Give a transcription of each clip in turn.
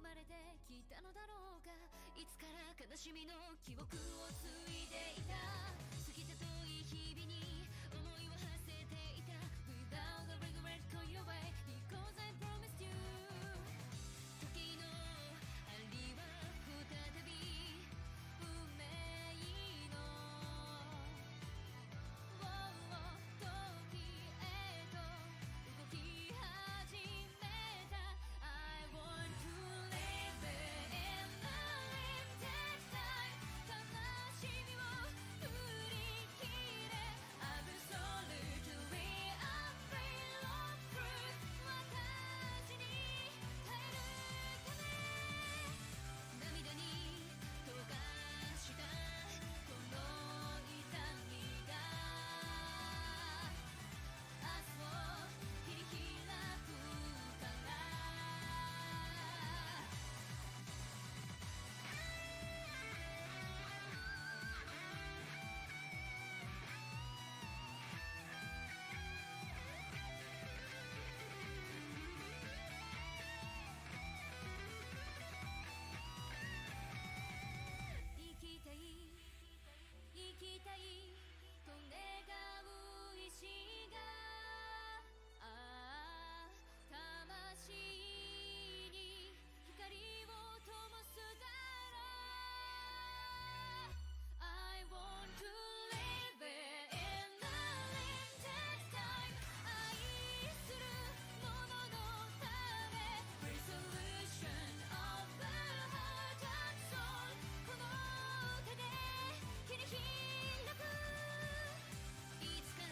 まれてきたのだろうか。いつから悲しみの記憶を継いでいた。過ぎた遠い日々に思いを馳せていた。 Without a regret go your way because I promised you。 時の針は再び運命の時へと動き始めた。 I want to live in the limited time。 悲しみを振り切れ Absolutely unreal of truth。 私に耐えるため涙に溶かしたこの痛みが明日を切り開くから。生きたい生きたいと願う意志が魂に光を灯すだろう。 I want to live in the limited time。 愛する者のため Resolution of the heart and soul。 この手で切り開く。いつか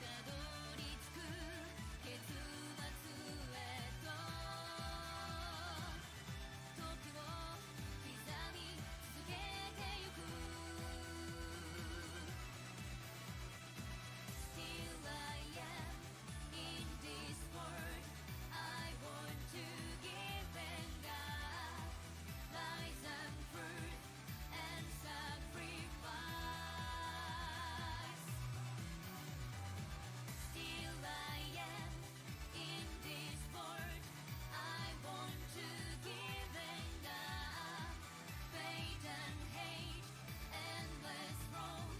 たどり着く結末へと時を刻み続けてゆく。 Still I am in this world。 I want to give and God lies and truth and sacrifice。 Still I am in this world。 I want to give and God faith and hate endless road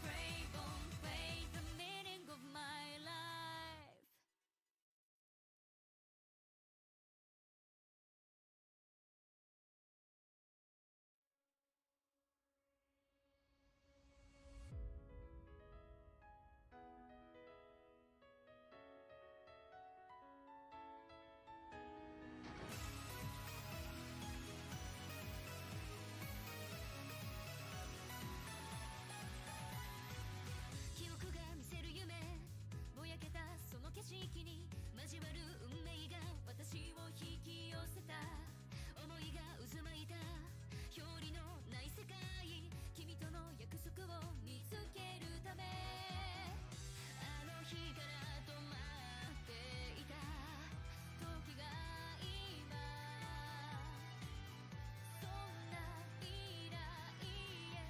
crave on faith the meaning of my life。 記憶が見せる夢ぼやけたその景色に交わる運命が私を引き寄せた。思いが渦巻いた表裏のない世界。君との約束を見つけるためあの日から止まっていた時が今そんな未来へ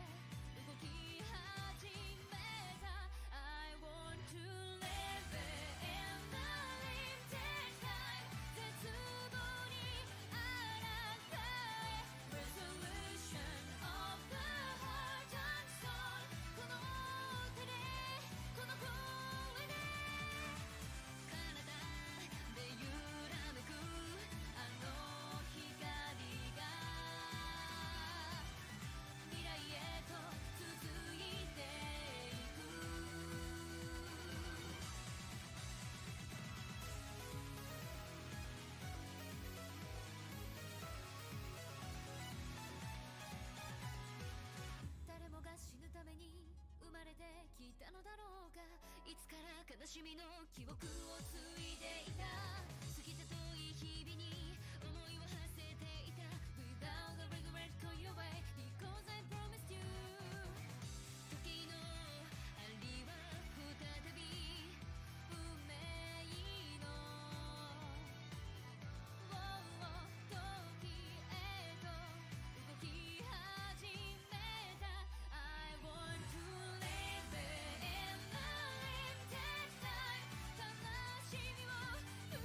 動き始めた。 I want to live in the limited time。 絶望にあなたへ Resolution of the heart and soul。 この手でこの声で彼方で揺らめくあの光が未来へと続いていく。誰もが死ぬために生まれてきたのだろうか。いつから悲しみの記憶を継いでいた。過ぎた遠い日々に思いを馳せていた。 Without a regret go your way because I promised you。 時の針は再び運命の時へと動き始めた。 I want to live in the limited time。 悲しみを振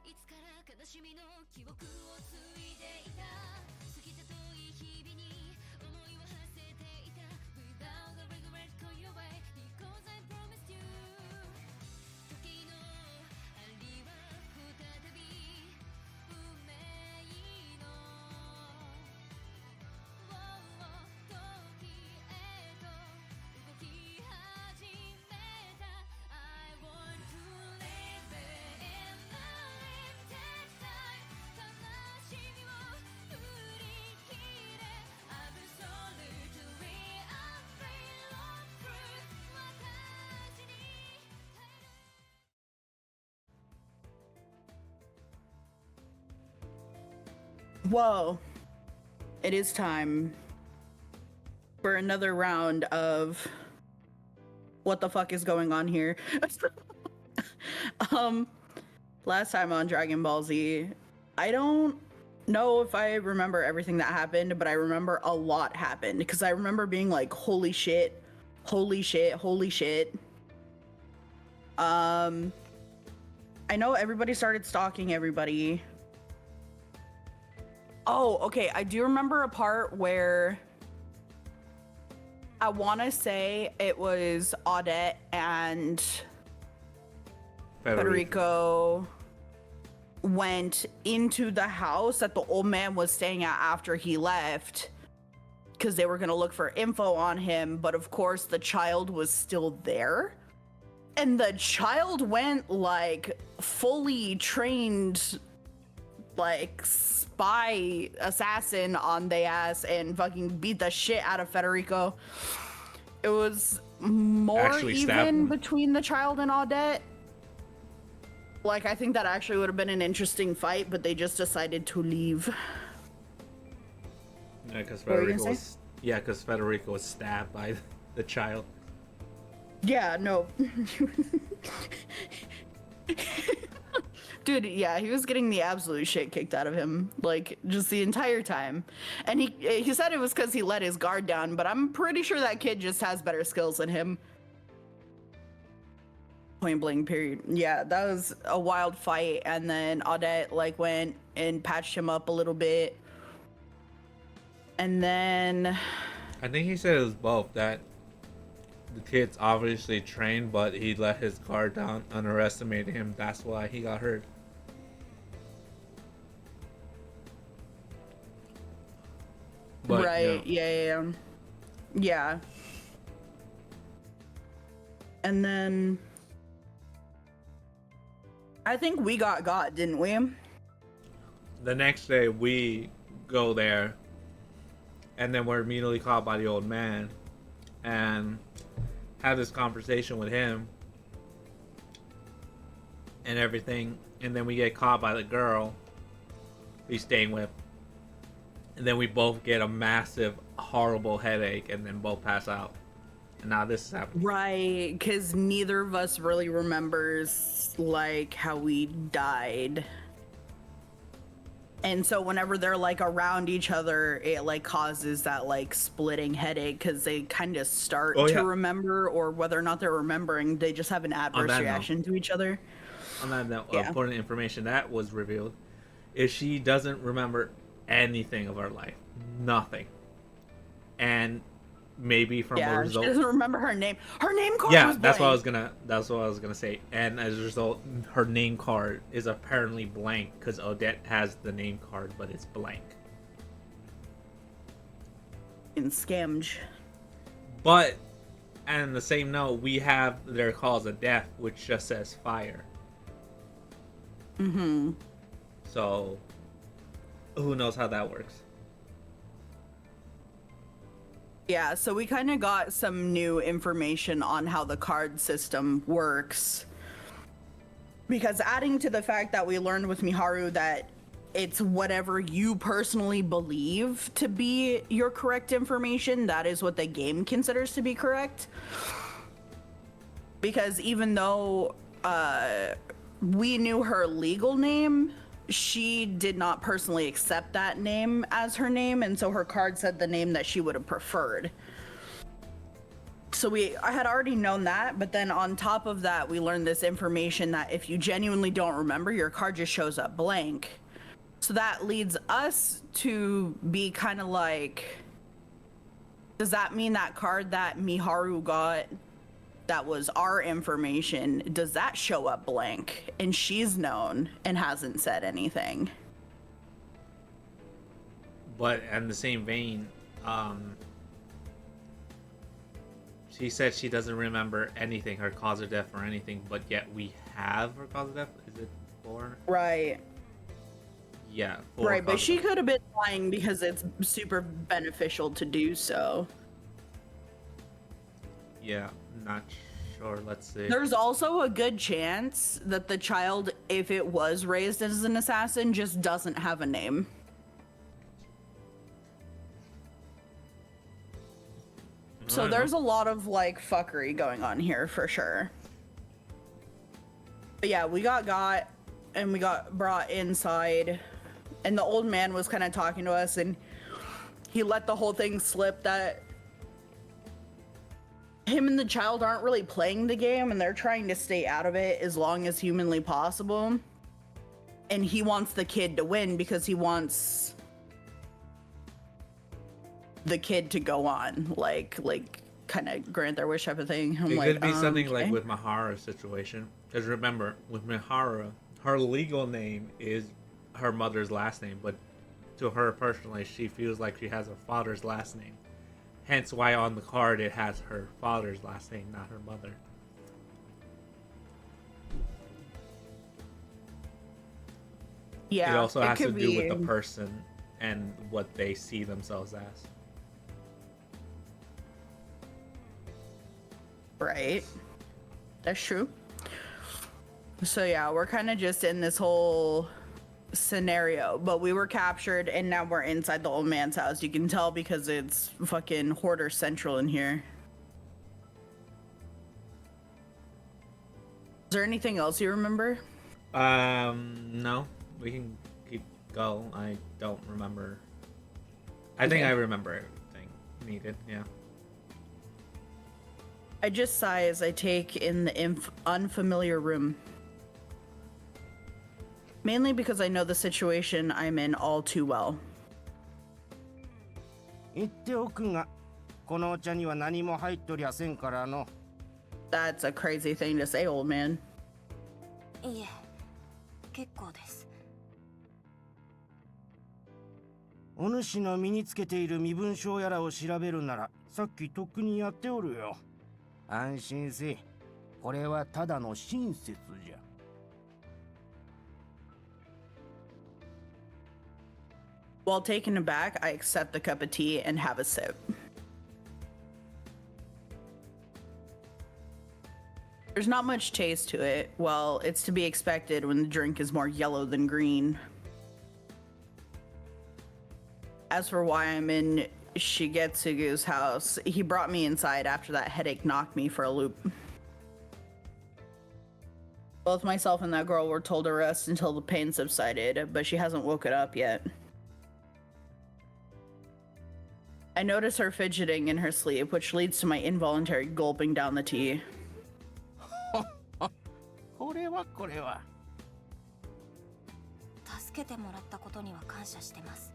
いつから悲しみの記憶を継いでいた過ぎた遠い日々に思いを馳せていた Without a regret call your way because I promised you 時の針は再び運命の時へと動き始めた I want to live in the limited time 悲しみを振り切れ Absolutely unreal of truth 私に耐える Whoa. It is time for another round of what the fuck is going on here. Last time on Dragon Ball Z, I don't know if I remember everything that happened, but I remember a lot happened because I remember being like, holy shit, holy shit, holy shit. I know everybody started stalking everybody. Oh, okay. I do remember a part where I want to say it was Audette and Federico went into the house that the old man was staying at after he left because they were going to look for info on him. But of course, the child was still there. And the child went like fully trained, like spy assassin on they ass and fucking beat the shit out of Federico. It was more Actually stabbed even him. between the child and Audette. Like, I think that actually would have been an interesting fight, but they just decided to leave. Yeah, because What were you gonna Federico was stabbed by the child. Yeah, no. Dude, yeah, he was getting the absolute shit kicked out of him, like, just the entire time. And he said it was because he let his guard down, but I'm pretty sure that kid just has better skills than him. Point blank, period. Yeah, that was a wild fight, and then Audette, like, went and patched him up a little bit. And then... I think he said it was both, that the kid's obviously trained, but he let his guard down, underestimated him. That's why he got hurt. But, right, yeah. Yeah. And then... I think we got, didn't we? The next day, we go there, and then we're immediately caught by the old man, and have this conversation with him, and everything, and then we get caught by the girl he's staying with, and then we both get a massive, horrible headache, and then both pass out. And now this is happening. Right, because neither of us really remembers, like, how we died. And so whenever they're, like, around each other, it, like, causes that, like, splitting headache, because they kind of start to remember, or whether or not they're remembering, they just have an adverse reaction to each other. On that note, important information that was revealed is she doesn't remember anything of her life. Nothing. And maybe from a result, she doesn't remember her name. Her name card was blank. that's what I was gonna say. And as a result, her name card is apparently blank because Odette has the name card, but it's blank. In scammed. But, and in the same note, we have their cause of death, which just says fire. Mm-hmm. So, who knows how that works? Yeah, so we kind of got some new information on how the card system works. Because adding to the fact that we learned with Miharu that it's whatever you personally believe to be your correct information, that is what the game considers to be correct. Because even though we knew her legal name, she did not personally accept that name as her name, and so her card said the name that she would have preferred. So I had already known that, but then on top of that, we learned this information that if you genuinely don't remember, your card just shows up blank. So that leads us to be kind of like, does that mean that card that Miharu got that was our information, does that show up blank? And she's known and hasn't said anything. But in the same vein, she said she doesn't remember anything, her cause of death or anything, but yet we have her cause of death. Is it 4? Right. Yeah. Right, but she could have been lying because it's super beneficial to do so. Yeah, not sure. Let's see. There's also a good chance that the child, if it was raised as an assassin, just doesn't have a name. So there's a lot of, like, fuckery going on here for sure. But yeah, we got and we got brought inside, and the old man was kind of talking to us, and he let the whole thing slip that him and the child aren't really playing the game, and they're trying to stay out of it as long as humanly possible. And he wants the kid to win because he wants the kid to go on, like kind of grant their wish type of thing. It could be something like with Mihara's situation. Because remember, with Mihara, her legal name is her mother's last name, but to her personally, she feels like she has a father's last name. Hence why on the card it has her father's last name, not her mother. Yeah, it also has to do with the person and what they see themselves as. Right. That's true. So yeah, we're kind of just in this whole scenario, but we were captured and now we're inside the old man's house. You can tell because it's fucking hoarder central in here. Is there anything else you remember? No. We can keep going. I don't remember. I think I remember everything needed, yeah. I just sigh as I take in the unfamiliar room. Mainly because I know the situation I'm in all too well. 言っておくが、このお茶には何も入っとりゃせんからの。That's a crazy thing to say, old man. いえ、結構です。お主の身につけている身分証やらを調べるなら、さっきとっくにやっておるよ。安心せい。これはただの親切じゃ。While taken aback, I accept the cup of tea and have a sip. There's not much taste to it. Well, it's to be expected when the drink is more yellow than green. As for why I'm in Shigetsugu's house, he brought me inside after that headache knocked me for a loop. Both myself and that girl were told to rest until the pain subsided, but she hasn't woken up yet. I notice her fidgeting in her sleep, which leads to my involuntary gulping down the tea. これはこれは。助けてもらったことには感謝してます。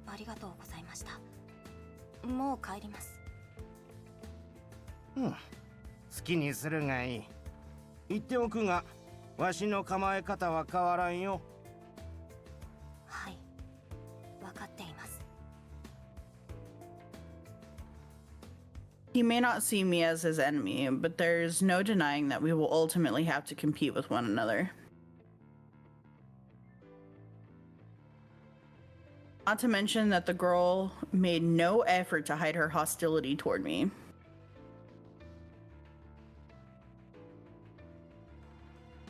ありがとうございました。もう帰ります。好きにするがいい。言っておくが、わしの構え方は変わらんよ。はい、わかっています。He may not see me as his enemy, but there's no denying that we will ultimately have to compete with one another. Not to mention that the girl made no effort to hide her hostility toward me.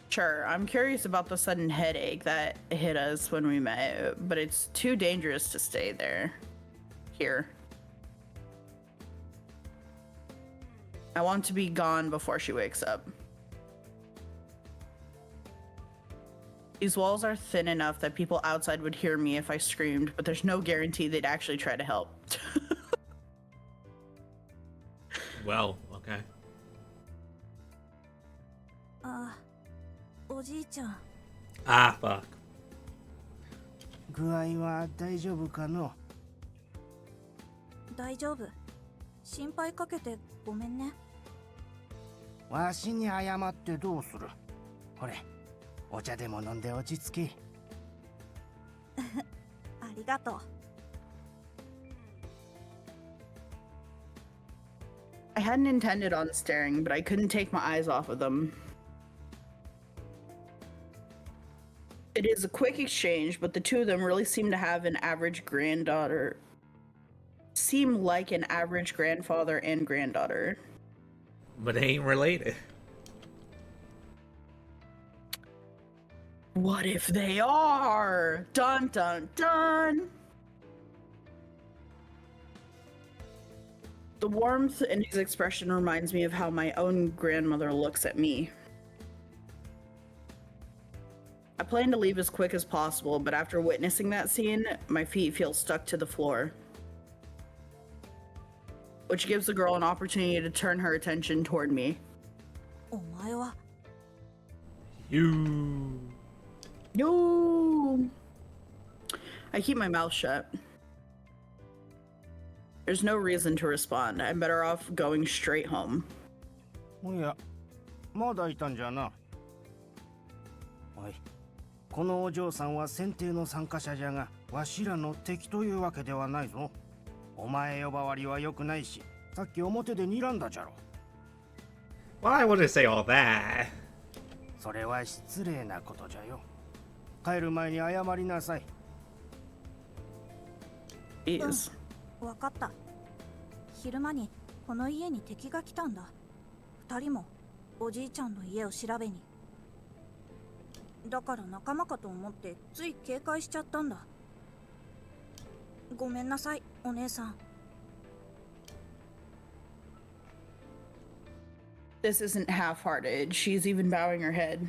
Sure, I'm curious about the sudden headache that hit us when we met, but it's too dangerous to stay here. I want to be gone before she wakes up. These walls are thin enough that people outside would hear me if I screamed, but there's no guarantee they'd actually try to help. Well, okay. あ、おじいちゃん。Ah, fuck. 具合は大丈夫かの？大丈夫。心配かけてごめんね。わしに謝ってどうする？ほれ、お茶でも飲んで落ち着け。ありがとう。I hadn't intended on staring, but I couldn't take my eyes off of them. It is a quick exchange, but the two of them really seem to have an average granddaughter. Seem like an average grandfather and granddaughter. But they ain't related. What if they are? Dun dun dun! The warmth in his expression reminds me of how my own grandmother looks at me. I plan to leave as quick as possible, but after witnessing that scene, my feet feel stuck to the floor. Which gives the girl an opportunity to turn her attention toward me. お前は You. No! I keep my mouth shut. There's no reason to respond. I'm better off going straight home. おや、まだいたんじゃな。おい、このお嬢さんは選定の参加者じゃが、わしらの敵というわけではないぞ。お前呼ばわりは良くないし、さっき表で睨んだじゃろ。Why would it say all that? それは失礼なことじゃよ。帰る前に謝りなさい。Jeez. わかった。昼間にこの家に敵が来たんだ。二人もおじいちゃんの家を調べに。だから仲間かと思ってつい警戒しちゃったんだ。ごめんなさい、お姉さん。This isn't half-hearted. She's even bowing her head.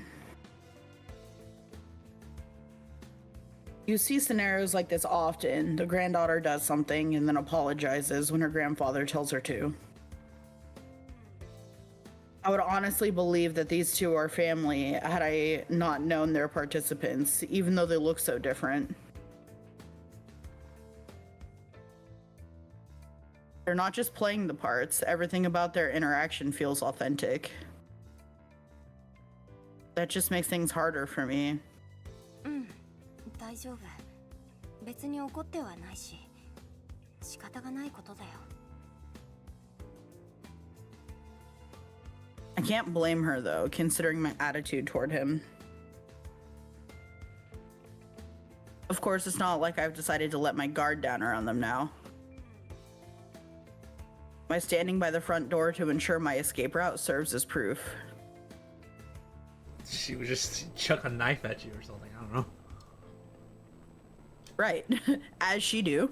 You see scenarios like this often. The granddaughter does something and then apologizes when her grandfather tells her to. I would honestly believe that these two are family had I not known their participants, even though they look so different. They're not just playing the parts, everything about their interaction feels authentic. That just makes things harder for me. 大丈夫。別に怒ってはないし、仕方がないことだよ。I can't blame her though, considering my attitude toward him. Of course, it's not like I've decided to let my guard down around them now. My standing by the front door to ensure my escape route serves as proof. She would just chuck a knife at you or something. I don't know. Right, as she do.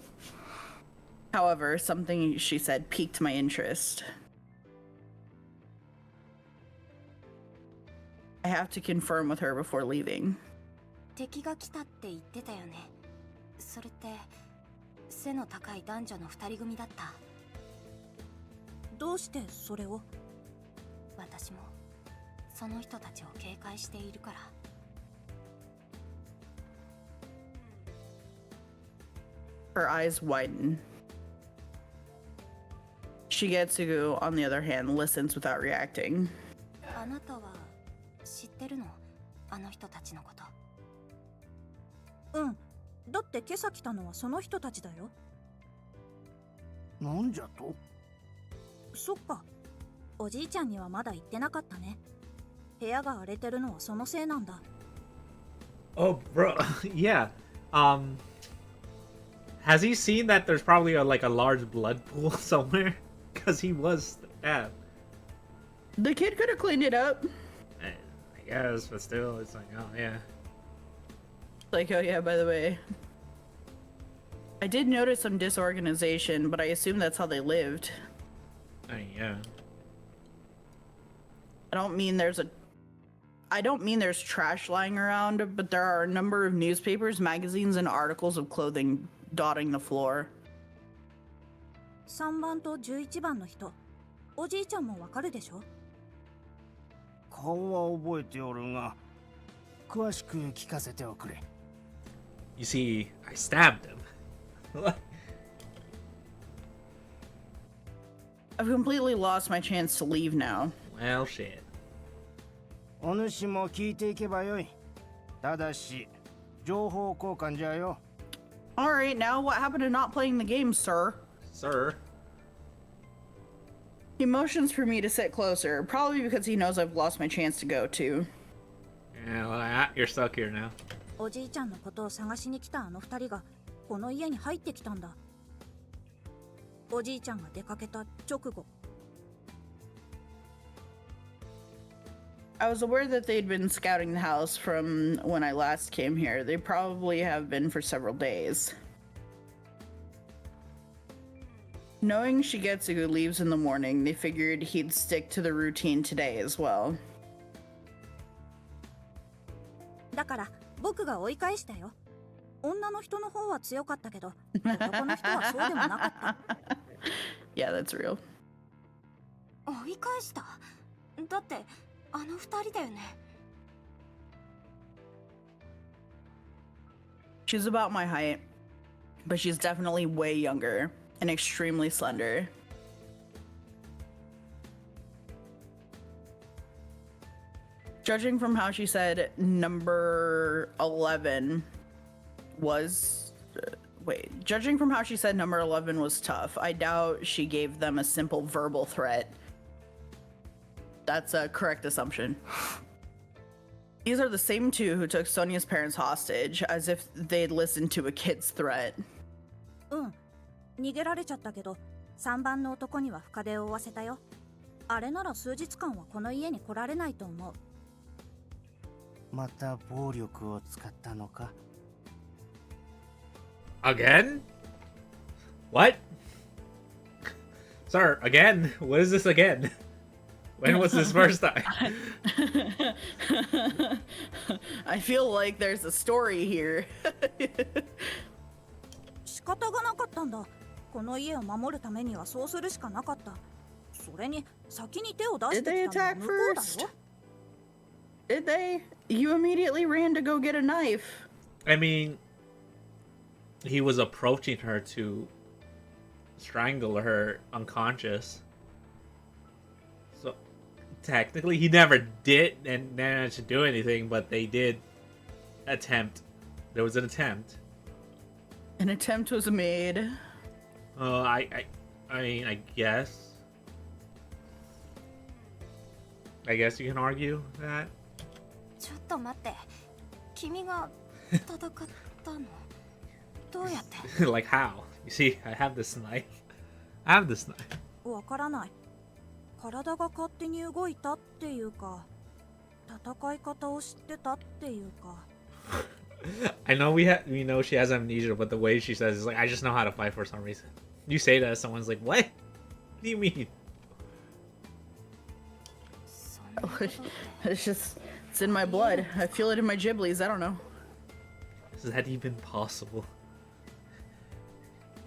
However, something she said piqued my interest. I have to confirm with her before leaving. 敵が来たって言ってたよね。それって背の高い男女の二人組だった。どうしてそれを？私もその人たちを警戒しているから。Her eyes widen. Shigetsugu, on the other hand, listens without reacting. あなたは知ってるの？あの人たちのこと。うん。だって今朝来たのはその人たちだよ。なんじゃと？そっか。おじいちゃんにはまだ言ってなかったね。部屋が荒れてるのはそのせいなんだ。Oh, bro. Yeah. Has he seen that there's probably like a large blood pool somewhere? Because he was stabbed. The kid could have cleaned it up. I guess, but still, it's like, oh yeah. Like, oh yeah, by the way. I did notice some disorganization, but I assume that's how they lived. I mean, yeah. I don't mean there's trash lying around, but there are a number of newspapers, magazines, and articles of clothing dotting the floor. 3番と11番の人、おじいちゃんもわかるでしょ？顔は覚えておるが、詳しく聞かせておくれ。You see, I stabbed him. I've completely lost my chance to leave now. Well, shit. お主も聞いていけばよい。ただし、情報交換じゃよ。Alright, now what happened to not playing the game, sir? Sir? He motions for me to sit closer, probably because he knows I've lost my chance to go too. Yeah, well, you're stuck here now. おじいちゃんのことを探しに来たあの二人がこの家に入ってきたんだ。おじいちゃんが出かけた直後。I was aware that they'd been scouting the house from when I last came here. They probably have been for several days. Knowing Shigetsugu leaves in the morning, they figured he'd stick to the routine today as well. だから僕が追い返したよ。女の人の方は強かったけど、男の人はそうでもなかった。Yeah, that's real. 追い返した？だってあの二人だよね。She's about my height, but she's definitely way younger and extremely slender. Judging from how she said number 11 was... Judging from how she said number 11 was tough, I doubt she gave them a simple verbal threat. That's a correct assumption. These are the same two who took Sonia's parents hostage, as if they'd listened to a kid's threat. うん。逃げられちゃったけど、3番の男には深手を負わせたよ。あれなら数日間はこの家に来られないと思う。また暴力を使ったのか？ Again? What? Sir, again? What is this again? When was this first time? I feel like there's a story here. 仕方がなかったんだ。この家を守るためにはそうするしかなかった。それに先に手を出し Did て they きたのは attack 向こうだ first? よ。 Did they? You immediately ran to go get a knife. I mean, he was approaching her to strangle her unconscious. So technically, he never did and managed to do anything, but they did attempt. There was an attempt. An attempt was made. I mean, I guess. I guess you can argue that. ちょっと待って。君が戦ったの？どうやって？ Like how? You see, I have this knife. I have this knife. わからない。体が勝手に動いたっていうか、戦い方を知ってたっていうか。I know we know she has amnesia, but the way she says is like, I just know how to fight for some reason. You say that, someone's like, what? What do you mean? そんなことって It's just, it's in my blood. I feel it in my giblies. I don't know. Is that even possible?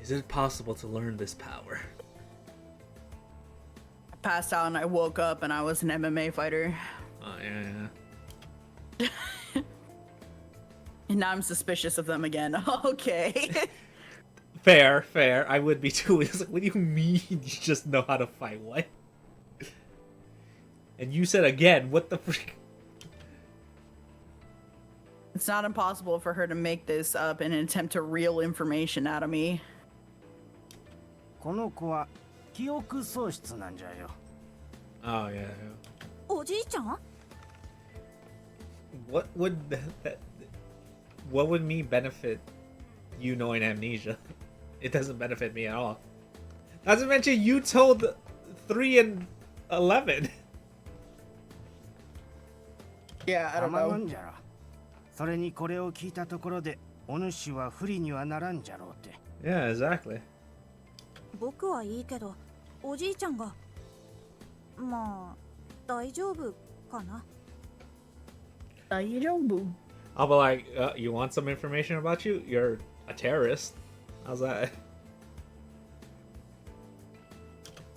Is it possible to learn this power? I passed out and I woke up and I was an MMA fighter. Oh, yeah. And now I'm suspicious of them again. Okay. Fair. I would be too. It's like, what do you mean you just know how to fight? What? And you said again, what the freak? It's not impossible for her to make this up in an attempt to reel information out of me. この子は記憶喪失なんじゃよ。 Oh, yeah. おじいちゃん？ What would what would me benefit you knowing amnesia? It doesn't benefit me at all. Not to mention, you told 3 and 11. Yeah, I don't ま know. がんじゃろ。それにこれを聞いたところでお主は不利にはならんじゃろうて。 Yeah, exactly. 僕はいいけど、おじいちゃんが。まあ、大丈夫かな。I'll be like, you want some information about you? You're a terrorist. How's that?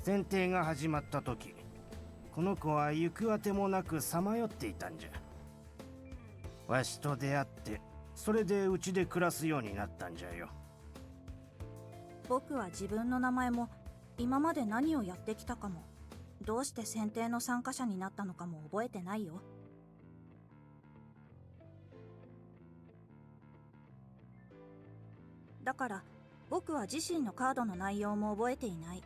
選定が始まった時、この子は行くあてもなくさまよっていたんじゃ。わしと出会って、それでうちで暮らすようになったんじゃよ。僕は自分の名前も、今まで何をやってきたかも、どうして選定の参加者になったのかも覚えてないよ。だから僕は自身のカードの内容も覚えていない。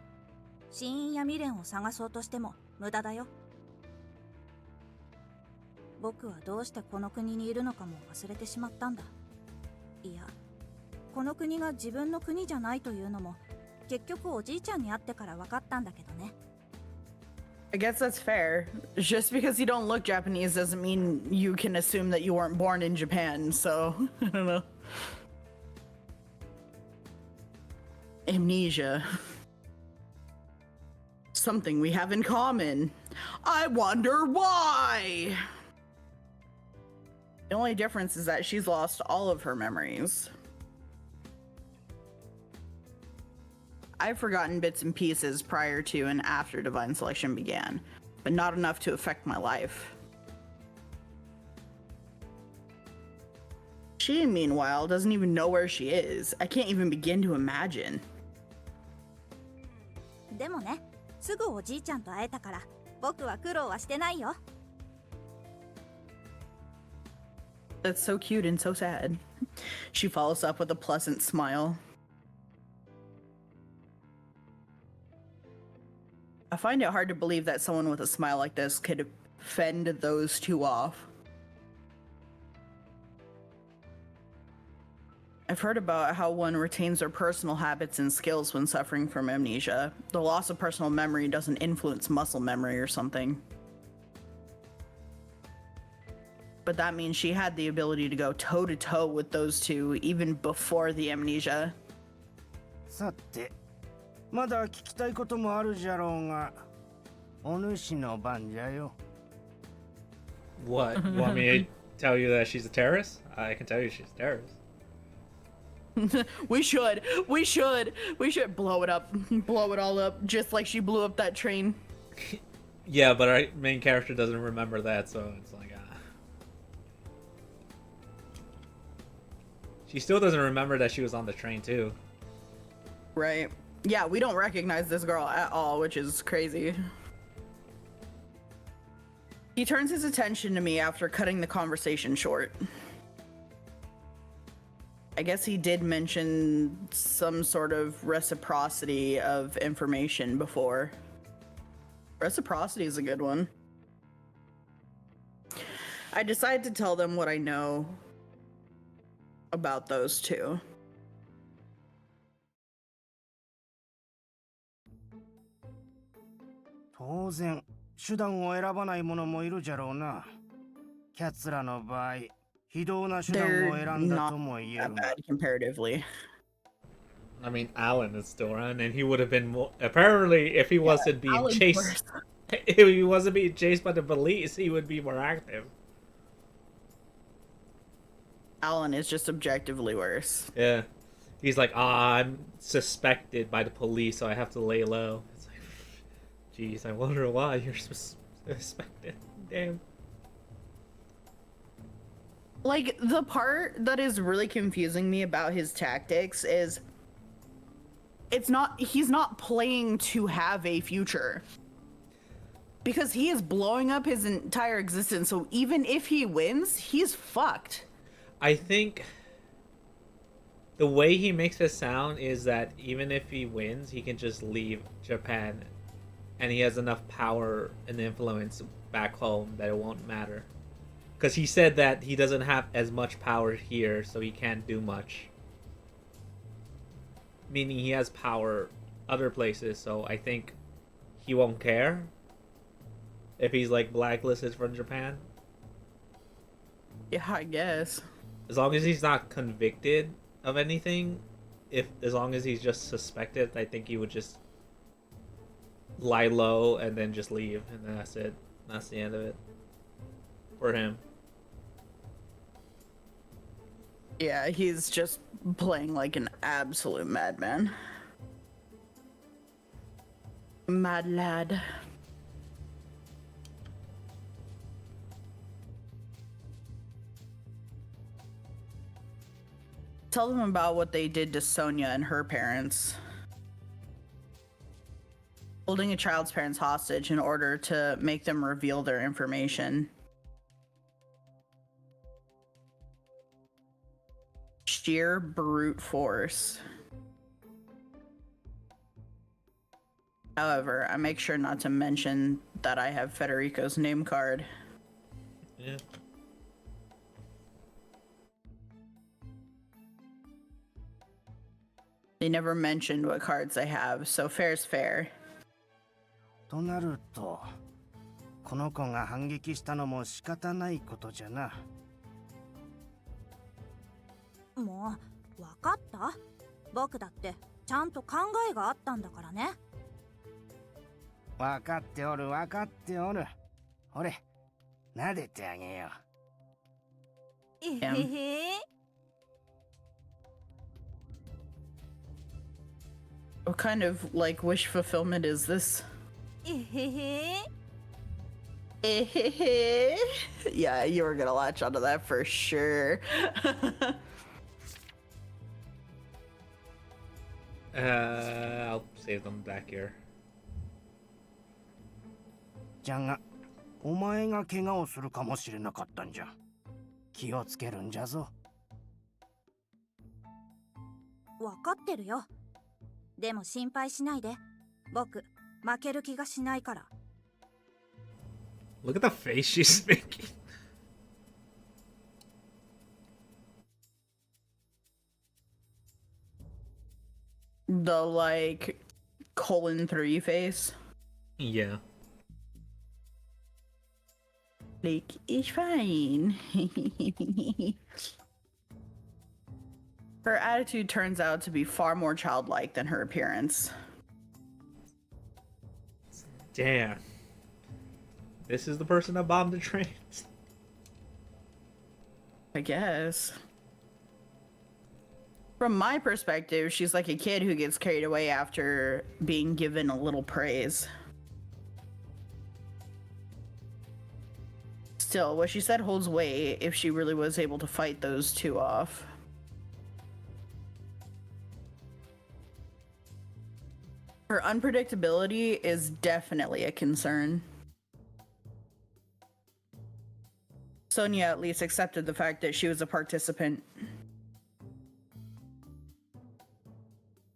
死因や未練を探そうとしても無駄だよ。僕はどうしてこの国にいるのかも忘れてしまったんだ。いや、この国が自分の国じゃないというのも結局おじいちゃんに会ってから分かったんだけどね。I guess that's fair. Just because you don't look Japanese doesn't mean you can assume that you weren't born in Japan, so I don't know. Amnesia. Something we have in common. I wonder why! The only difference is that she's lost all of her memories. I've forgotten bits and pieces prior to and after Divine Selection began, but not enough to affect my life. She, meanwhile, doesn't even know where she is. I can't even begin to imagine. でもね、すぐおじいちゃんと会えたから僕は苦労はしてないよ。That's so cute and so sad. She follows up with a pleasant smile. I find it hard to believe that someone with a smile like this could fend those two off. I've heard about how one retains their personal habits and skills when suffering from amnesia. The loss of personal memory doesn't influence muscle memory or something. but that means she had the ability to go toe to toe with those two even before the amnesia. さて、まだ聞きたいこともあるじゃろうが、お主の番じゃよ。What? You want me to tell you that she's a terrorist? I can tell you she's a terrorist. We should blow it up, blow it all up, just like she blew up that train. Yeah, but our main character doesn't remember that, so it's like, She still doesn't remember that she was on the train, too. Right. Yeah, we don't recognize this girl at all, which is crazy. He turns his attention to me after cutting the conversation short. I guess he did mention some sort of reciprocity of information before. Reciprocity is a good one. I decide to tell them what I know about those two. They're not that bad comparatively. I mean, Alan is still around, and he would have been more... Apparently, if he wasn't being Alan's chased... worse. If he wasn't being chased by the police, he would be more active. Alan is just objectively worse. Yeah. He's like, I'm suspected by the police, so I have to lay low. It's like, jeez, I wonder why you're suspected. Damn. Like, the part that is really confusing me about his tactics is he's not playing to have a future. Because he is blowing up his entire existence, so even if he wins, he's fucked. I think the way he makes it sound is that even if he wins, he can just leave Japan, and he has enough power and influence back home that it won't matter. Because he said that he doesn't have as much power here, so he can't do much. Meaning he has power other places, so I think he won't care if he's like blacklisted from Japan. Yeah, I guess. As long as he's not convicted of anything, as long as he's just suspected, I think he would just lie low and then just leave, and then that's it. That's the end of it for him. Yeah, he's just playing like an absolute madman. Mad lad. Tell them about what they did to Sonia and her parents. Holding a child's parents hostage in order to make them reveal their information. Sheer brute force. However, I make sure not to mention that I have Federico's name card. Yeah. They never mentioned what cards I have, so fair's fair. となると、この子が反撃したのも仕方ないことじゃな。もう、わかった？僕だってちゃんと考えがあったんだからね。わかっておる、わかっておる。ほれ、撫でてあげよう。えへへ。What kind of, like, wish fulfillment is this? えへへ。Yeah, you were gonna latch onto that for sure. I'll save them back here. じゃが、お前が怪我をするかもしれなかったんじゃ。気をつけるんじゃぞ。わかってるよ。でも心配しないで。僕、負ける気がしないから。Look at the face she's making. The, like, colon 3 face. Yeah. Like, it's fine. Her attitude turns out to be far more childlike than her appearance. Damn. This is the person that bombed the trains. I guess. From my perspective, she's like a kid who gets carried away after being given a little praise. Still, what she said holds weight if she really was able to fight those two off. Her unpredictability is definitely a concern. Sonia at least accepted the fact that she was a participant.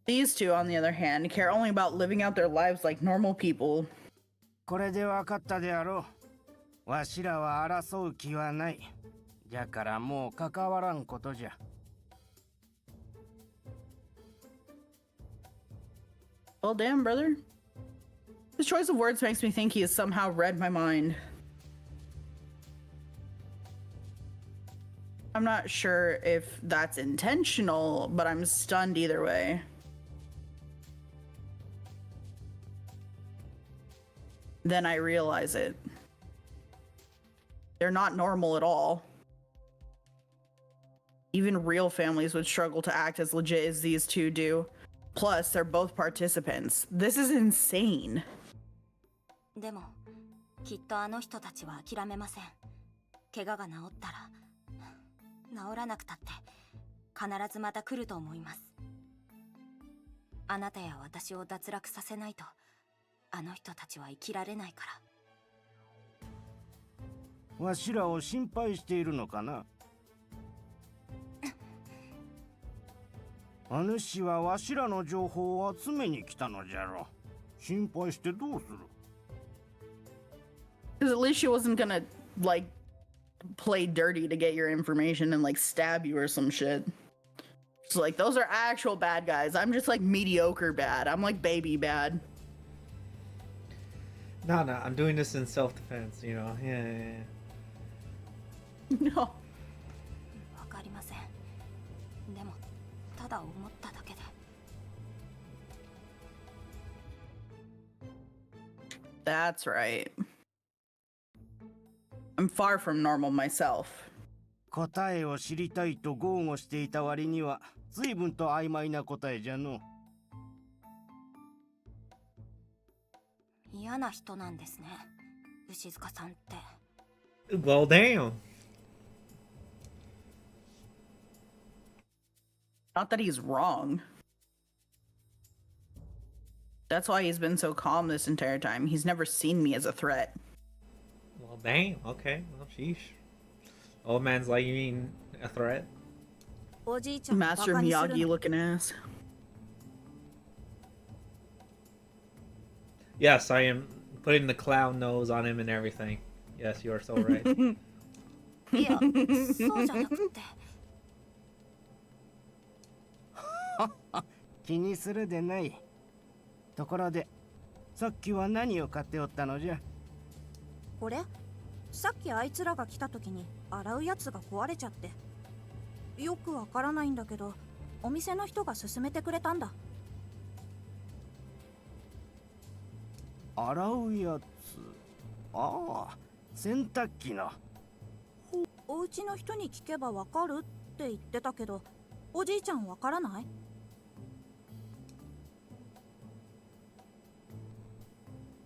These two, on the other hand, care only about living out their lives like normal people. これで分かったであろう。わしらは争う気はない。じゃからもう関わらんことじゃ。Well, damn, brother. His choice of words makes me think he has somehow read my mind. I'm not sure if that's intentional, but I'm stunned either way. Then I realize it. They're not normal at all. Even real families would struggle to act as legit as these two do. Plus, they're both participants. This is insane. でもきっとあの人たちは諦めません。怪我が治ったら治らなくたって必ずまた来ると思います。あなたや私を脱落させないとあの人たちは生きられないから。わしらを心配しているのかな。主はわしらの情報を集めに来たのじゃろ。心配してどうする。 Because at least she wasn't gonna, like, play dirty to get your information and, like, stab you or some shit. She's like, those are actual bad guys. I'm just, like, mediocre bad. I'm, like, baby bad. No, I'm doing this in self-defense, you know. Yeah. No. わかりません。でもただ思っただけで。That's right. I'm far from normal myself. 答えを知りたいと豪語していた割には随分と曖昧な答えじゃの。嫌な人なんですね、牛塚さんって。Well, damn. Not that he's wrong. That's why he's been so calm this entire time. He's never seen me as a threat. Well, damn. Okay. Well, sheesh. Old man's like, you mean a threat? おじいちゃんをバ Master カにする Miyagi の。 looking ass. Yes, I am putting the clown nose on him and everything. Yes, you are so right. いや、そうじゃなくて。気にするでない。ところで、さっきは何を買っておったのじゃ。これさっきあいつらが来た時に洗うやつが壊れちゃってよくわからないんだけどお店の人が勧めてくれたんだ。洗うやつ。ああ、洗濯機の。お家の人に聞けばわかるって言ってたけどおじいちゃんわからない？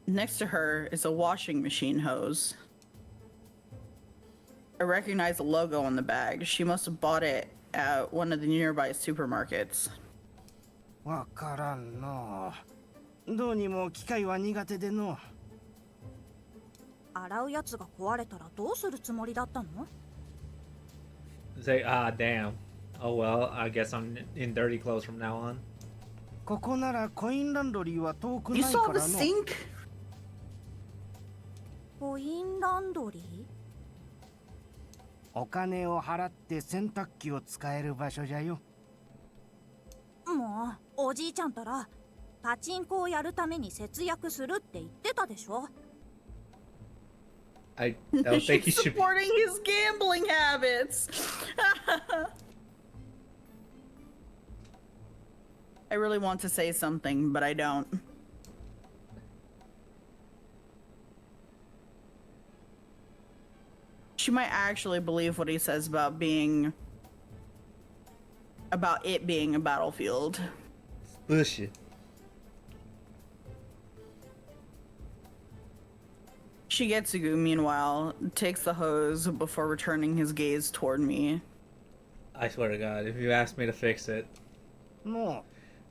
Next to her is a washing machine hose. I recognize the logo on the bag. She must have bought it at one of the nearby supermarkets. わからんの。どうにも機械は苦手での。洗うやつが壊れたらどうするつもりだったの？ Say, damn. Oh well, I guess I'm in dirty clothes from now on. ここならコインランドリーは遠くな You いか saw ら the の。 sink? コインランドリー？お金を払って洗濯機を使える場所じゃよ。もうおじいちゃんたらパチンコをやるために節約するって言ってたでしょ。I don't think he She's should be. supporting his gambling habits. I really want to say something, but I don't. She might actually believe what he says about it being a battlefield. Bullshit. Shigetsugu, meanwhile, takes the hose before returning his gaze toward me. I swear to God, if you asked me to fix it. も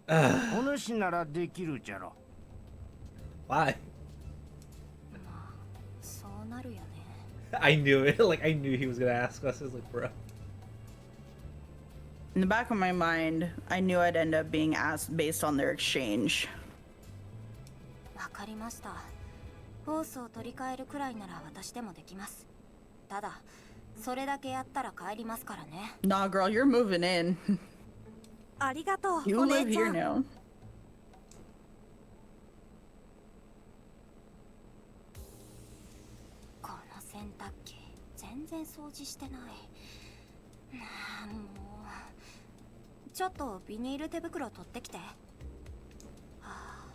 う Ugh, お主ならできるじゃろ why? そうなるよね。 I knew it. Like, I knew he was gonna ask us. I was like, bro. In the back of my mind, I knew I'd end up being asked based on their exchange. わかりました。ホースを取り替えるくらいなら私でもできます。ただ、それだけやったら帰りますからね。Nah, girl, you're moving in. ありがとう You お live 姉ち here ゃん now. この洗濯機全然掃除してない。もうちょっとビニール手袋取ってきて。はあ、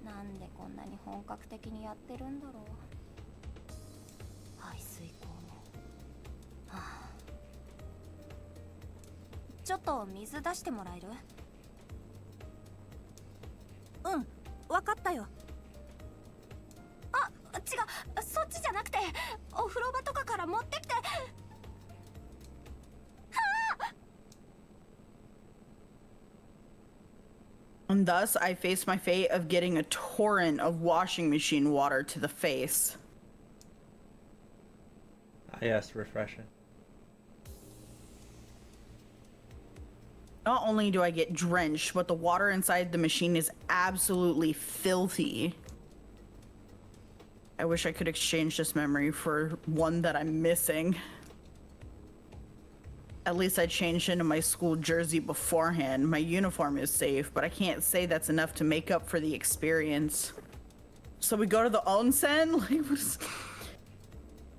なんでこんなに本格的にやってるんだろう。排水口も、はあ、ちょっと水出してもらえる？うんわかったよあ、違う、そっちじゃなくてお風呂場とかから持ってきて。 And thus, I face my fate of getting a torrent of washing machine water to the face. Ah, yes, refreshing. Not only do I get drenched, but the water inside the machine is absolutely filthy. I wish I could exchange this memory for one that I'm missing. At least I changed into my school jersey beforehand. My uniform is safe, but I can't say that's enough to make up for the experience. So we go to the onsen?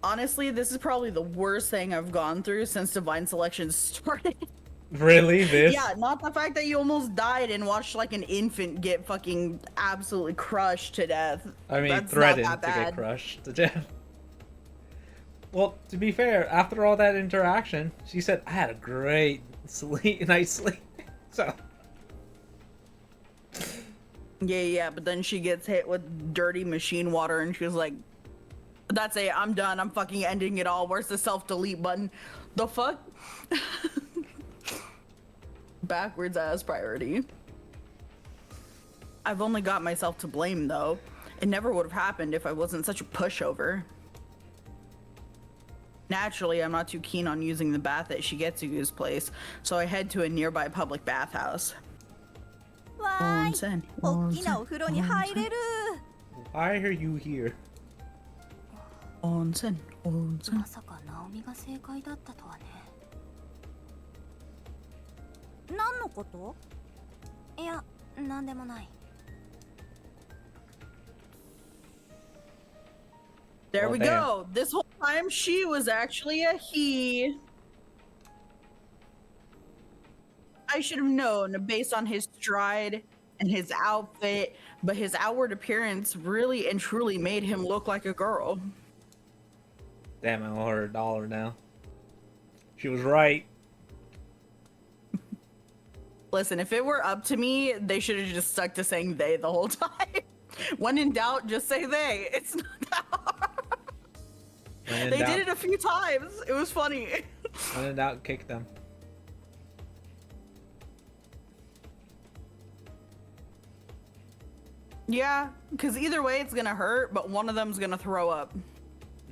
Honestly, this is probably the worst thing I've gone through since Divine Selection started. Really? This? Yeah, not the fact that you almost died and watched like an infant get fucking absolutely crushed to death. I mean, That's threatened not to that get bad. crushed to death. Well, to be fair, after all that interaction, she said, I had a great night's sleep. So. Yeah, but then she gets hit with dirty machine water and she's like, that's it, I'm done, I'm fucking ending it all. Where's the self-delete button? The fuck? Backwards ass priority. I've only got myself to blame though. It never would have happened if I wasn't such a pushover. Naturally, I'm not too keen on using the bath at Shigetsugu's place, so I head to a nearby public bathhouse. わーい Onsen, おっきな onsen, お風呂に入れる Why are you here? onsen, onsen. まさかナオミが正解だったとはね。何のこと？いや、なんでもない。 There Well, we damn. go. This whole time she was actually a he. I should have known based on his stride and his outfit, but his outward appearance really and truly made him look like a girl. Damn, I owe her $1 now. She was right. Listen, if it were up to me, they should have just stuck to saying they the whole time. When in doubt, just say they. It's not that hard. When in They doubt, did it a few times. It was funny. when in doubt, kick them. Yeah, because either way it's gonna hurt, but one of them's gonna throw up.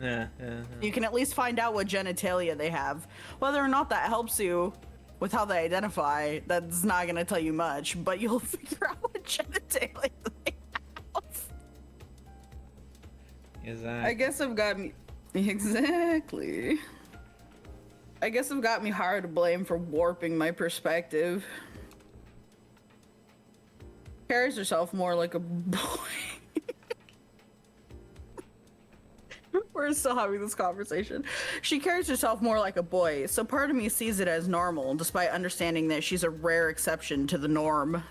Yeah. You can at least find out what genitalia they have. Whether or not that helps you with how they identify, that's not gonna tell you much, but you'll figure out what genitalia they have. Exactly. I guess I've got me... Exactly. I guess I've got me hard to blame for warping my perspective. Carries herself more like a boy. We're still having this conversation. She carries herself more like a boy, so part of me sees it as normal, despite understanding that she's a rare exception to the norm.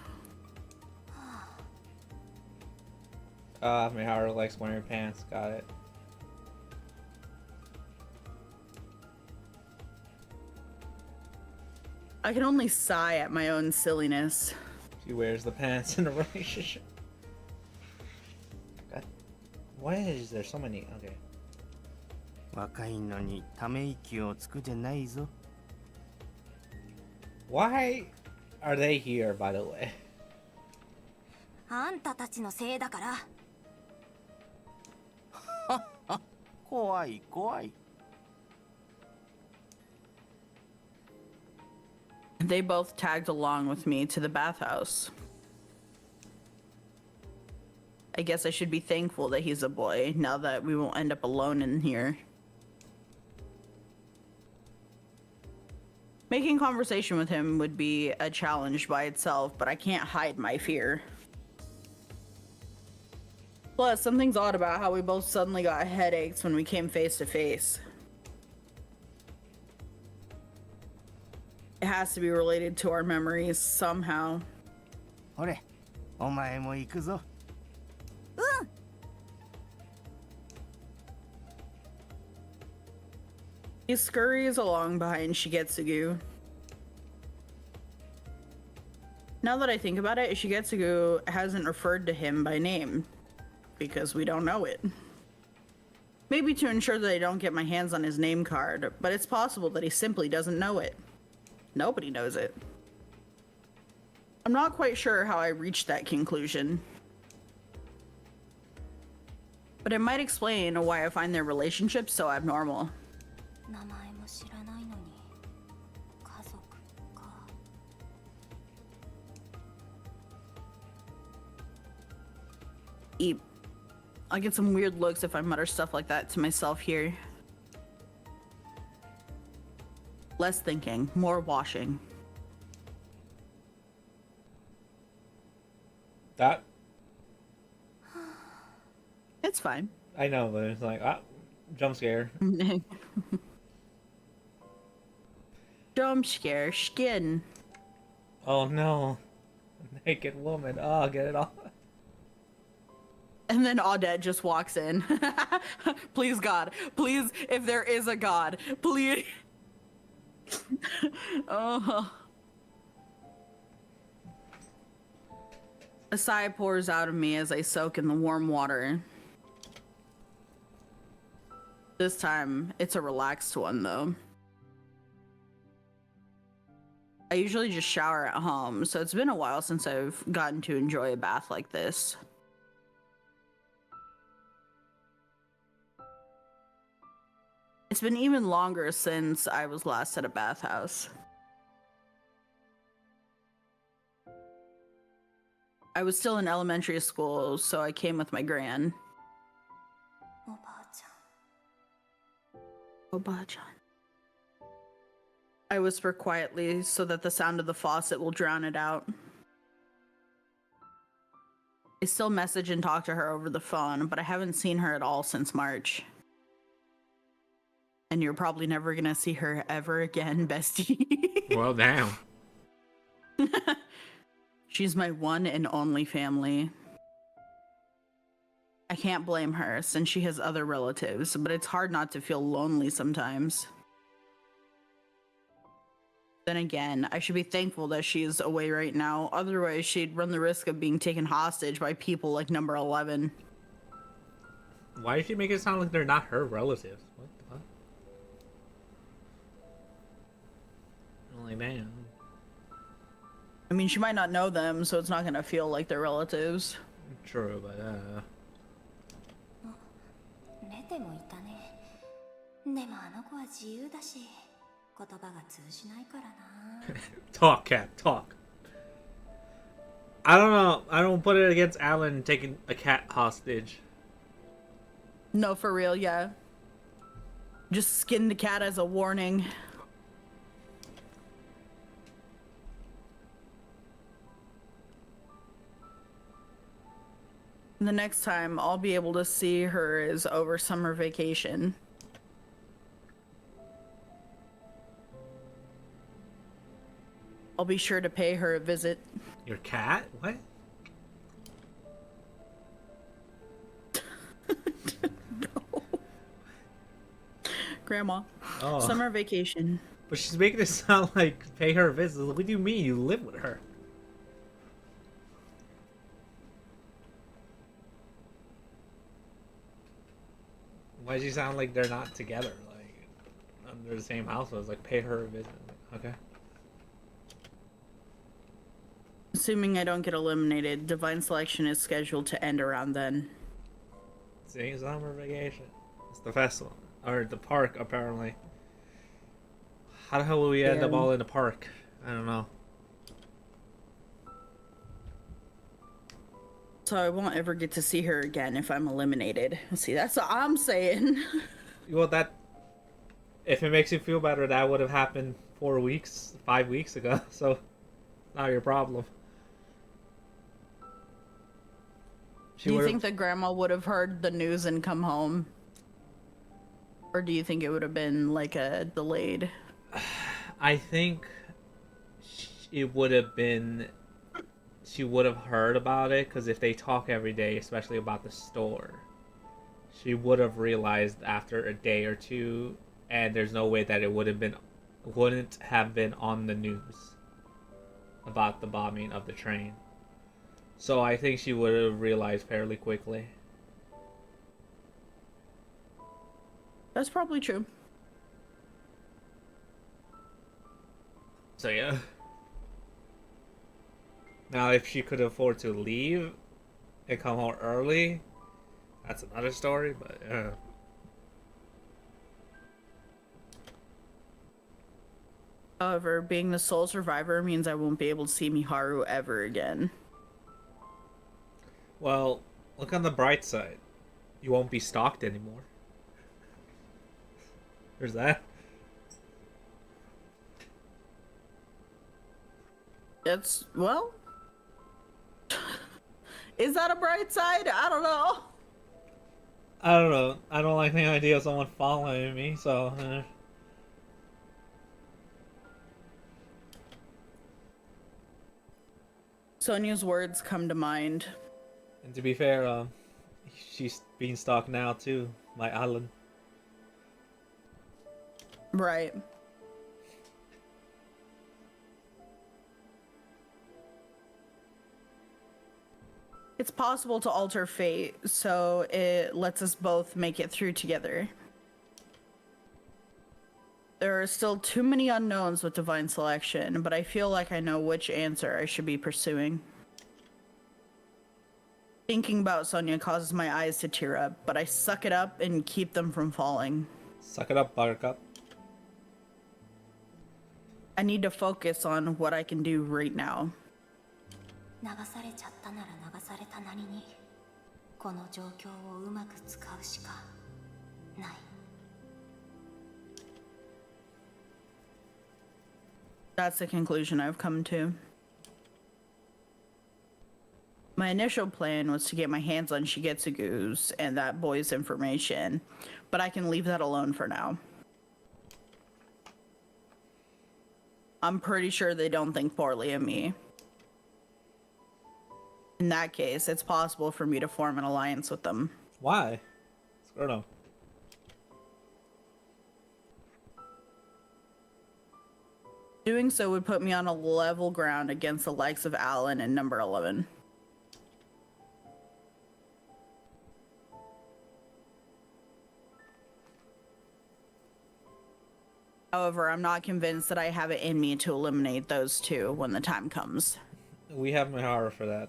Miharu likes wearing pants. Got it. I can only sigh at my own silliness. She wears the pants in a relationship. God. Why is there so many? Okay. 若いのにため息をつくでないぞ。 Why are they here, by the way? あんたたちのせいだから。怖い怖い。 They both tagged along with me to the bathhouse. I guess I should be thankful that he's a boy, now that we won't end up alone in here. Making conversation with him would be a challenge by itself, but I can't hide my fear. Plus, something's odd about how we both suddenly got headaches when we came face to face. It has to be related to our memories somehow. ほれ、お前も行くぞ。 He scurries along behind Shigetsugu. Now that I think about it, Shigetsugu hasn't referred to him by name, because we don't know it. Maybe to ensure that I don't get my hands on his name card, but it's possible that he simply doesn't know it. Nobody knows it. I'm not quite sure how I reached that conclusion, but it might explain why I find their relationship so abnormal. 名前も知らないのに家族か。 Eep. I get some weird looks if I mutter stuff like that to myself here. Less thinking, more washing. That It's fine. I know, but it's like jump scare. Jump scare, skin. Oh no, naked woman. Oh, get it off. And then Audette just walks in. Please, God. Please, if there is a God, please. Oh. A sigh pours out of me as I soak in the warm water. This time, it's a relaxed one, though. I usually just shower at home, so it's been a while since I've gotten to enjoy a bath like this. It's been even longer since I was last at a bathhouse. I was still in elementary school, so I came with my gran. おばあちゃん。 Oba-chan. I whisper quietly so that the sound of the faucet will drown it out. I still message and talk to her over the phone, but I haven't seen her at all since March. And you're probably never gonna see her ever again, bestie. Well, damn. She's my one and only family. I can't blame her since she has other relatives, but it's hard not to feel lonely sometimes. Then again, I should be thankful that she's away right now, otherwise she'd run the risk of being taken hostage by people like number 11. Why does she make it sound like they're not her relatives? What the fuck? I'm like, damn. I mean, she might not know them, so it's not gonna feel like they're relatives. True, but レテもいたね。でもあの子は自由だし、言葉が通じないからな。talk, cat, talk. I don't know. I don't put it against Alan taking a cat hostage. No, for real, yeah. Just skin the cat as a warning. The next time I'll be able to see her is over summer vacation. I'll be sure to pay her a visit. Your cat? What? No. Grandma. Oh. Summer vacation. But she's making it sound like pay her a visit. What do you mean? You live with her? Why does she sound like they're not together? Like, under the same house? I was like, pay her a visit. Okay. Assuming I don't get eliminated, Divine Selection is scheduled to end around then. See, summer vacation. It's the festival. Or the park, apparently. How the hell will we end up all in the park? I don't know. So I won't ever get to see her again if I'm eliminated. See, that's what I'm saying. Well, that... If it makes you feel better, that would have happened 5 weeks ago. So, not your problem. Do you think that Grandma would have heard the news and come home? Or do you think it would have been like a delayed? I think it would have been... She would have heard about it, because if they talk every day, especially about the store, she would have realized after a day or two, and there's no way that it wouldn't have been on the news about the bombing of the train. So I think she would have realized fairly quickly. That's probably true. So yeah. Now, if she could afford to leave and come home early, that's another story, but However, being the sole survivor means I won't be able to see Miharu ever again. Well, look on the bright side. You won't be stalked anymore. There's that. It's, well... Is that a bright side? I don't know. I don't know. I don't like the idea of someone following me, so... Sonia's words come to mind. And to be fair, she's being stalked now too, by Alan. Right. It's possible to alter fate, so it lets us both make it through together. There are still too many unknowns with Divine Selection, but I feel like I know which answer I should be pursuing. Thinking about Sonia causes my eyes to tear up, but I suck it up and keep them from falling. Suck it up, Buttercup. I need to focus on what I can do right now. 流されちゃったなら流されたなりにこの状況をうまく使うしかない。 That's the conclusion I've come to. My initial plan was to get my hands on Shigetsugu's and that boy's information, but I can leave that alone for now. I'm pretty sure they don't think poorly of me. In that case, it's possible for me to form an alliance with them. Why? Screw no. Doing so would put me on a level ground against the likes of Alan and Number 11. However, I'm not convinced that I have it in me to eliminate those two when the time comes. We have Mihara for that.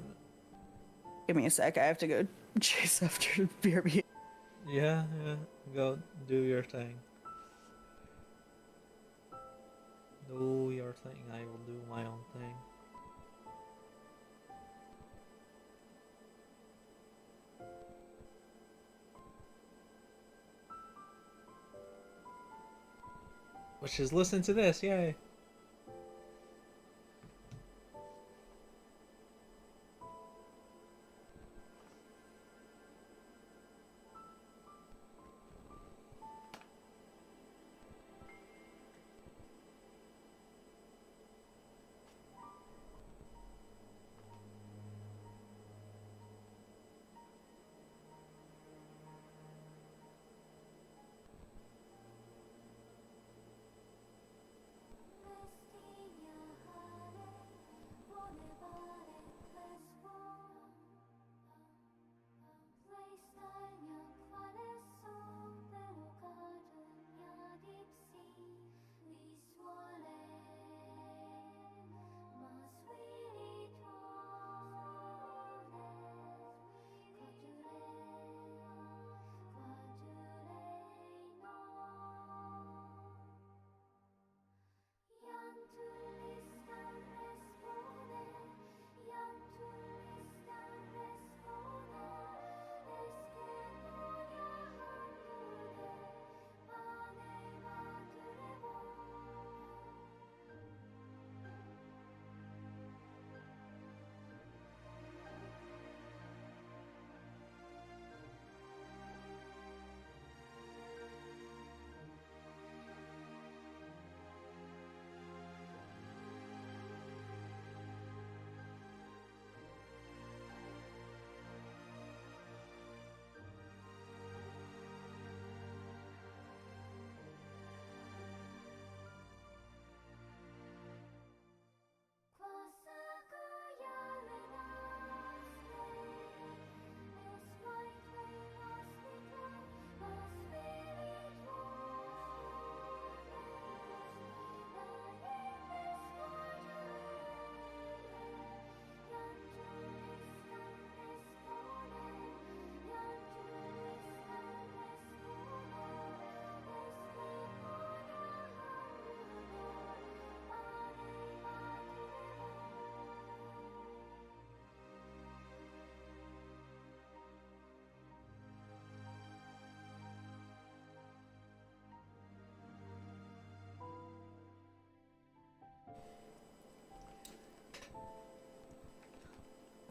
Give me a sec, I have to go chase after BRB. Yeah. Go do your thing. Do your thing, I will do my own thing. Which is listen to this, yay.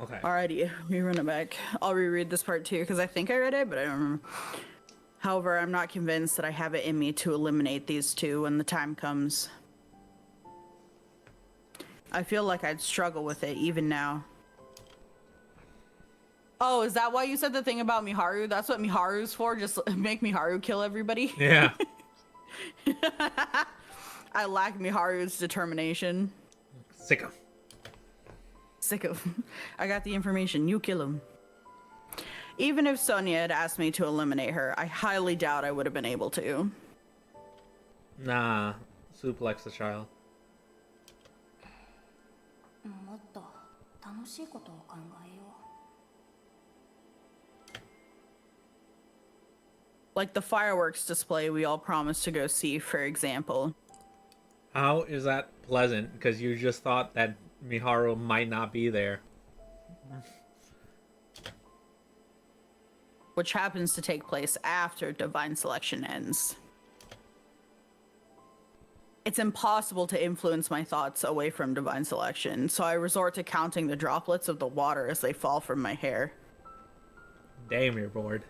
Okay. Alrighty, we run it back. I'll reread this part too because I think I read it, but I don't remember. However, I'm not convinced that I have it in me to eliminate these two when the time comes. I feel like I'd struggle with it even now. Oh, is that why you said the thing about Miharu? That's what Miharu's for? Just make Miharu kill everybody? Yeah. I lack Miharu's determination. Sick of. Sick of. I got the information. You kill him. Even if Sonia had asked me to eliminate her, I highly doubt I would have been able to. Nah. Suplex the child. もっと楽しいことを考えよう。 Like the fireworks display we all promised to go see, for example. How is that pleasant? Because you just thought that Miharu might not be there. Which happens to take place after Divine Selection ends. It's impossible to influence my thoughts away from Divine Selection, so I resort to counting the droplets of the water as they fall from my hair. Damn, you're bored.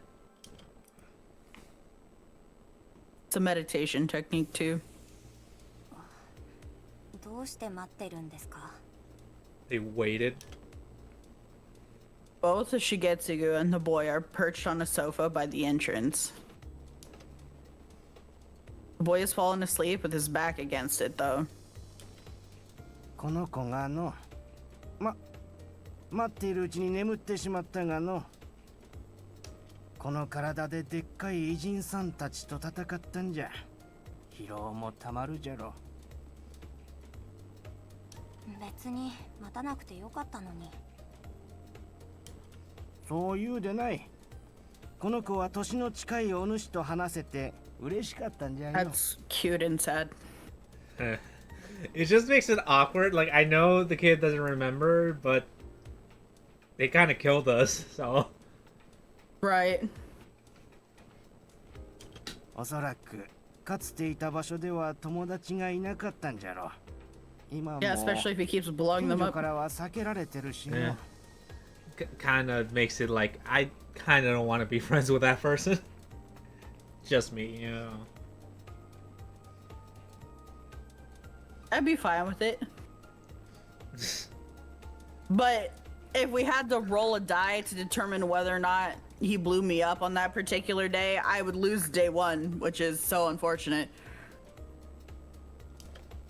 It's a meditation technique too. どうして待ってるんですか？ They waited. Both the Shigetsugu and the boy are perched on a sofa by the entrance. The boy has fallen asleep with his back against it, though. この子が待っているうちに眠ってしまったがの。この体ででっかい偉人さんたちと戦ったんじゃ。疲労もたまるじゃろ。別に待たなくてよかったのに。そう言うでない。この子は年の近いお主と話せて嬉しかったんじゃよ。That's cute and sad. It just makes it awkward. Like, I know the kid doesn't remember, but they kind of killed us, so. Right. おそらくかつていた場所では友達がいなかったんじゃろ。今も Yeah, especially if he keeps blowing 近 them 所 up. からは避けられてるしの。 Yeah. Kind of makes it like, I kind of don't want to be friends with that person. Just me, you know. I'd be fine with it. But if we had to roll a die to determine whether or not he blew me up on that particular day, I would lose day one, which is so unfortunate.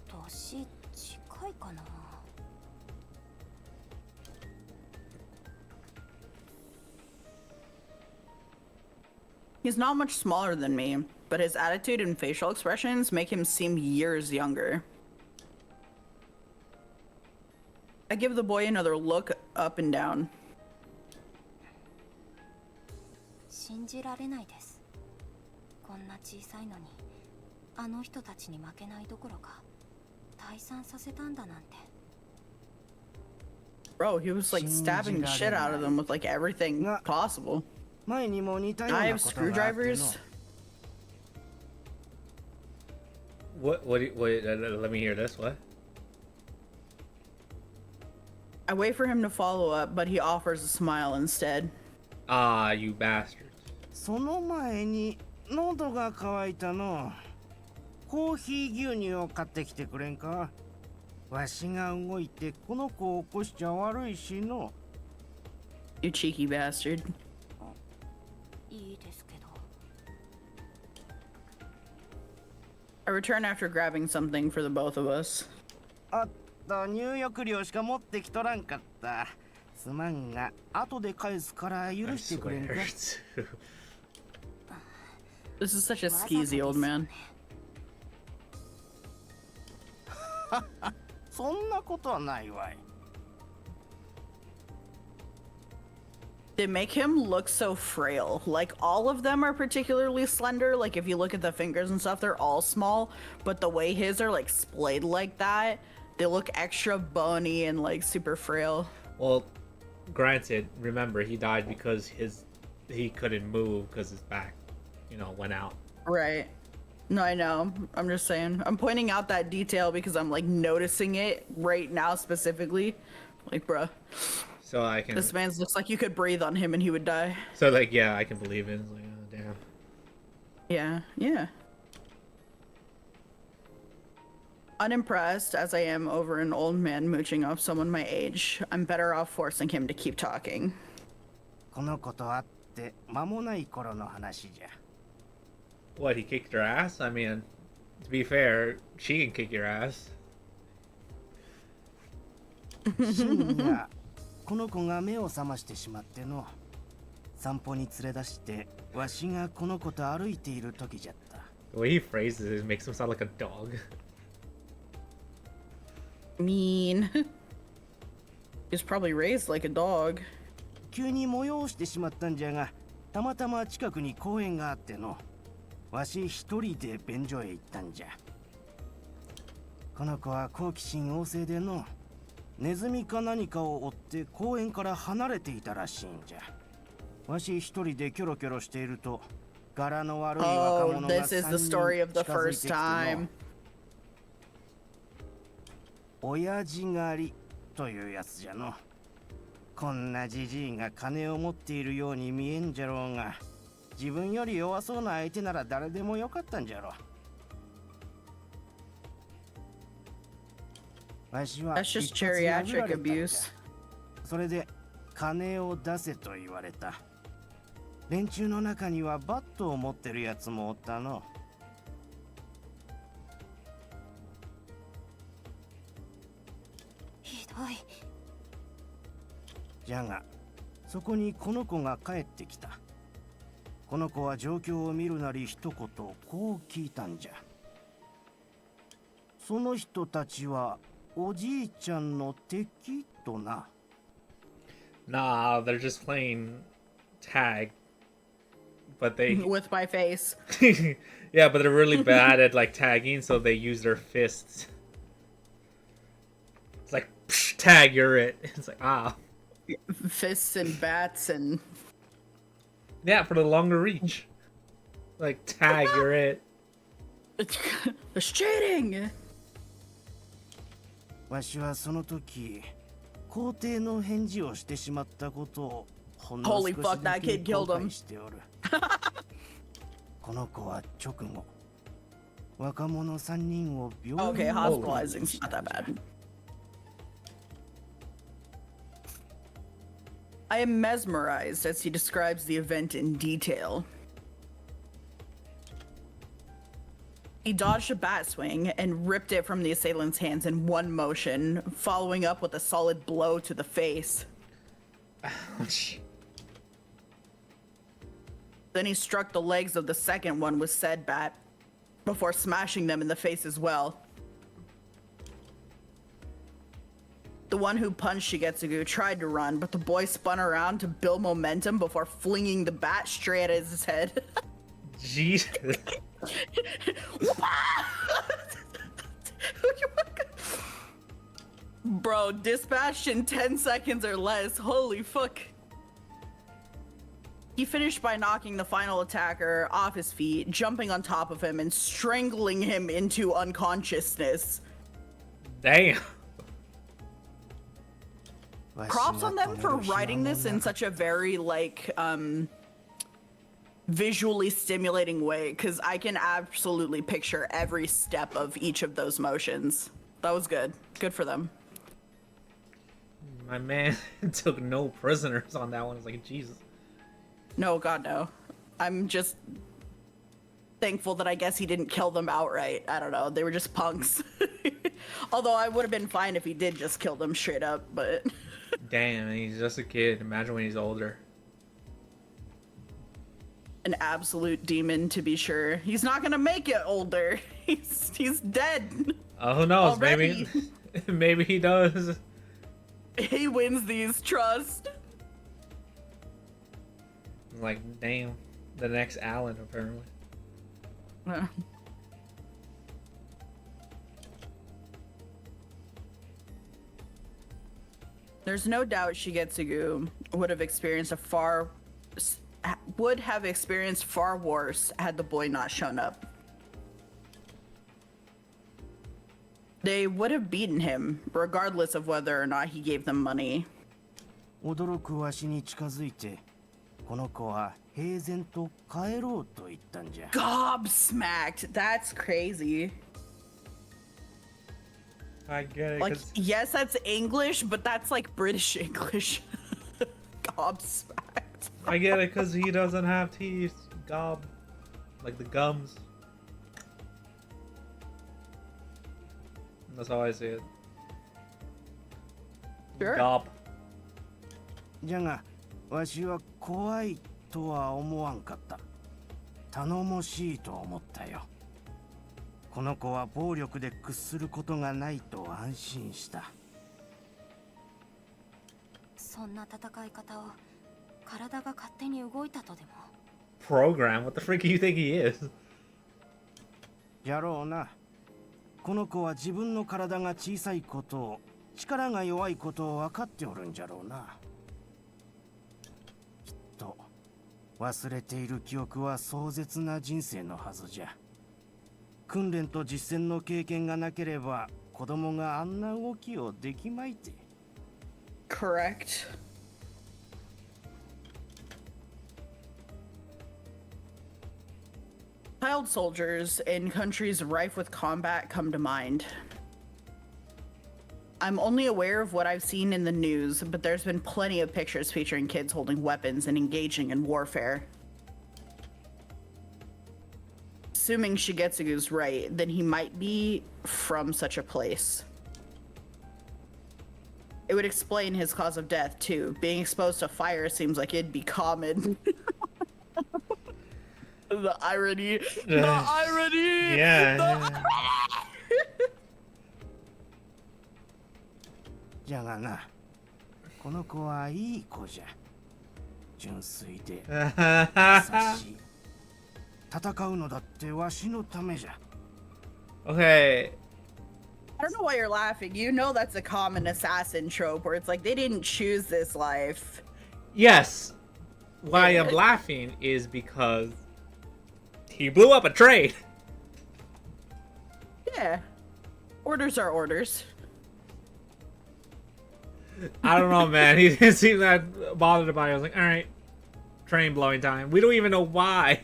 年近いかな。 He's not much smaller than me, but his attitude and facial expressions make him seem years younger. I give the boy another look up and down. 信じられないです。こんな小さいのに、あの人たちに負けないどころか、退散させたんだなんて。 Bro, he was like stabbing the shit out of them with like everything possible. 前にも似たよう I な have ことがあっての。 screwdrivers. What, let me hear this, what? I wait for him to follow up, but he offers a smile instead. Ah, you bastards. その前に喉が渇いたの。コーヒー牛乳を買ってきてくれんか。わしが動いてこの子を起こしちゃ悪いしの。 You cheeky bastard. いいですけど。 I return after grabbing something for the both of us. あった入浴料しか持ってきとらんかった。すまんが後で返すから許 I してくれんか。 swear. This is such a skeezy old man. そんなことはないわい。 They make him look so frail. Like, all of them are particularly slender. Like, if you look at the fingers and stuff, they're all small. But the way his are, like, splayed like that, they look extra bony and, like, super frail. Well, granted, remember, he died because he couldn't move because his back, went out. Right. No, I know. I'm just saying. I'm pointing out that detail because I'm, like, noticing it right now specifically. Like, bruh. So I can. This man looks like you could breathe on him and he would die. So like, yeah, I can believe it. It's like, oh damn. Yeah, yeah. Unimpressed as I am over an old man mooching off someone my age, I'm better off forcing him to keep talking. この子と会って間もない頃の話じゃ。 What, he kicked her ass? I mean, to be fair, she can kick your ass. 深夜この子が目を覚ましてしまっての散歩に連れ出してわしがこの子と歩いている時じゃった。 The way he phrases it makes him sound like a dog. Mean. He was probably raised like a dog. 急に催してしまったんじゃが、たまたま近くに公園があってのわし一人で便所へ行ったんじゃ。この子は好奇心旺盛でのネズミか何かを追って公園から離れていたらしいんじゃ。わし一人でキョロキョロしていると柄の悪い若 Oh, 者が this is 3 the 人 story of the 近づいてき first ての time. 親父狩りというやつじゃの。こんなじじいが金を持っているように見えんじゃろうが、自分より弱そうな相手なら誰でもよかったんじゃろ。わしは That's just 一発殴ら geriatric れたんじゃ。 abuse. それで金を出せと言われた。連中の中にはバットを持ってるやつもおったの。ひどい。じゃが、そこにこの子が帰ってきた。この子は状況を見るなり一言こう聞いたんじゃ。その人たちはおじいちゃんの敵とな。 Nah, they're just playing tag. But they. With my face. Yeah, but they're really bad at like tagging, so they use their fists. It's like, psh, tag, you're it. It's like, ah. Fists and bats and... Yeah, for the longer reach. Like, tag, you're it. It's cheating! わしはその時、肯定の返事をしてしまったことをほんの少 Holy し fuck, だ that け kid killed 後 him. 悔しておる。この子は直後、若者3人を病院 Okay, に hospitalizing's not that bad. I am mesmerized as he describes the event in detail. He dodged a bat swing and ripped it from the assailant's hands in one motion, following up with a solid blow to the face. Ouch. Then he struck the legs of the second one with said bat, before smashing them in the face as well. The one who punched Shigetsugu tried to run, but the boy spun around to build momentum before flinging the bat straight at his head. Jesus. Bro, dispatched in 10 seconds or less. Holy fuck. He finished by knocking the final attacker off his feet, jumping on top of him, and strangling him into unconsciousness. Damn. Props on them for writing this in such a very, like, visually stimulating way, because I can absolutely picture every step of each of those motions. That was good. Good for them. My man took no prisoners on that one. It's like, Jesus. No, God, no. I'm just thankful that I guess he didn't kill them outright. I don't know. They were just punks. Although I would have been fine if he did just kill them straight up, but... Damn, he's just a kid. Imagine when he's older. An absolute demon, to be sure. He's not gonna make it older. He's dead. Oh, who knows? Already. Maybe, maybe he does. He wins these, trust. Like, damn, the next Alan apparently. There's no doubt Shigetsugu would have experienced far worse had the boy not shown up. They would have beaten him, regardless of whether or not he gave them money. 驚くわしに近づいて、この子は平然と帰ろうと言ったんじゃ。 Gobsmacked. That's crazy. I get it. Like, 'Cause- yes, that's English, but that's like British English. Gobsmacked. I get it because he doesn't have teeth. Gob. Like the gums. That's how I see it. Sure. Gob. じゃがわしは怖いとは思わんかった。頼もしいと思ったよ。この子は暴力で屈することがないと安心した。そんな戦い方を体が勝手に動いたとでも。 Program? What the freak do you think he is? やろうな。この子は自分の体が小さいことを、力が弱いことを分かっておるんじゃろうな。きっと忘れている記憶は壮絶な人生のはずじゃ。訓練と実践の経験がなければ子供があんな動きをできまいて。 Correct. Child soldiers in countries rife with combat come to mind. I'm only aware of what I've seen in the news, but there's been plenty of pictures featuring kids holding weapons and engaging in warfare. Assuming Shigetsugu's right, then he might be from such a place. It would explain his cause of death, too. Being exposed to fire seems like it'd be common. The irony. The irony! Yeah. The じゃがな、この子はいい子じゃ。純粋で優しい。戦うのだってわしのためじゃ。Okay. I don't know why you're laughing. You know that's a common assassin trope where it's like they didn't choose this life. Yes. Why I'm laughing is because he blew up a train. Yeah. Orders are orders. I don't know, man. He didn't seem that bothered about it. I was like, all right, train blowing time. We don't even know why.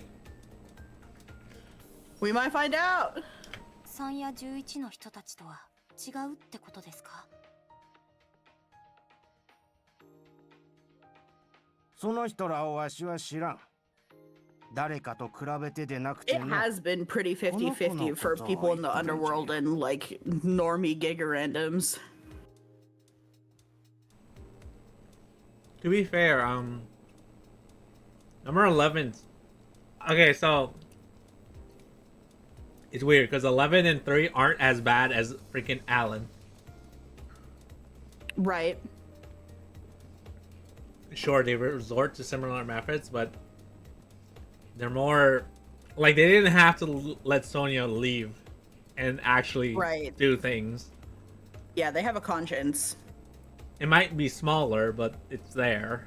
We might find out. 3や11の人たちとは違うってことですか？その人らをわしは知らん。誰かと比べてでなく It ての。 has been pretty 50-50 for people in the underworld and like normie giga randoms. To be fair, number 11. Okay, so it's weird because 11 and 3 aren't as bad as freaking Alan. Right. Sure, they resort to similar methods, but they're more like they didn't have to let Sonya leave and actually Right. do things. Yeah, they have a conscience. It might be smaller, but it's there.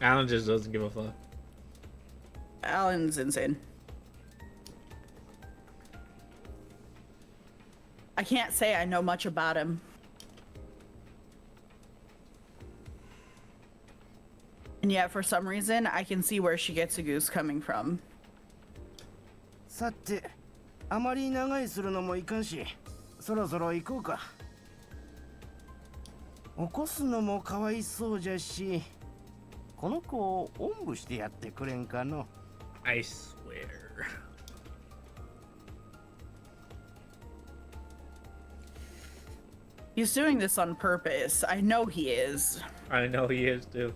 Alan just doesn't give a fuck. Alan's insane. I can't say I know much about him. And yet, for some reason, I can see where Shigetsugu's coming from. さて、あまり長居するのもいかんし、そろそろ行こうか。起こすのもかわいそうじゃし、この子をおんぶしてやってくれんかの。 I swear. He's doing this on purpose. I know he is. I know he is too.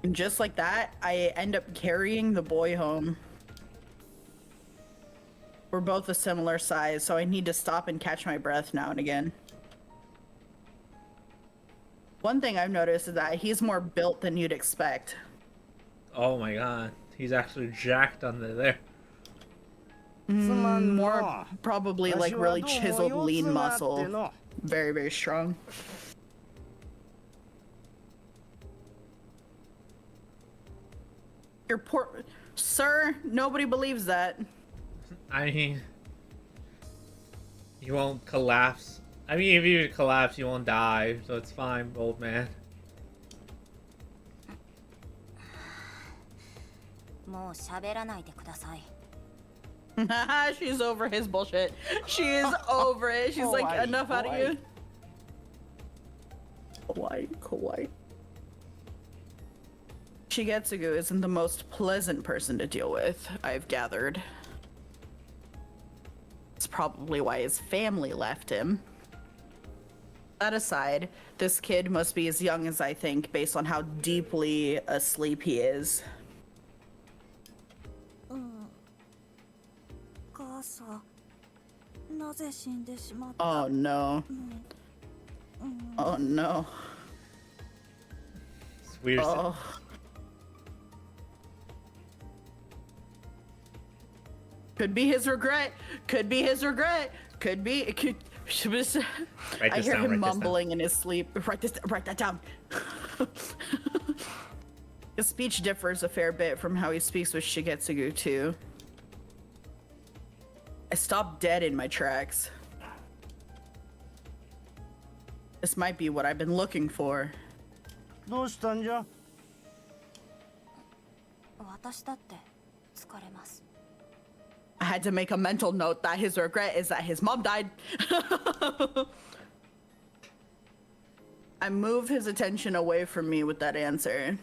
And just like that, I end up carrying the boy home. We're both a similar size, so I need to stop and catch my breath now and again. One thing I've noticed is that he's more built than you'd expect. Oh my god. He's actually jacked under there. More probably like really chiseled lean muscle. Very, very strong. Your Sir, nobody believes that. I mean, you won't collapse. I mean, if you collapse, you won't die, so it's fine, old man. もう喋らないでください。 She's over his bullshit. She is over it. She's like, Kawaii, enough out of you. kawaii. Kawaii. Shigetsugu isn't the most pleasant person to deal with, I've gathered. It's probably why his family left him. That aside, this kid must be as young as I think, based on how deeply asleep he is. 母さん、なぜ死んでしまった？ Oh no. Oh no. It's weird. Oh. Could be his regret. Could be his regret. Could be. It could. I hear him mumbling in his sleep. Write that down. His speech differs a fair bit from how he speaks with Shigetsugu too. I stopped dead in my tracks. This might be what I've been looking for. どうしたんじゃ？私だって疲れます。 I had to make a mental note that his regret is that his mom died. I move his attention away from me with that answer.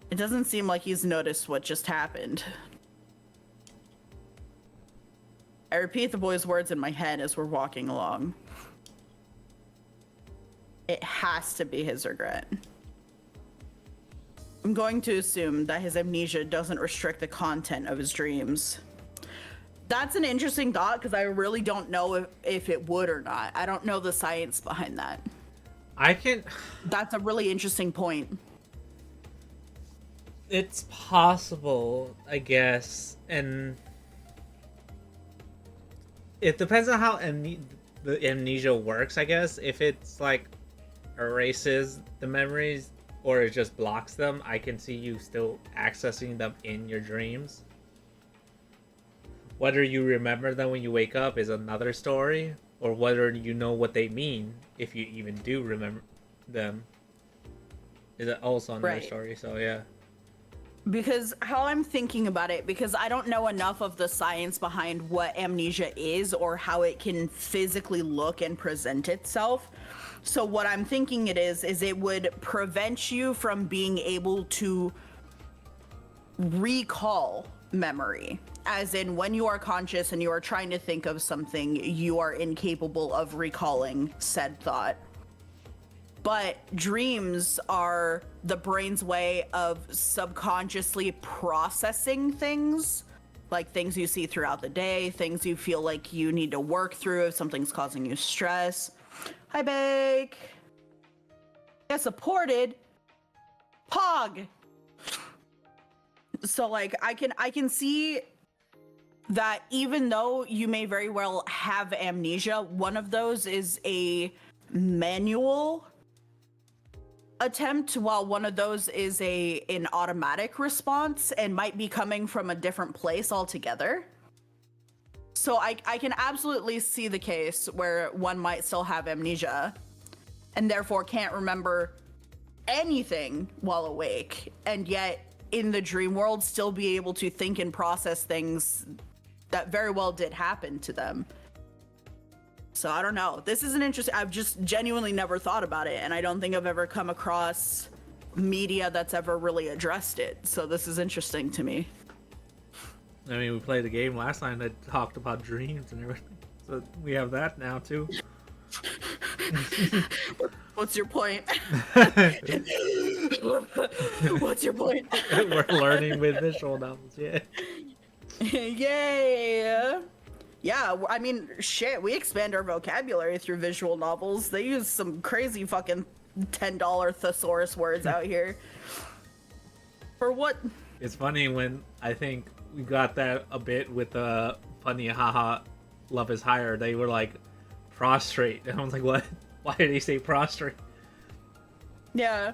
It doesn't seem like he's noticed what just happened. I repeat the boy's words in my head as we're walking along. It has to be his regret. I'm going to assume that his amnesia doesn't restrict the content of his dreams. That's an interesting thought because I really don't know if it would or not. I don't know the science behind that. I can... That's a really interesting point. It's possible, I guess, and... It depends on how the amnesia works, I guess. If it's like erases the memories or it just blocks them, I can see you still accessing them in your dreams. Whether you remember them when you wake up is another story, or whether you know what they mean, if you even do remember them, is also another story. So yeah. Because how I'm thinking about it, because I don't know enough of the science behind what amnesia is or how it can physically look and present itself. So what I'm thinking it is it would prevent you from being able to recall memory. As in, when you are conscious and you are trying to think of something, you are incapable of recalling said thought. But dreams are the brain's way of subconsciously processing things, like things you see throughout the day, things you feel like you need to work through if something's causing you stress. Hi, Bake. Yeah, supported. Pog. So like I can see that even though you may very well have amnesia, one of those is a manual attempt, while one of those is an automatic response and might be coming from a different place altogether. So I can absolutely see the case where one might still have amnesia and therefore can't remember anything while awake, and yet in the dream world still be able to think and process things that very well did happen to them. So I don't know. This is an interesting... I've just genuinely never thought about it, and I don't think I've ever come across media that's ever really addressed it. So this is interesting to me. I mean, we played a game last time that talked about dreams and everything. So we have that now, too. What's your point? What's your point? We're learning with visual novels, yeah. Yay! Yeah, I mean, shit, we expand our vocabulary through visual novels. They use some crazy fucking $10 thesaurus words out here. For what? It's funny when I think we got that a bit with the funny haha Love is Higher. They were like prostrate, and I was like, what? Why did he say prostrate? Yeah.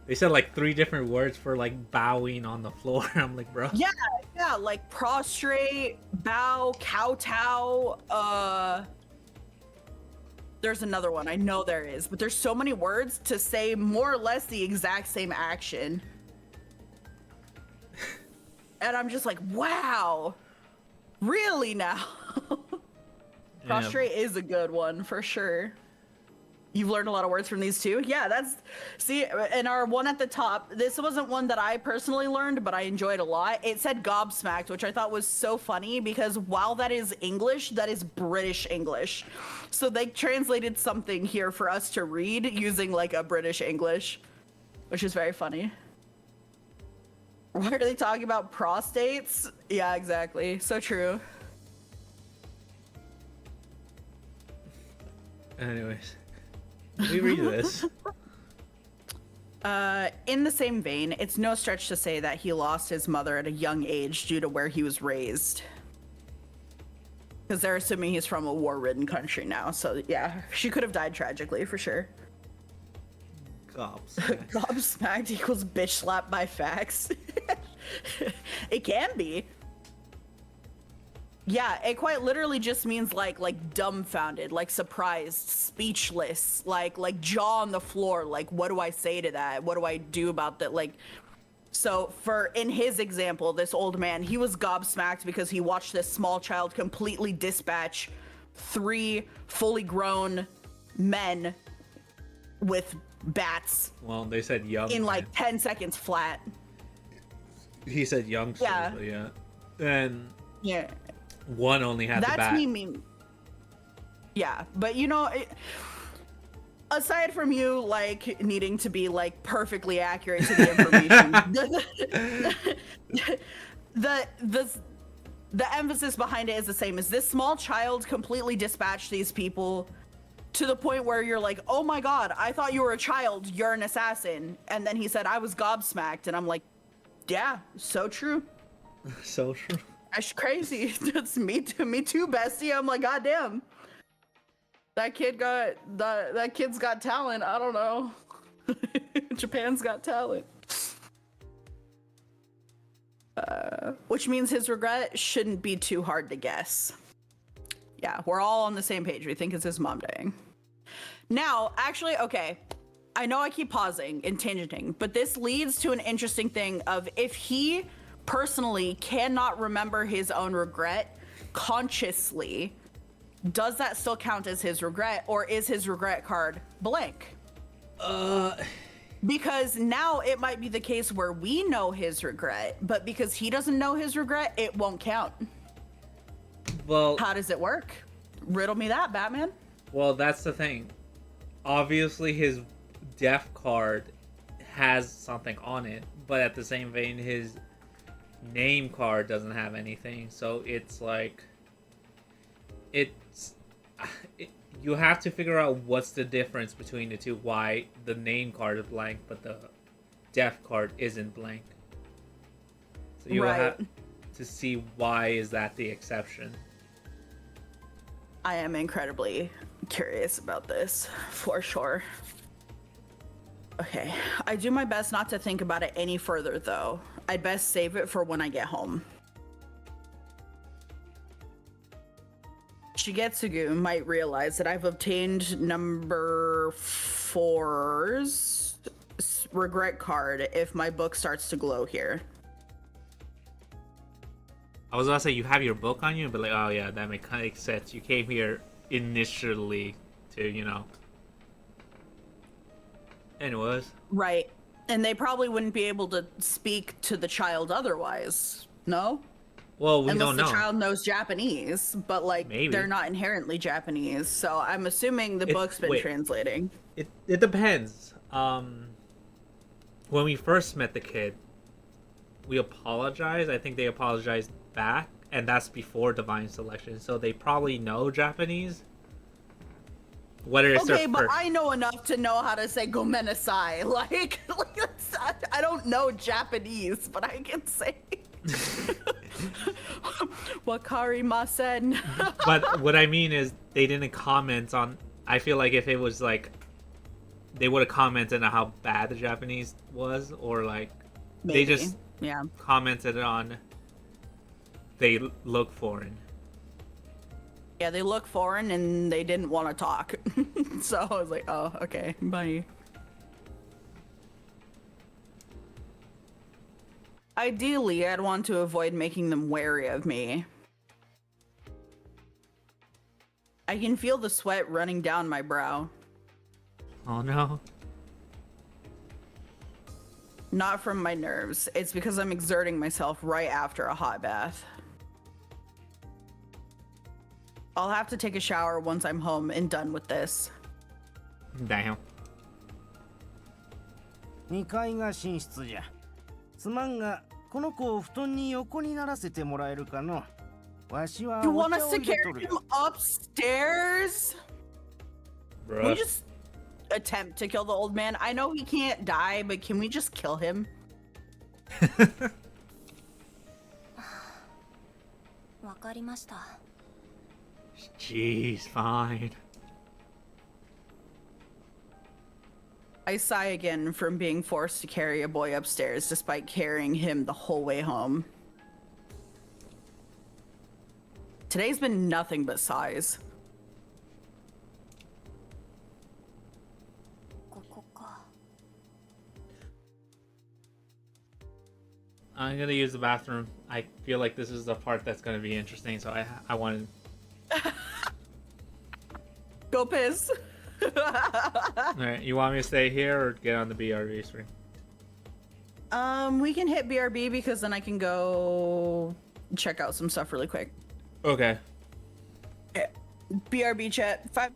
They said like 3 different words for like bowing on the floor. I'm like, bro. Yeah, like prostrate, bow, kowtow. There's another one. I know there is, but there's so many words to say more or less the exact same action. And I'm just like, wow, really now? Prostrate is a good one for sure. You've learned a lot of words from these too? Yeah, see, and our one at the top, this wasn't one that I personally learned, but I enjoyed a lot. It said gobsmacked, which I thought was so funny because while that is English, that is British English. So they translated something here for us to read using like a British English, which is very funny. What are they talking about? Prostates? Yeah, exactly. So true. Anyways. Let me read this. In the same vein, it's no stretch to say that he lost his mother at a young age due to where he was raised. Because they're assuming he's from a war-ridden country now, so yeah, she could have died tragically for sure. Gobsmacked. Gobsmacked equals bitch slapped by facts. It can be. Yeah, it quite literally just means like dumbfounded, like surprised, speechless, like jaw on the floor. Like, what do I say to that? What do I do about that? Like, so in his example, this old man, he was gobsmacked because he watched this small child completely dispatch 3 fully grown men with bats. Well, they said young in men. like 10 seconds flat. He said youngsters, Yeah. but yeah. And Yeah. one only had the bat. That's me. Yeah, but you know, aside from you like needing to be like perfectly accurate to the information, the emphasis behind it is the same. Is this small child completely dispatched these people to the point where you're like, oh my god, I thought you were a child, you're an assassin. And then he said, I was gobsmacked. And I'm like, yeah, so true. So true. That's crazy. That's me too, bestie. I'm like, goddamn. That kid's got talent. I don't know. Japan's got talent. Which means his regret shouldn't be too hard to guess. Yeah, we're all on the same page. We think it's his mom dying. Now, actually, okay. I know I keep pausing and tangenting, but this leads to an interesting thing of if he personally cannot remember his own regret consciously, does that still count as his regret, or is his regret card blank? Because now it might be the case where we know his regret, but because he doesn't know his regret, it won't count. Well, how does it work? Riddle me that, Batman. Well, that's the thing. Obviously, his death card has something on it, but at the same vein, his name card doesn't have anything. So it's like, you have to figure out what's the difference between the two. Why the name card is blank, but the death card isn't blank. So you will have to see why is that the exception. I am incredibly curious about this, for sure. Okay, I do my best not to think about it any further, though. I'd best save it for when I get home. Shigetsugu might realize that I've obtained number 4's regret card if my book starts to glow here. I was gonna say you have your book on you, but like, oh yeah, that makes kind of sense. You came here initially to, you know. Anyways. Right. And they probably wouldn't be able to speak to the child otherwise, no? Well, we Unless don't know. the child knows Japanese, but like Maybe. they're not inherently Japanese, so I'm assuming the book's been translating. It depends. When we first met the kid, we apologized. I think they apologized back, and that's before Divine Selection, so they probably know Japanese. Whether it's okay, their but first... I know enough to know how to say gomenasai. Like I don't know Japanese, but I can say wakarimasen. But what I mean is they didn't comment on. I feel like if it was like they would have commented on how bad the Japanese was, or like Maybe. they just yeah. commented on they look foreign. Yeah, they look foreign and they didn't want to talk. So I was like, oh, okay, bye. Ideally, I'd want to avoid making them wary of me. I can feel the sweat running down my brow. Oh no. Not from my nerves. It's because I'm exerting myself right after a hot bath. I'll have to take a shower once I'm home and done with this. Damn. 2階が寝室じゃ。すまんが、この子を布団に横にならせてもらえるかの。わしは You お want 茶 us を to 入れ carry とる him よ。 upstairs? Can we Bruh. just attempt to kill the old man? I know he can't die, but can we just kill him? わかりました。 Jeez, fine. I sigh again from being forced to carry a boy upstairs despite carrying him the whole way home. Today's been nothing but sighs. ここか。 I'm gonna use the bathroom. I feel like this is the part that's gonna be interesting, so I wanted. Go piss. Alright, you want me to stay here or get on the BRB screen? We can hit BRB because then I can go check out some stuff really quick. Okay. Yeah. BRB chat 5.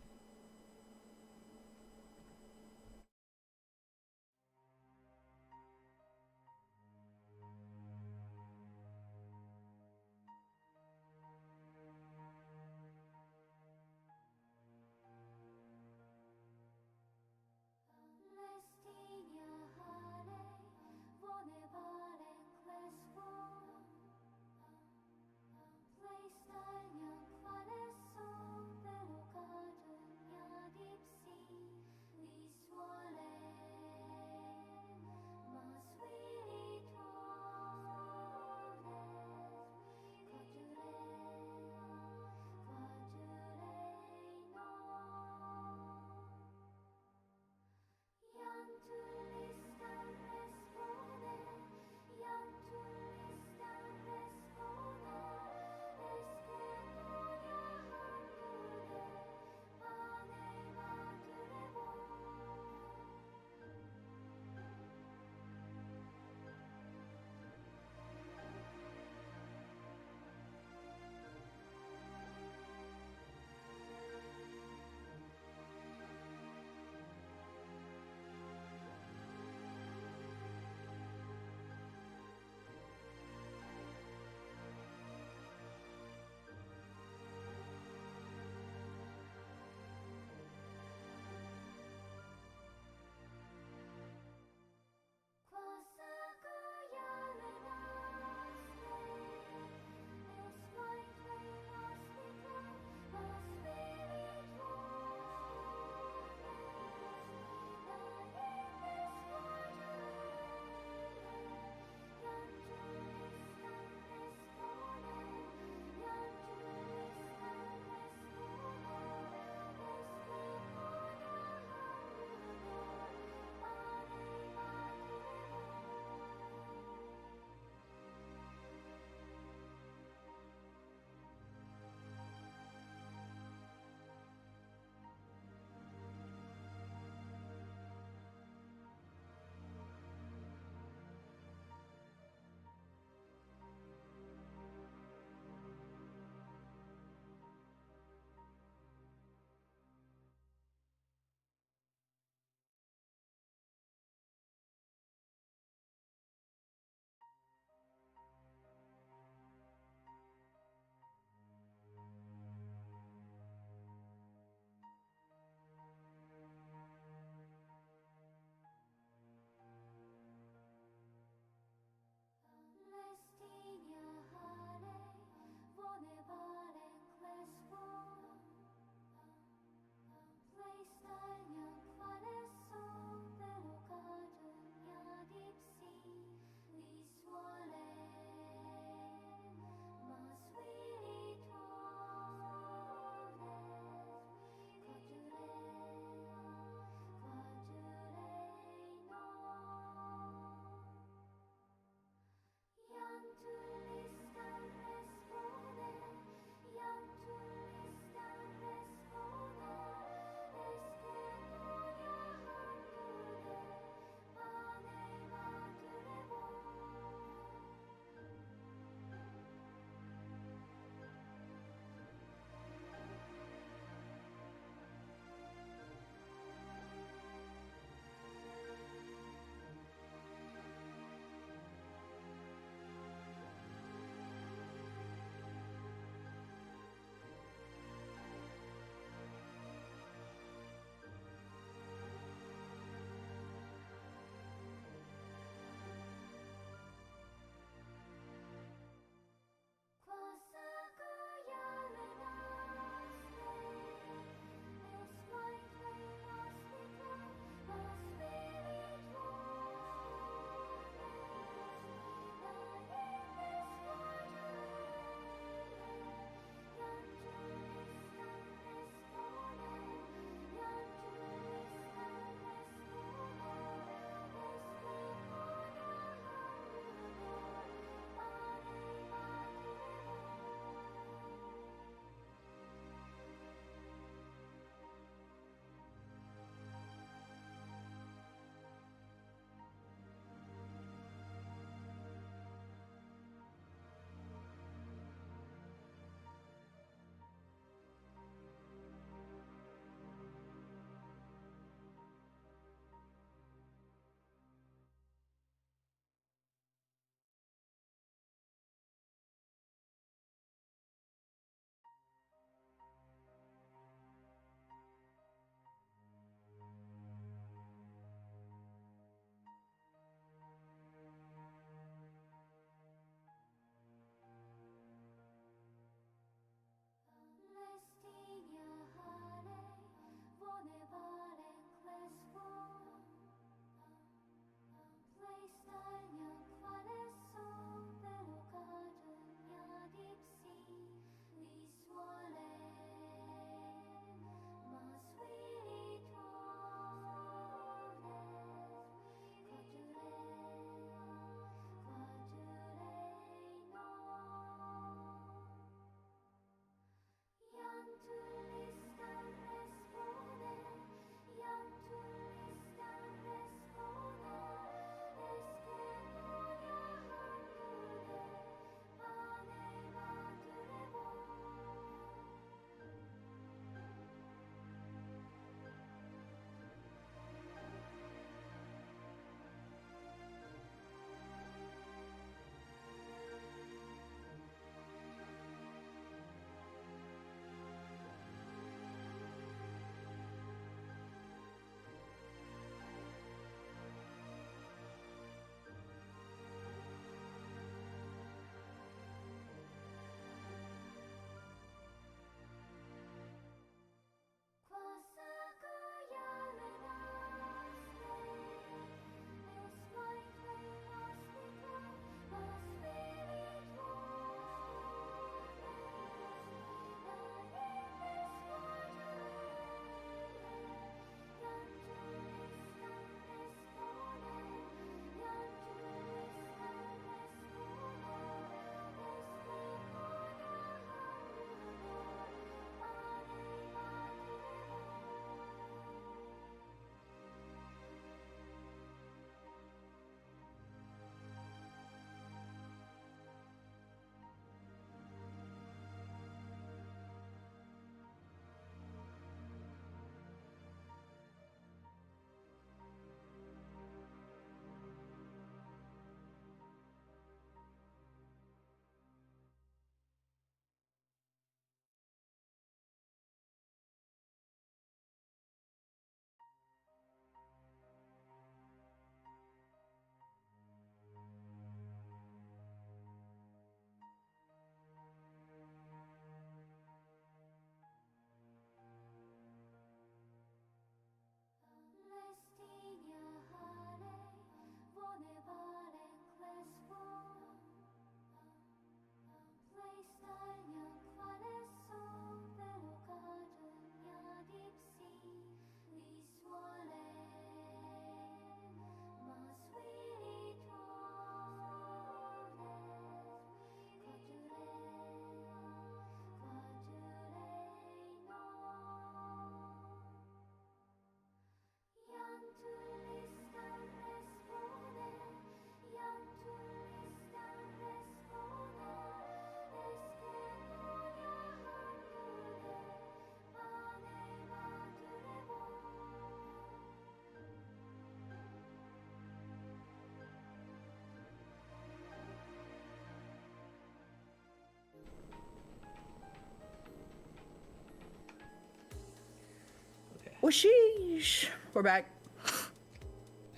Well, sheesh. We're back.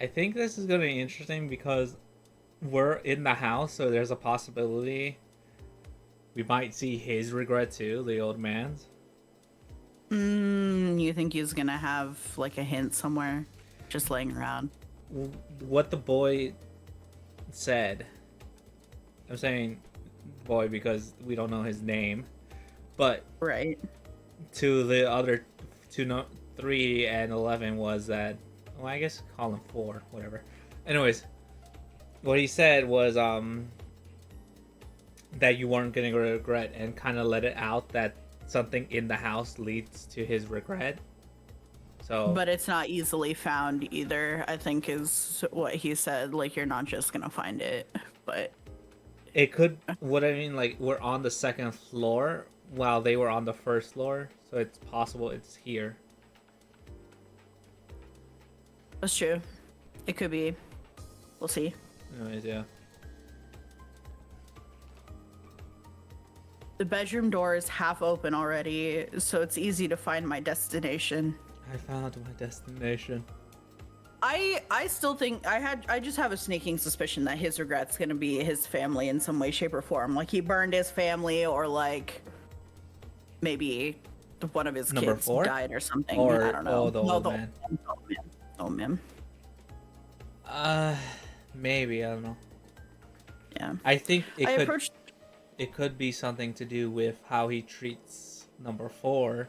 I think this is gonna be interesting because we're in the house, so there's a possibility we might see his regret too, the old man's. You think he's gonna have like a hint somewhere, just laying around? What the boy said. I'm saying boy because we don't know his name, but Right. to the other two, no, 3 and 11 was that. Well, I guess call him 4, whatever. Anyways, what he said was that you weren't gonna regret, and kind of let it out that something in the house leads to his regret. So, But it's not easily found either, I think is what he said. Like, you're not just gonna find it, but it could. What I mean, like we're on the 2nd floor while they were on the 1st floor, so it's possible it's here. that's true. It could be. We'll see. Anyways, yeah. The bedroom door is half open already, so it's easy to find my destination. I found my destination. I still think I just have a sneaking suspicion that his regret's gonna be his family in some way, shape, or form. Like he burned his family, or like maybe one of his Number kids 4? died or something. Or I don't know. the old man. Oh man. Maybe, I don't know. Yeah. I think I approached. it could be something to do with how he treats number 4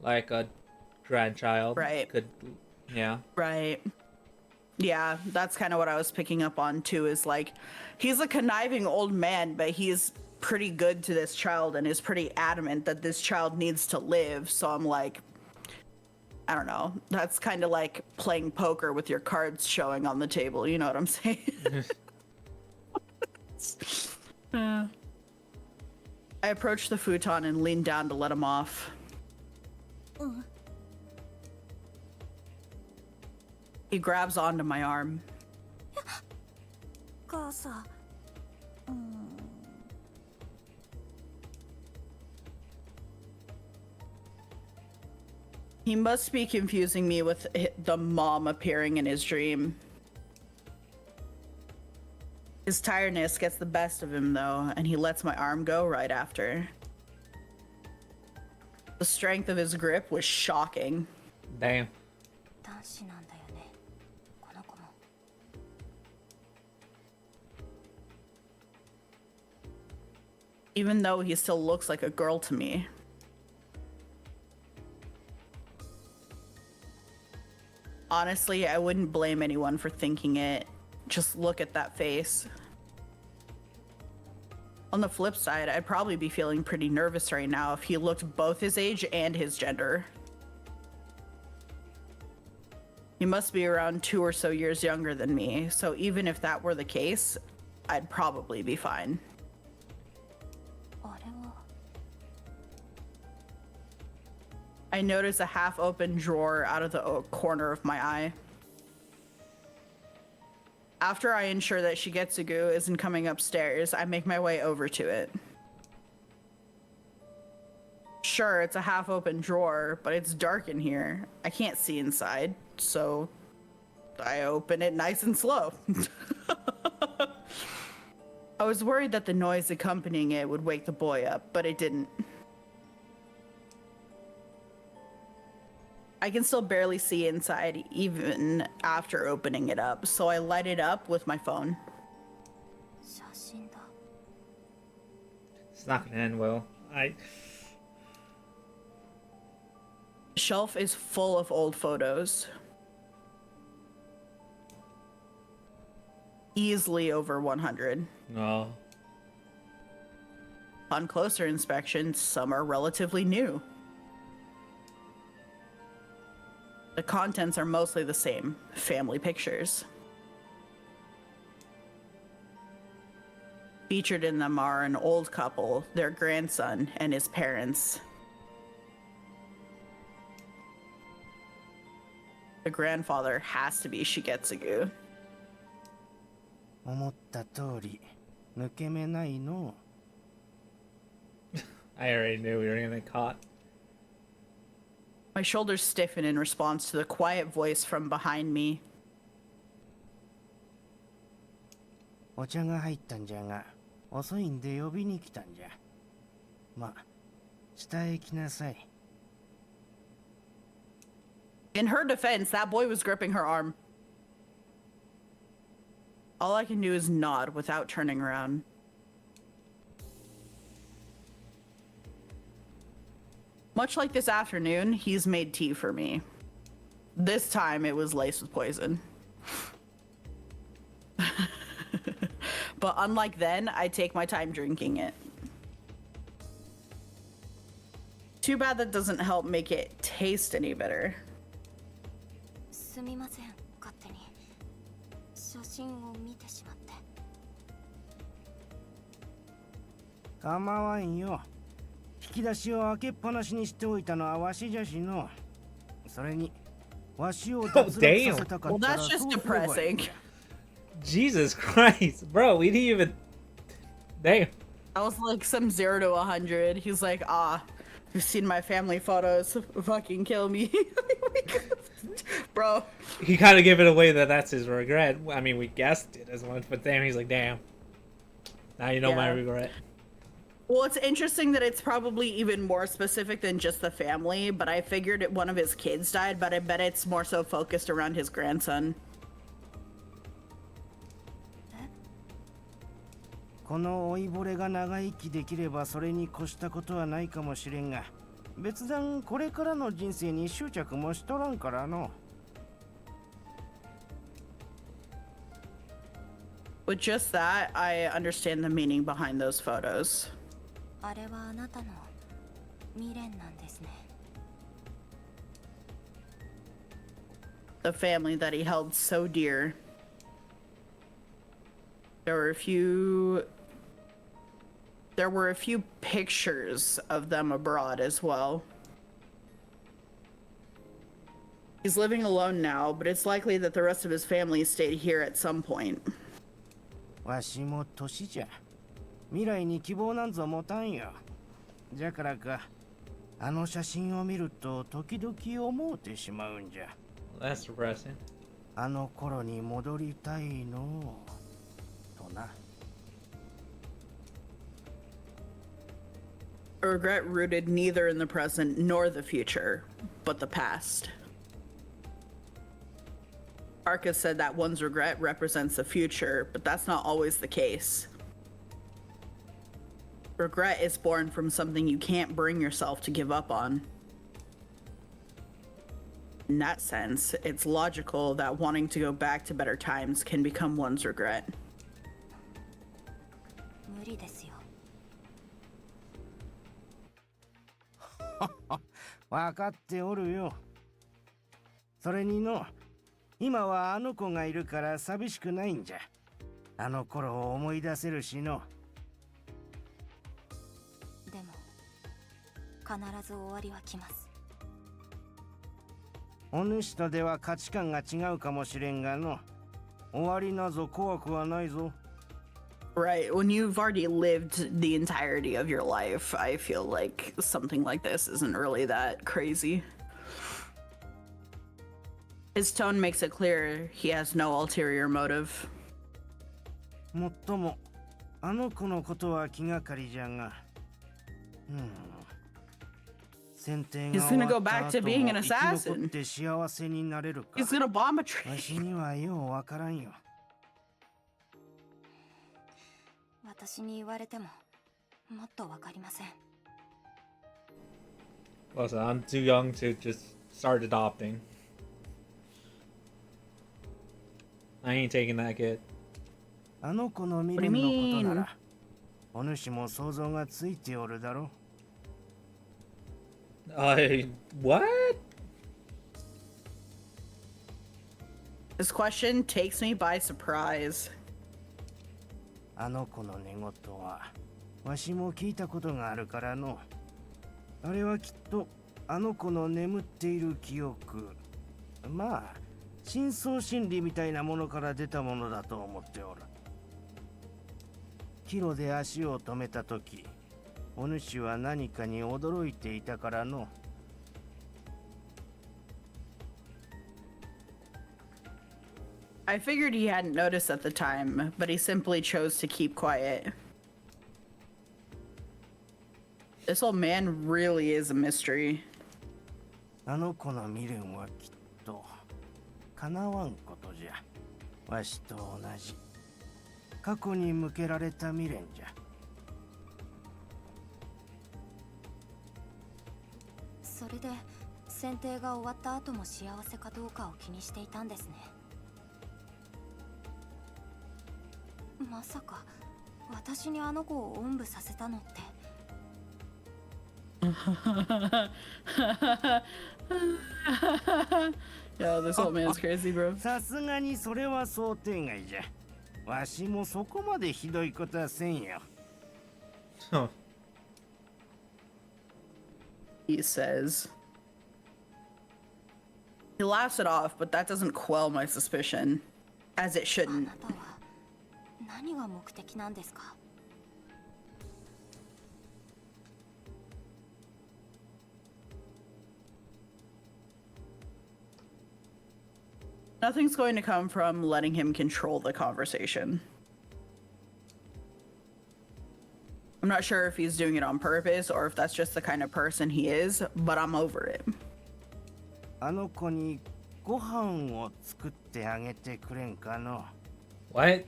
like a grandchild. Right. Could, yeah. Right. Yeah, that's kind of what I was picking up on too, is like he's a conniving old man, but he's pretty good to this child and is pretty adamant that this child needs to live. So I'm like, I don't know. That's kind of like playing poker with your cards showing on the table. You know what I'm saying? I approached the futon and leaned down to let him off. He grabs onto my arm. 母さん He must be confusing me with the mom appearing in his dream. His tiredness gets the best of him, though, and he lets my arm go right after. The strength of his grip was shocking. Damn. 男子なんだよねこの子も Even though he still looks like a girl to me. Honestly, I wouldn't blame anyone for thinking it. Just look at that face. On the flip side, I'd probably be feeling pretty nervous right now if he looked both his age and his gender. He must be around 2 or so years younger than me, so even if that were the case, I'd probably be fine. あれは I notice a half-open drawer out of the corner of my eye. After I ensure that Shigetsugu isn't coming upstairs, I make my way over to it. Sure, it's a half-open drawer, but it's dark in here. I can't see inside, so I open it nice and slow. I was worried that the noise accompanying it would wake the boy up, but it didn't. I can still barely see inside even after opening it up, so I light it up with my phone. 写真だ It's not gonna end well. The shelf is full of old photos. Easily over 100. No. On closer inspection, some are relatively new. The contents are mostly the same, family pictures. Featured in them are an old couple, their grandson, and his parents. The grandfather has to be Shigetsugu. 思った通り抜け目ないの I already knew we were gonna get caught. My shoulders stiffen in response to the quiet voice from behind me. お茶が入ったんじゃが、遅いんで呼びに来たんじゃ。まあ、下へ来なさい。In her defense, that boy was gripping her arm. All I can do is nod without turning around. Much like this afternoon, he's made tea for me. This time it was laced with poison. But unlike then, I take my time drinking it. Too bad that doesn't help make it taste any better. すみません、勝手に写真を見てしまって。構わんよ。引き出しを開けっぱなしにしておいたのはわしじゃしの。それに、わしを脱落させたかったら Well, that's just そうすればいいん depressing. じゃ。Jesus Christ, bro, we didn't even. Damn. I was like some 0 to 100. He's like, you've seen my family photos. Fucking kill me. Bro. He kind of gave it away that that's his regret. I mean, we guessed it as much, but damn, he's like, damn. Now you know my Yeah. regret. Well, it's interesting that it's probably even more specific than just the family, but I figured one of his kids died, but I bet it's more so focused around his grandson. この老いぼれが長生きできればそれに越したことはないかもしれんが、別段これからの人生に執着もしとらんからの。With just that, I understand the meaning behind those photos. あれはあなたの未練なんですね。The family that he held so dear. There were a few pictures of them abroad as well. He's living alone now, but it's likely that the rest of his family stayed here at some point. わしも年じゃ。未来に希望なんぞ持たんよ。じゃからか、あの写真を見ると時々思うてしまうんじゃ。That's depressing. あの頃に戻りたいのとな。A regret rooted neither in the present nor the future, but the past. Arca said that one's regret represents the future, but that's not always the case. Regret is born from something you can't bring yourself to give up on. In that sense, it's logical that wanting to go back to better times can become one's regret. 無理ですよ。わかっておるよ。それにの、今はあの子がいるから寂しくないんじゃ。あの頃を思い出せるしの。でも必ず終わりは来ます。お主とでは価値観が違うかもしれんがの。終わりなぞ怖くはないぞ。Right, when you've already lived the entirety of your life, I feel like something like this isn't really that crazy. His tone makes it clear he has no ulterior motive. もっとも、あの子のことは気がかりじゃが。選定が He's 終 gonna わ go った back 後 to も being an 生き残っ assassin. て幸せになれるか。 He's gonna bomb a わ tree. しにはようわからんよ。私に言われてももっとわかりません。Listen, I'm too young to just start adopting. I ain't taking that kid. あの子の未 What do 練 you のこと mean? なら、お主も想像がついておるだろ。What? This question takes me by surprise. あの子の寝言は、わしも聞いたことがあるからの。あれはきっと、あの子の眠っている記憶。まあ、深層心理みたいなものから出たものだと思っておる。帰路で足を止めたとき、お主は何かに驚いていたからの。I figured he hadn't noticed at the time, but he simply chose to keep quiet. This old man really is a mystery. あの子の未練はきっと叶わんことじゃ。わしと同じ過去に向けられた未練じゃ。それで選定が終わった後も幸せかどうかを気にしていたんですね。まさか私にあの子をおんぶさせたのって。Yo, this old man's crazy, bro. さすがにそれは想定外じゃ。わしもそこまでひどいことはせんよ。Huh. He says. He laughs it off, but that doesn't quell my suspicion, as it あ shouldn't. なたは何が目的なんですか？ Nothing's going to come from letting him control the conversation. I'm not sure if he's doing it on purpose or if that's just the kind of person he is, but I'm over it. あの子にご飯を作ってあげてくれんかの。 What?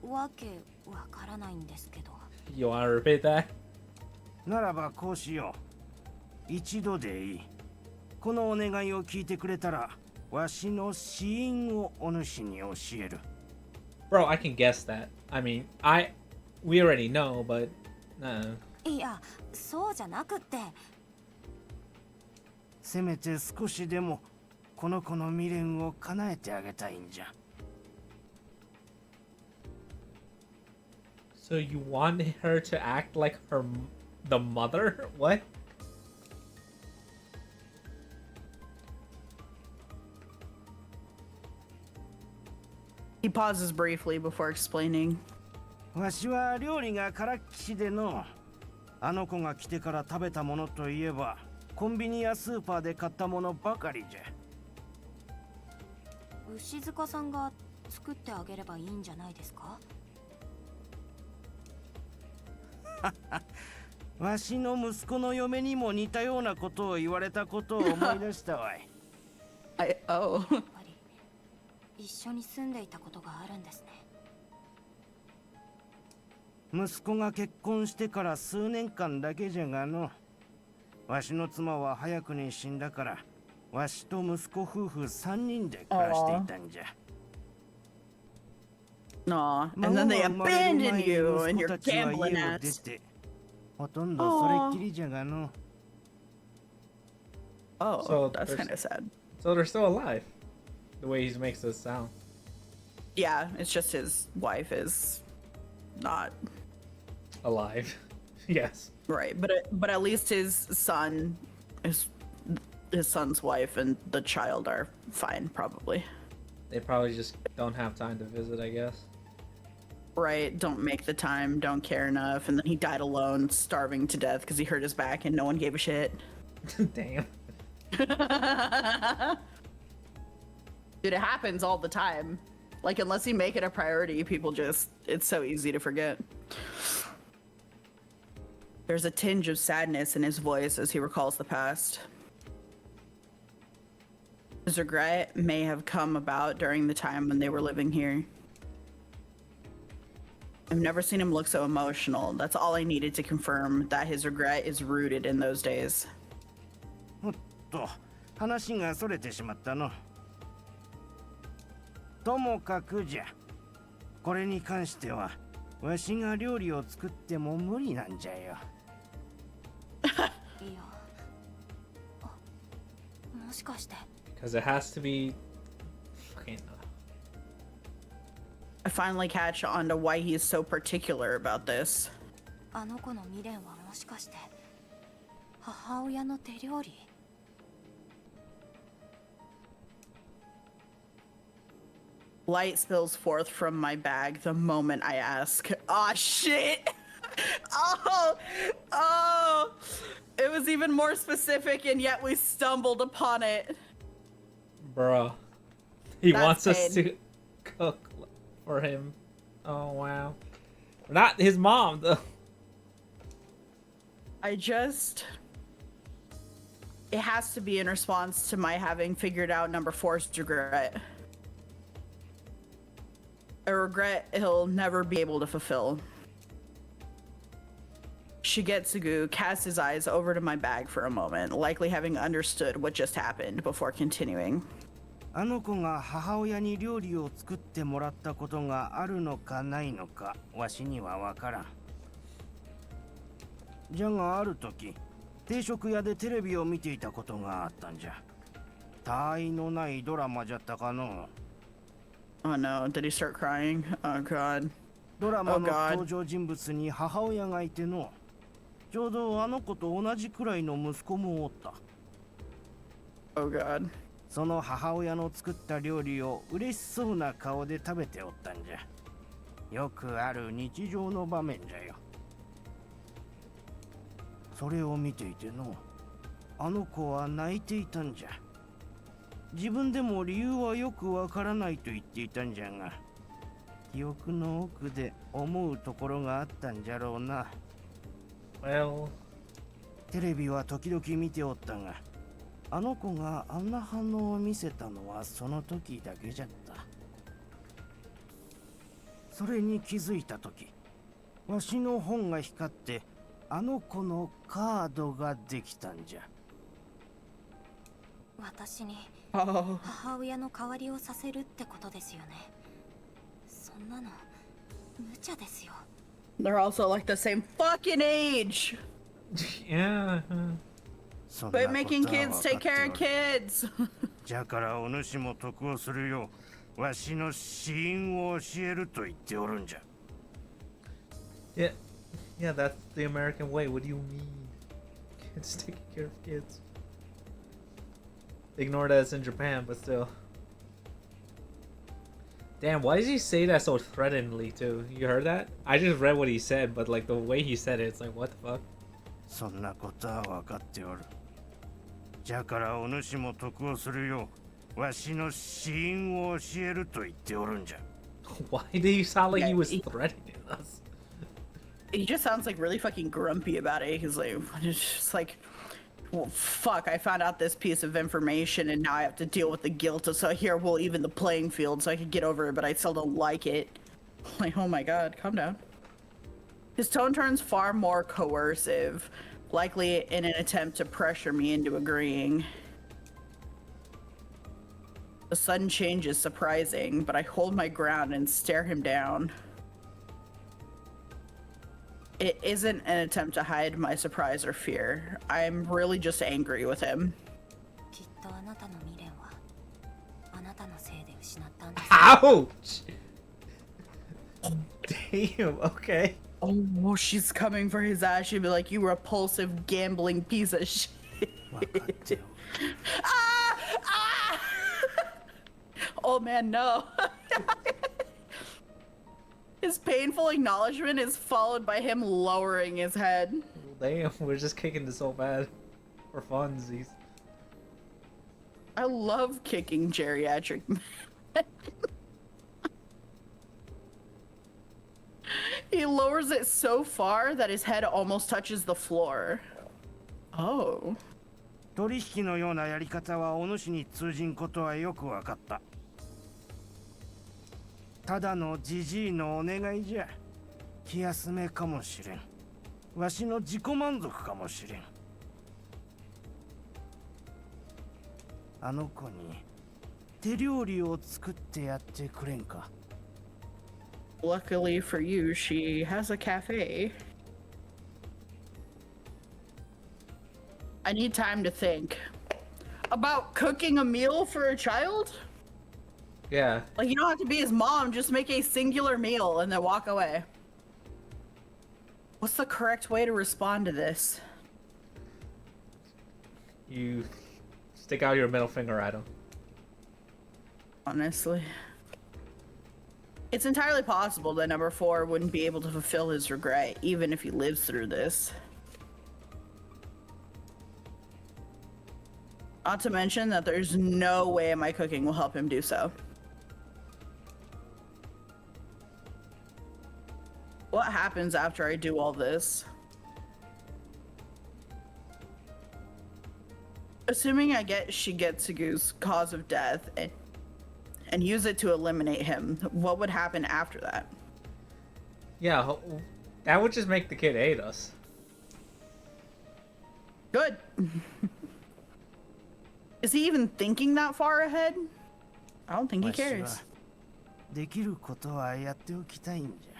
わけわからないんですけど。 You want to repeat that? ならばこうしよう。一度でいい。このお願いを聞いてくれたら、わしの死因をお主に教える。 Bro, I can guess that. I mean, we already know, butいや、そうじゃなくって。せめて少しでもこの子の未練を叶えてあげたいんじゃ。 So you want her to act like the mother? What? He pauses briefly before explaining. わしは料理がからっきしでの。あの子が来てから食べたものといえば、コンビニやスーパーで買ったものばかりじゃ。牛塚さんが作ってあげればいいんじゃないですか？わしの息子の嫁にも似たようなことを言われたことを思い出したわい。Oh. やっぱり一緒に住んでいたことがあるんですね。息子が結婚してから数年間だけじゃがの。わしの妻は早くに死んだから、わしと息子夫婦3人で暮らしていたんじゃ。Aw. And then they abandon you and you're gambling at. ほとんどそれっきりじゃがの。 Oh, So that's there's- kind of sad. So they're still alive. The way he makes this sound. Yeah, it's just his wife is not Alive. Yes. right, but at least his son's wife and the child are fine, probably. They probably just don't have time to visit, I guess. Right, don't make the time, don't care enough, and then he died alone, starving to death because he hurt his back and no one gave a shit. Damn. Dude, it happens all the time. Like, unless you make it a priority, people just, it's so easy to forget. There's a tinge of sadness in his voice as he recalls the past. His regret may have come about during the time when they were living here. I've never seen him look so emotional. That's all I needed to confirm that his regret is rooted in those days. おっと、話がそれてしまったの。ともかくじゃ。これに関しては、わしが料理を作っても無理なんじゃよ。いや、もしかして。 Because it has to be fucking I finally catch on to why he's so particular about this. あの子の未練はもしかして母親の手料理？ Light spills forth from my bag the moment I ask. Aw, shit! Oh! It was even more specific, and yet we stumbled upon it. Bruh. He That's wants us pain. to cook for him. Oh, wow. Not his mom, though. It has to be in response to my having figured out number 4's regret. A regret he'll never be able to fulfill. Shigetsugu casts his eyes over to my bag for a moment, likely having understood what just happened before continuing. あの子が母親に料理を作ってもらったことがあるのかないのかわしにはわからん。じゃがある時定食屋でテレビを見ていたことがあったんじゃ。他愛のないドラマじゃったかの。 Oh no, did he start crying? Oh god. ドラマ Oh の god. 登場人物に母親がいての、ちょうどあの子と同じくらいの息子もおった。 Oh god. その母親の作った料理を嬉しそうな顔で食べておったんじゃ。よくある日常の場面じゃよ。それを見ていての、あの子は泣いていたんじゃ。自分でも理由はよくわからないと言っていたんじゃが、記憶の奥で思うところがあったんじゃろうな。Well... テレビは時々見ておったが、あの子があんな反応を見せたのはその時だけじゃった。それに気づいた時、わしの本が光ってあの子のカードができたんじゃ。私に Oh. 母親の代わりをさせるってことですよね。そんなの無茶ですよ。 They're also like the same fucking age. Yeah. そんな Quit ことは making 分 kids かっ take て care お of る。 kids. じゃからお主も得をするよう、わしの死因を教えると言っておるんじゃ。Yeah. Yeah, that's the American way. What do you mean? Kids taking care of kids. Ignore that it's in Japan, but still. Damn, why does he say that so threateningly too? You heard that? I just read what he said, but like the way he said it, it's like, what the fuck? そんなことは分かっておる。じゃからお主も得をするよう、わしの死因を教えると言っておるんじゃ。Why did he sound like he Yeah, was he- threatening us? He just sounds like really fucking grumpy about it. He's like, it's just like, well, fuck, I found out this piece of information and now I have to deal with the guilt. So here we'll even the playing field so I can get over it, but I still don't like it. Like, oh my god, calm down. His tone turns far more coercive, likely in an attempt to pressure me into agreeing. The sudden change is surprising, but I hold my ground and stare him down. It isn't an attempt to hide my surprise or fear. I'm really just angry with him. きっとあなたの未練はあなたのせいで失ったんです。 Ouch! Damn, okay. Oh, well, she's coming for his ass. She'd be like, you repulsive, gambling piece of shit. 分かっておる。 Ah! Ah! Oh man, no. His painful acknowledgement is followed by him lowering his head. Damn, we're just kicking this so bad. For funsies. I love kicking geriatric men. He lowers it so far that his head almost touches the floor. Oh. 取引のようなやり方はお主に通じんことはよく分かった。ただのじじいのお願いじゃ。気休めかもしれん。わしの自己満足かもしれん。あの子に手料理を作ってやってくれんか。 Luckily for you, she has a cafe. I need time to think. About cooking a meal for a child? Yeah. Like, you don't have to be his mom, just make a singular meal and then walk away. What's the correct way to respond to this? You stick out your middle finger at him. Honestly. It's entirely possible that number 4 wouldn't be able to fulfill his regret, even if he lives through this. Not to mention that there's no way my cooking will help him do so. What happens after I do all this? Assuming I get Shigetsugu's cause of death and use it to eliminate him, what would happen after that? Yeah, that would just make the kid hate us. Good. Is he even thinking that far ahead? I don't think he わしは cares. できることはやっておきたいんじゃ。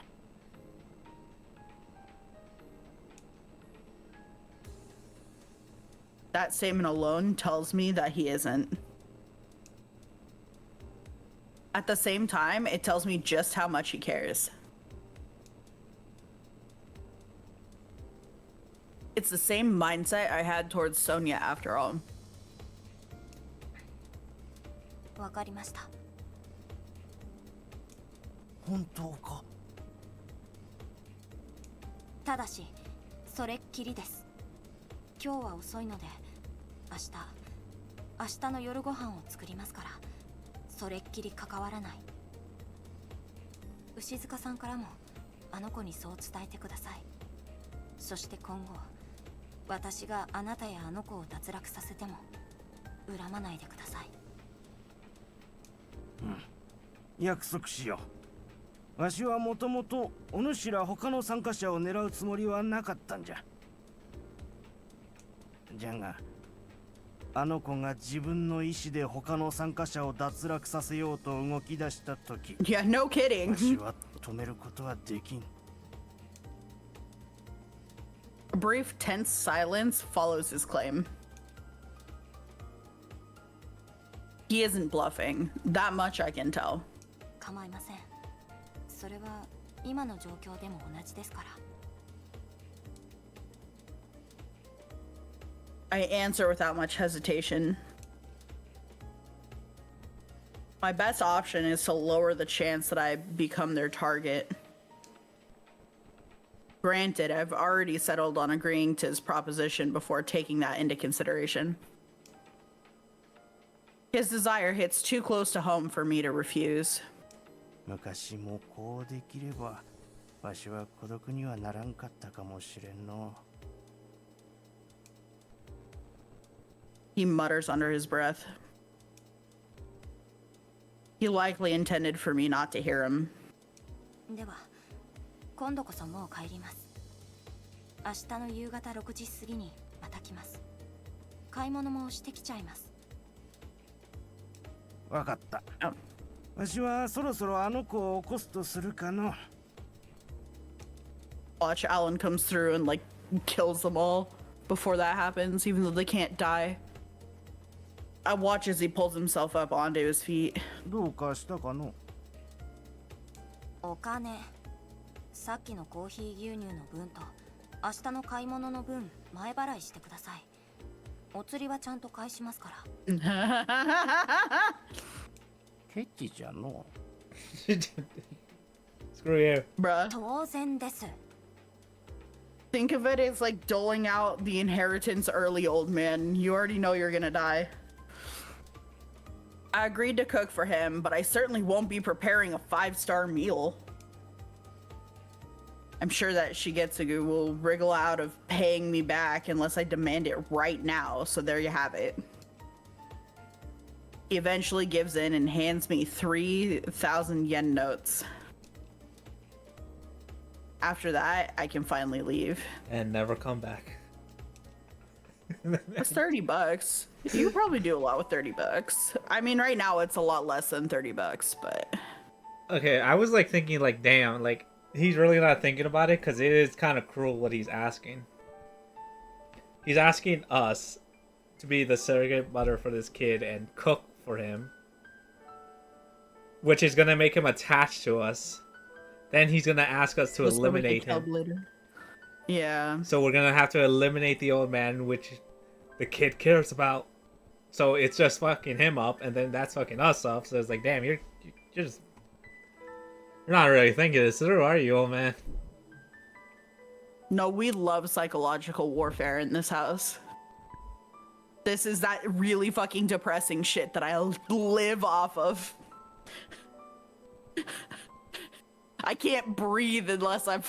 That statement alone tells me that he isn't. At the same time, it tells me just how much he cares. It's the same mindset I had towards Sonia after all. わかりました。本当か。ただしそれっきりです。今日は遅いので明日の夜ご飯を作りますから、それっきり関わらない。牛塚さんからもあの子にそう伝えてください。そして今後私があなたやあの子を脱落させても恨まないでください。約束しよう。わしはもともとお主ら他の参加者を狙うつもりはなかったんじゃ。じゃがあの子が自分の意志で他の参加者を脱落させようと動き出した時、 Yeah, no わし kidding. は止めることはできん。 A brief, tense silence follows his claim. He isn't bluffing. That much I can tell. 構いません。それは今の状況でも同じですから。I answer without much hesitation. My best option is to lower the chance that I become their target. Granted, I've already settled on agreeing to his proposition before taking that into consideration. His desire hits too close to home for me to refuse. 昔もこうできればわしは孤独にはならんかったかもしれんの。 He mutters under his breath. He likely intended for me not to hear him. では今度こそもう帰ります。明日の夕方6時過ぎにまた来ます。買い物もしてきちゃいます。わかった。あわしはそろそろあの子を起こすとするかの。 Watch Alan comes through and like kills them all before that happens, even though they can't die. I watch as he pulls himself up onto his feet. どうかしたかの。お金、さっきのコーヒー牛乳の分と明日の買い物の分前払いしてください。お釣りはちゃんと返しますから。ケチじゃの。 Screw you. Bruh. 当然です。Think of it as like doling out the inheritance early, old man. You already know you're gonna die. I agreed to cook for him, but I certainly won't be preparing a 5-star meal. I'm sure that Shigetsugu will wriggle out of paying me back unless I demand it right now, so there you have it. He eventually gives in and hands me 3,000 yen notes. After that, I can finally leave. And never come back. It's $30. You could probably do a lot with $30. I mean, right now it's a lot less than $30, but Okay, I was like thinking like, damn, like he's really not thinking about it because it is kind of cruel what he's asking. He's asking us to be the surrogate mother for this kid and cook for him, which is gonna make him attached to us. Then he's gonna ask us to just so we can eliminate kill him. later. Yeah. So we're gonna have to eliminate the old man, which the kid cares about. So it's just fucking him up, and then that's fucking us up. So it's like, damn, you're just you're not really thinking this through, are you, old man? No, we love psychological warfare in this house. This is that really fucking depressing shit that I live off of. I can't breathe unless I'm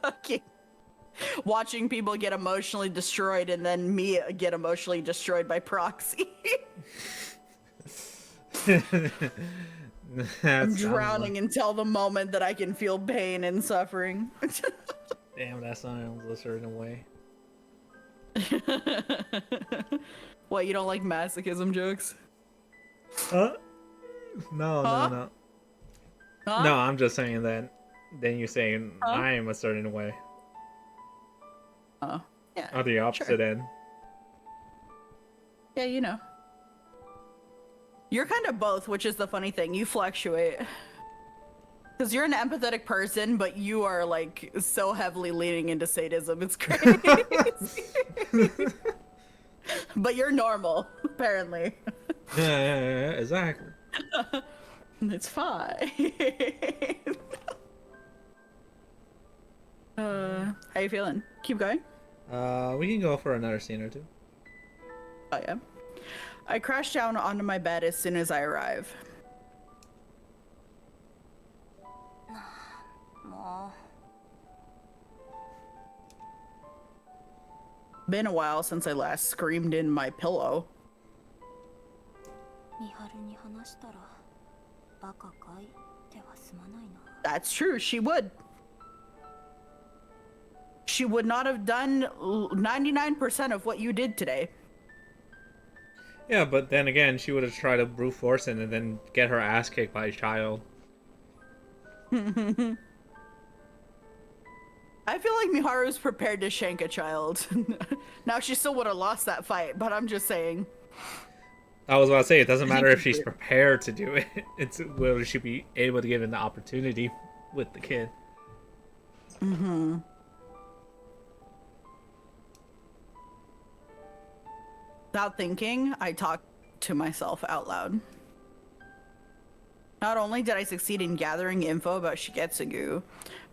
fucking watching people get emotionally destroyed and then me get emotionally destroyed by proxy. I'm drowning until the moment that I can feel pain and suffering. Damn, that sounds a certain way. What, you don't like masochism jokes? Huh? No, Huh? no. Huh? No, I'm just saying that. Then you're saying Huh? I am a certain way. Oh, yeah. Or the opposite end. Yeah, you know. You're kind of both, which is the funny thing. You fluctuate. Because you're an empathetic person, but you are, like, so heavily leaning into sadism. It's crazy. But you're normal, apparently. Yeah, exactly. It's fine. How you feeling? Keep going? We can go for another scene or two. Oh, yeah. I crash down onto my bed as soon as I arrive. も Been a while since I last screamed in my pillow. う美晴に話したらバカかいってはすまないな That's true, she would. She would not have done 99% of what you did today. Yeah, but then again, she would have tried to brute force it and then get her ass kicked by a child. I feel like Miharu's prepared to shank a child. Now, she still would have lost that fight, but I'm just saying. I was about to say, it doesn't matter if she's prepared to do it. It's whether she be able to give it the opportunity with the kid. Mm-hmm. Without thinking, I talked to myself out loud. Not only did I succeed in gathering info about Shigetsugu,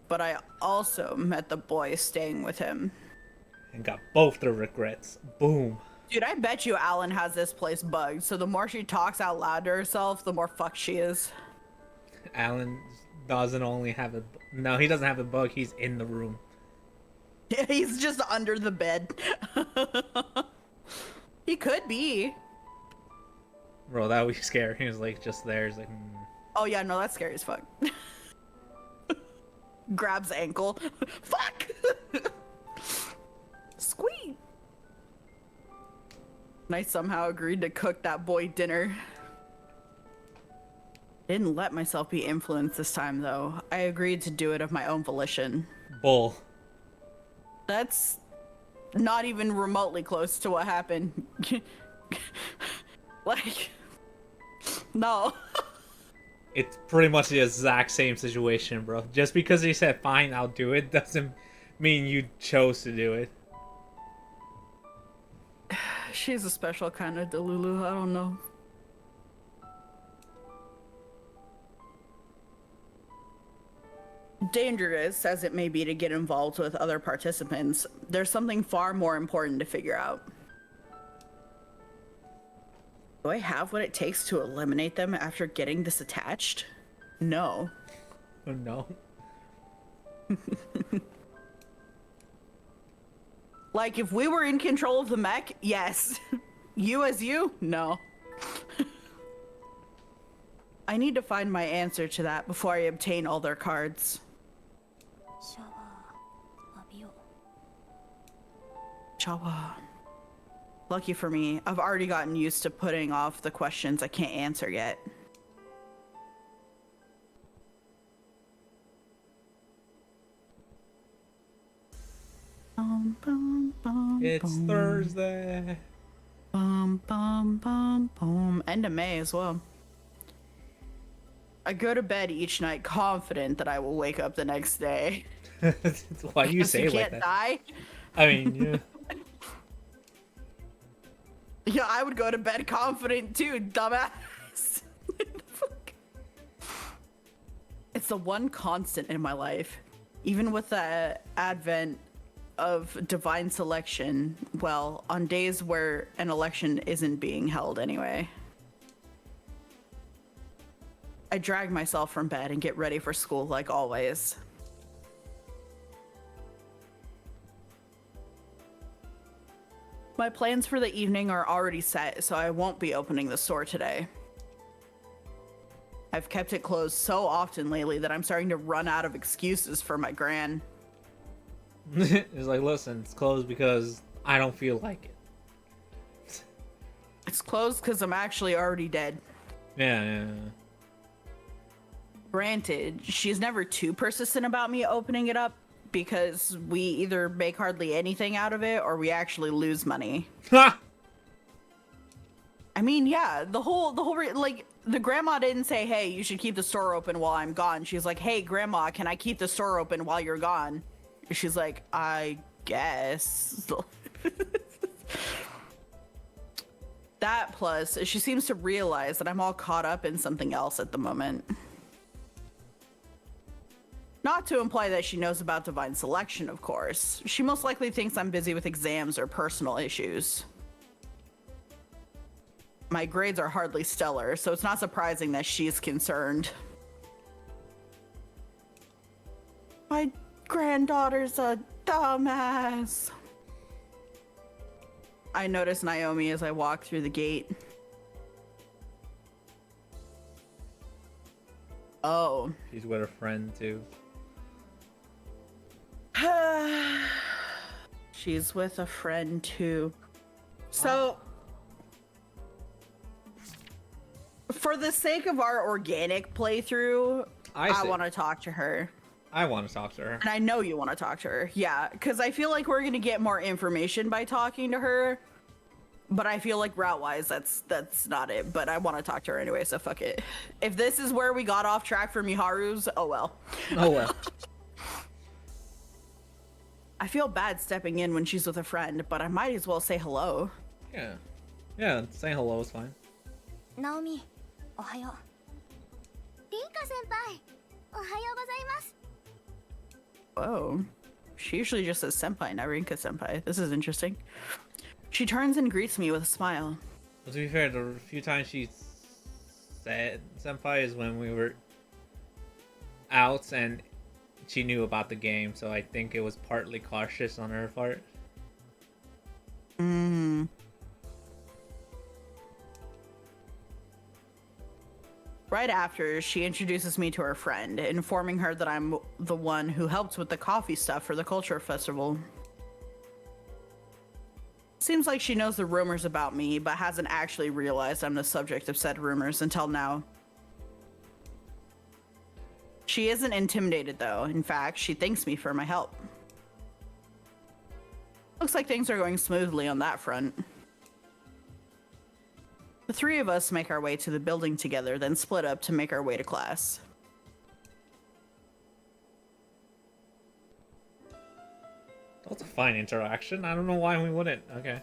but I also met the boy staying with him. And got both the regrets. Boom. Dude, I bet you Alan has this place bugged, so the more she talks out loud to herself, the more fucked she is. Alan doesn't only have a... No, he doesn't have a bug. He's in the room. He's just under the bed. He could be. Bro, that would be scary. He was like just there. He's like, Oh yeah, no, that's scary as fuck. Grabs ankle. Fuck! Squeak! And I somehow agreed to cook that boy dinner. Didn't let myself be influenced this time, though. I agreed to do it of my own volition. bull. That's not even remotely close to what happened. Like, no. It's pretty much the exact same situation, bro. Just because he said, fine, I'll do it, doesn't mean you chose to do it. She's a special kind of Delulu, I don't know. Dangerous as it may be to get involved with other participants, there's something far more important to figure out. Do I have what it takes to eliminate them after getting this attached? No. Oh no. Like, if we were in control of the mech, yes. You as you? No. I need to find my answer to that before I obtain all their cards. シャワー浴びよう Chawa. Lucky for me, I've already gotten used to putting off the questions I can't answer yet. It's Thursday. Bum, bum, bum, bum. End of May as well. I go to bed each night confident that I will wake up the next day. Why do you say You it like can't that? die? I mean, yeah. Yeah, I would go to bed confident too, dumbass. Fuck. It's the one constant in my life. Even with the advent of divine selection, well, on days where an election isn't being held anyway, I drag myself from bed and get ready for school like always. My plans for the evening are already set, so I won't be opening the store today. I've kept it closed so often lately that I'm starting to run out of excuses for my gran. It's like, listen, it's closed because I don't feel like it. It's closed because I'm actually already dead. Yeah. Granted, she's never too persistent about me opening it up because we either make hardly anything out of it or we actually lose money. Ha! I mean, yeah, like, the grandma didn't say, hey, you should keep the store open while I'm gone. She's like, hey, grandma, can I keep the store open while you're gone? She's like, I guess. That plus, she seems to realize that I'm all caught up in something else at the moment. Not to imply that she knows about divine selection, of course. She most likely thinks I'm busy with exams or personal issues. My grades are hardly stellar, so it's not surprising that she's concerned. My granddaughter's a dumbass. I notice Naomi as I walk through the gate. Oh. She's with a friend too. She's with a friend too. So, for the sake of our organic playthrough, I want to talk to her. I want to talk to her. And I know you want to talk to her. Yeah, because I feel like we're going to get more information by talking to her. But I feel like route-wise, that's not it. But I want to talk to her anyway, so fuck it. If this is where we got off track for Miharu's, oh well. Oh well. I feel bad stepping in when she's with a friend, but I might as well say hello. Yeah. Yeah, saying hello is fine. Naomi, ohayo. Rinka senpai, ohayo gozaimasu. Whoa. She usually just says senpai, not Rinka senpai. This is interesting. She turns and greets me with a smile. Well, to be fair, the few times she said senpai is when we were out and she knew about the game, so I think it was partly cautious on her part. Right after, she introduces me to her friend, informing her that I'm the one who helped with the coffee stuff for the culture festival. Seems like she knows the rumors about me, but hasn't actually realized I'm the subject of said rumors until now. She isn't intimidated though. In fact, she thanks me for my help. Looks like things are going smoothly on that front. The three of us make our way to the building together, then split up to make our way to class. That's a fine interaction. I don't know why we wouldn't. Okay.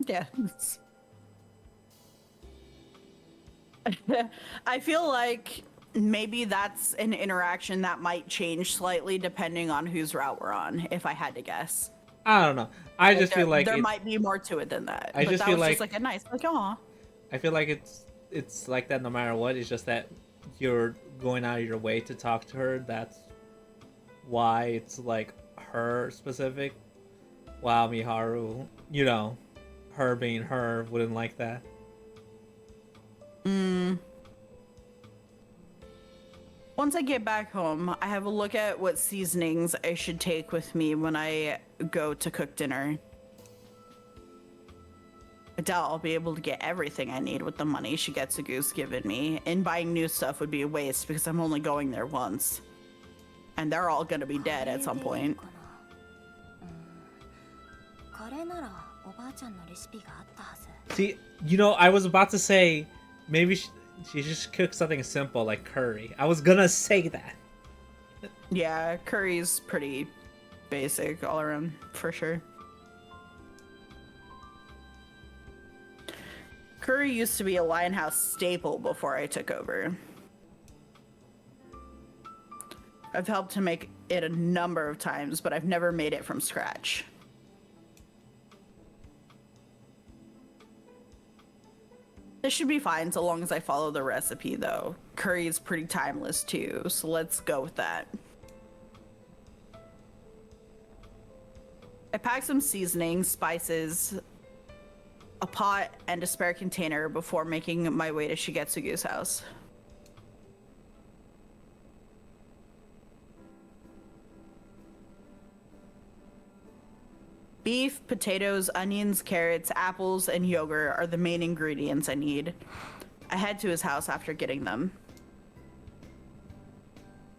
Yeah. I feel like maybe that's an interaction that might change slightly depending on whose route we're on, if I had to guess. I don't know. I just feel like there might be more to it than that. I just feel just like a nice, like, aw. I feel like it's like that no matter what. It's just that you're going out of your way to talk to her. That's why it's like her specific. Wow, Miharu, you know, her being her wouldn't like that. Once I get back home, I have a look at what seasonings I should take with me when I go to cook dinner. I doubt I'll be able to get everything I need with the money Shigetsugu's given me, and buying new stuff would be a waste because I'm only going there once. And they're all gonna be dead at some point. See, you know, I was about to say maybe she just cooked something simple like curry. I was gonna say that. Yeah, curry's pretty basic all around, for sure. Curry used to be a Lionhouse staple before I took over. I've helped to make it a number of times, but I've never made it from scratch. This should be fine so long as I follow the recipe, though. Curry is pretty timeless, too, so let's go with that. I packed some seasoning, spices, a pot, and a spare container before making my way to Shigetsugu's house. Beef, potatoes, onions, carrots, apples, and yogurt are the main ingredients I need. I head to his house after getting them.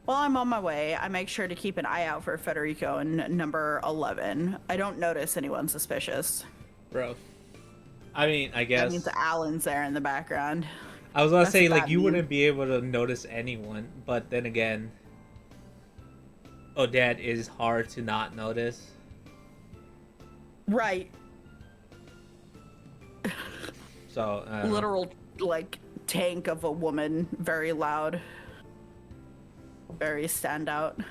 While I'm on my way, I make sure to keep an eye out for Federico in number 11. I don't notice anyone suspicious. Bro. I mean, I guess... That means Alan's there in the background. I was gonna That's say, what like, that you means. wouldn't be able to notice anyone, but then again... Odette is hard to not notice. Right. So, I don't know. Literal, like, tank of a woman. Very loud. Very standout.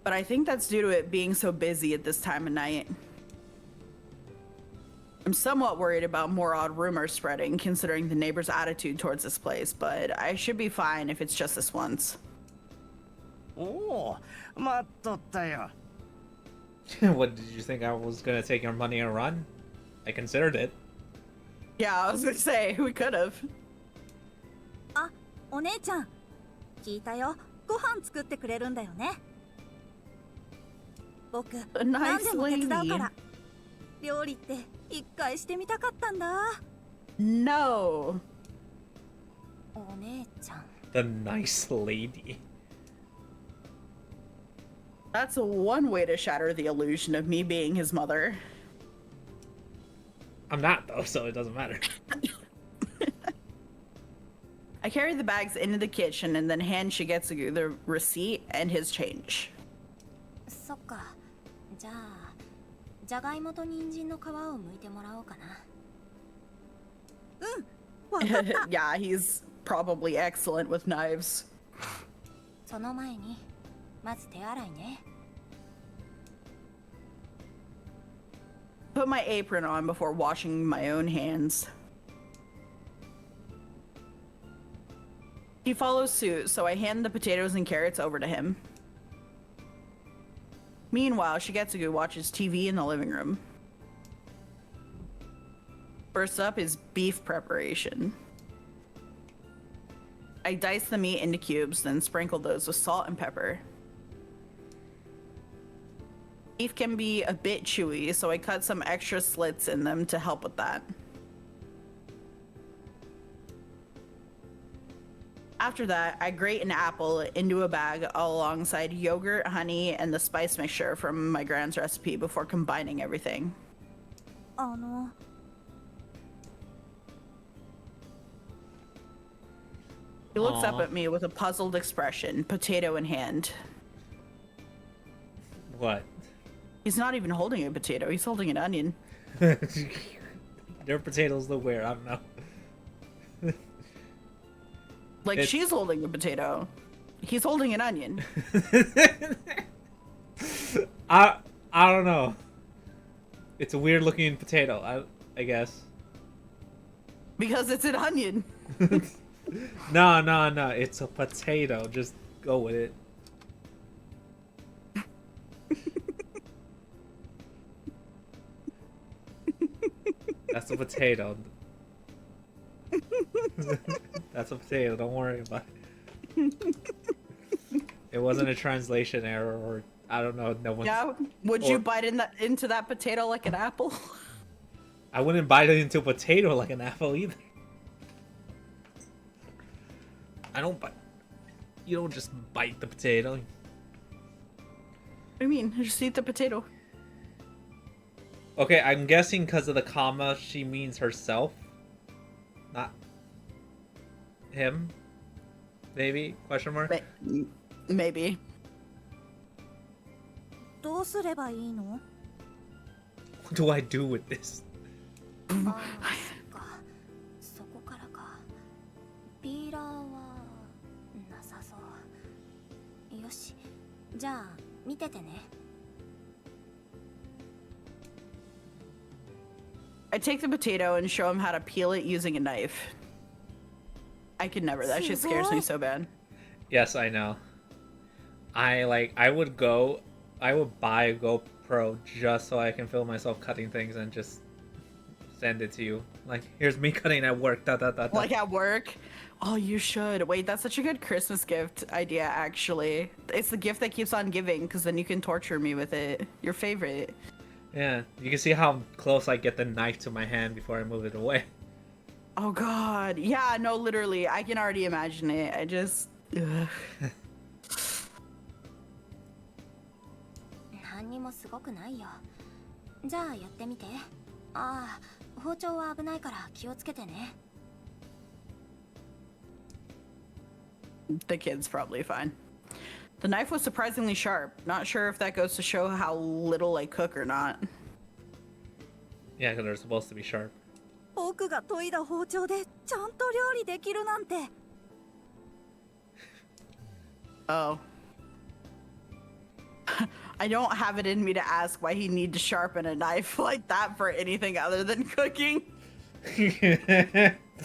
But I think that's due to it being so busy at this time of night. I'm somewhat worried about more odd rumors spreading, considering the neighbors' attitude towards this place, but I should be fine if it's just this once. おお、待っとったよ。 What, did you think I was gonna take your money and run? I considered it. Yeah, I was gonna say, we could have. あ、お姉ちゃん聞いたよ。ご飯作ってくれるんだよね。僕 A 何 nice でも手伝うか lady. ら。料理って一回してみたかったんだ。 No. お姉ちゃん The nice lady. That's one way to shatter the illusion of me being his mother. I'm not, though, so it doesn't matter. I carry the bags into the kitchen and then hand Shigetsugu the receipt and his change. そっか。じゃあじゃがいもと人参の皮を剥いてもらおうかな。わかった。 Yeah, he's probably excellent with knives. その前にまず手洗いね。 Put my apron on before washing my own hands. He follows suit, so I hand the potatoes and carrots over to him. Meanwhile, Shigetsugu watches TV in the living room. First up is beef preparation. I dice the meat into cubes, then sprinkle those with salt and pepper. Beef can be a bit chewy, so I cut some extra slits in them to help with that. After that, I grate an apple into a bag alongside yogurt, honey, and the spice mixture from my grand's recipe before combining everything. あの He looks up Aw. at me with a puzzled expression, potato in hand. What? He's not even holding a potato, he's holding an onion. Their potatoes look weird, I don't know. Like, It's- she's holding a potato. He's holding an onion. I don't know. It's a weird looking potato, I guess. Because it's an onion. No, it's a potato. Just go with it. That's a potato. That's a potato, don't worry about it. It wasn't a translation error, or I don't know, no one. Yeah? Would you bite into that potato like an apple? I wouldn't bite it into a potato like an apple either. I don't bite. You don't just bite the potato. What do you mean? Just eat the potato. Okay, I'm guessing because of the comma, she means herself, not him. Maybe? Question mark. Maybe. どうすればいいの？ What do I do with this? ああ、そっか。そこからか。ピーラーはなさそう。よし。じゃあ見ててね。 I take the potato and show him how to peel it using a knife. I could never. That shit scares me so bad. Yes, I know. I would buy a GoPro just so I can film myself cutting things and just send it to you. Like, here's me cutting at work. Da, da, da, da. Like at work. Oh, you should. Wait, that's such a good Christmas gift idea, actually. It's the gift that keeps on giving, because then you can torture me with it. Your favorite. Yeah, you can see how close I get the knife to my hand before I move it away. Oh, God. Yeah, no, literally. I can already imagine it. I just... Ugh. 何にもすごくないよ。じゃあやってみて。ああ、包丁は危ないから気をつけてね。 The kid's probably fine. The knife was surprisingly sharp. Not sure if that goes to show how little I cook or not. Yeah, because they're supposed to be sharp. 僕が研いだ包丁でちゃんと料理できるなんて。 Oh. I don't have it in me to ask why he need to sharpen a knife like that for anything other than cooking.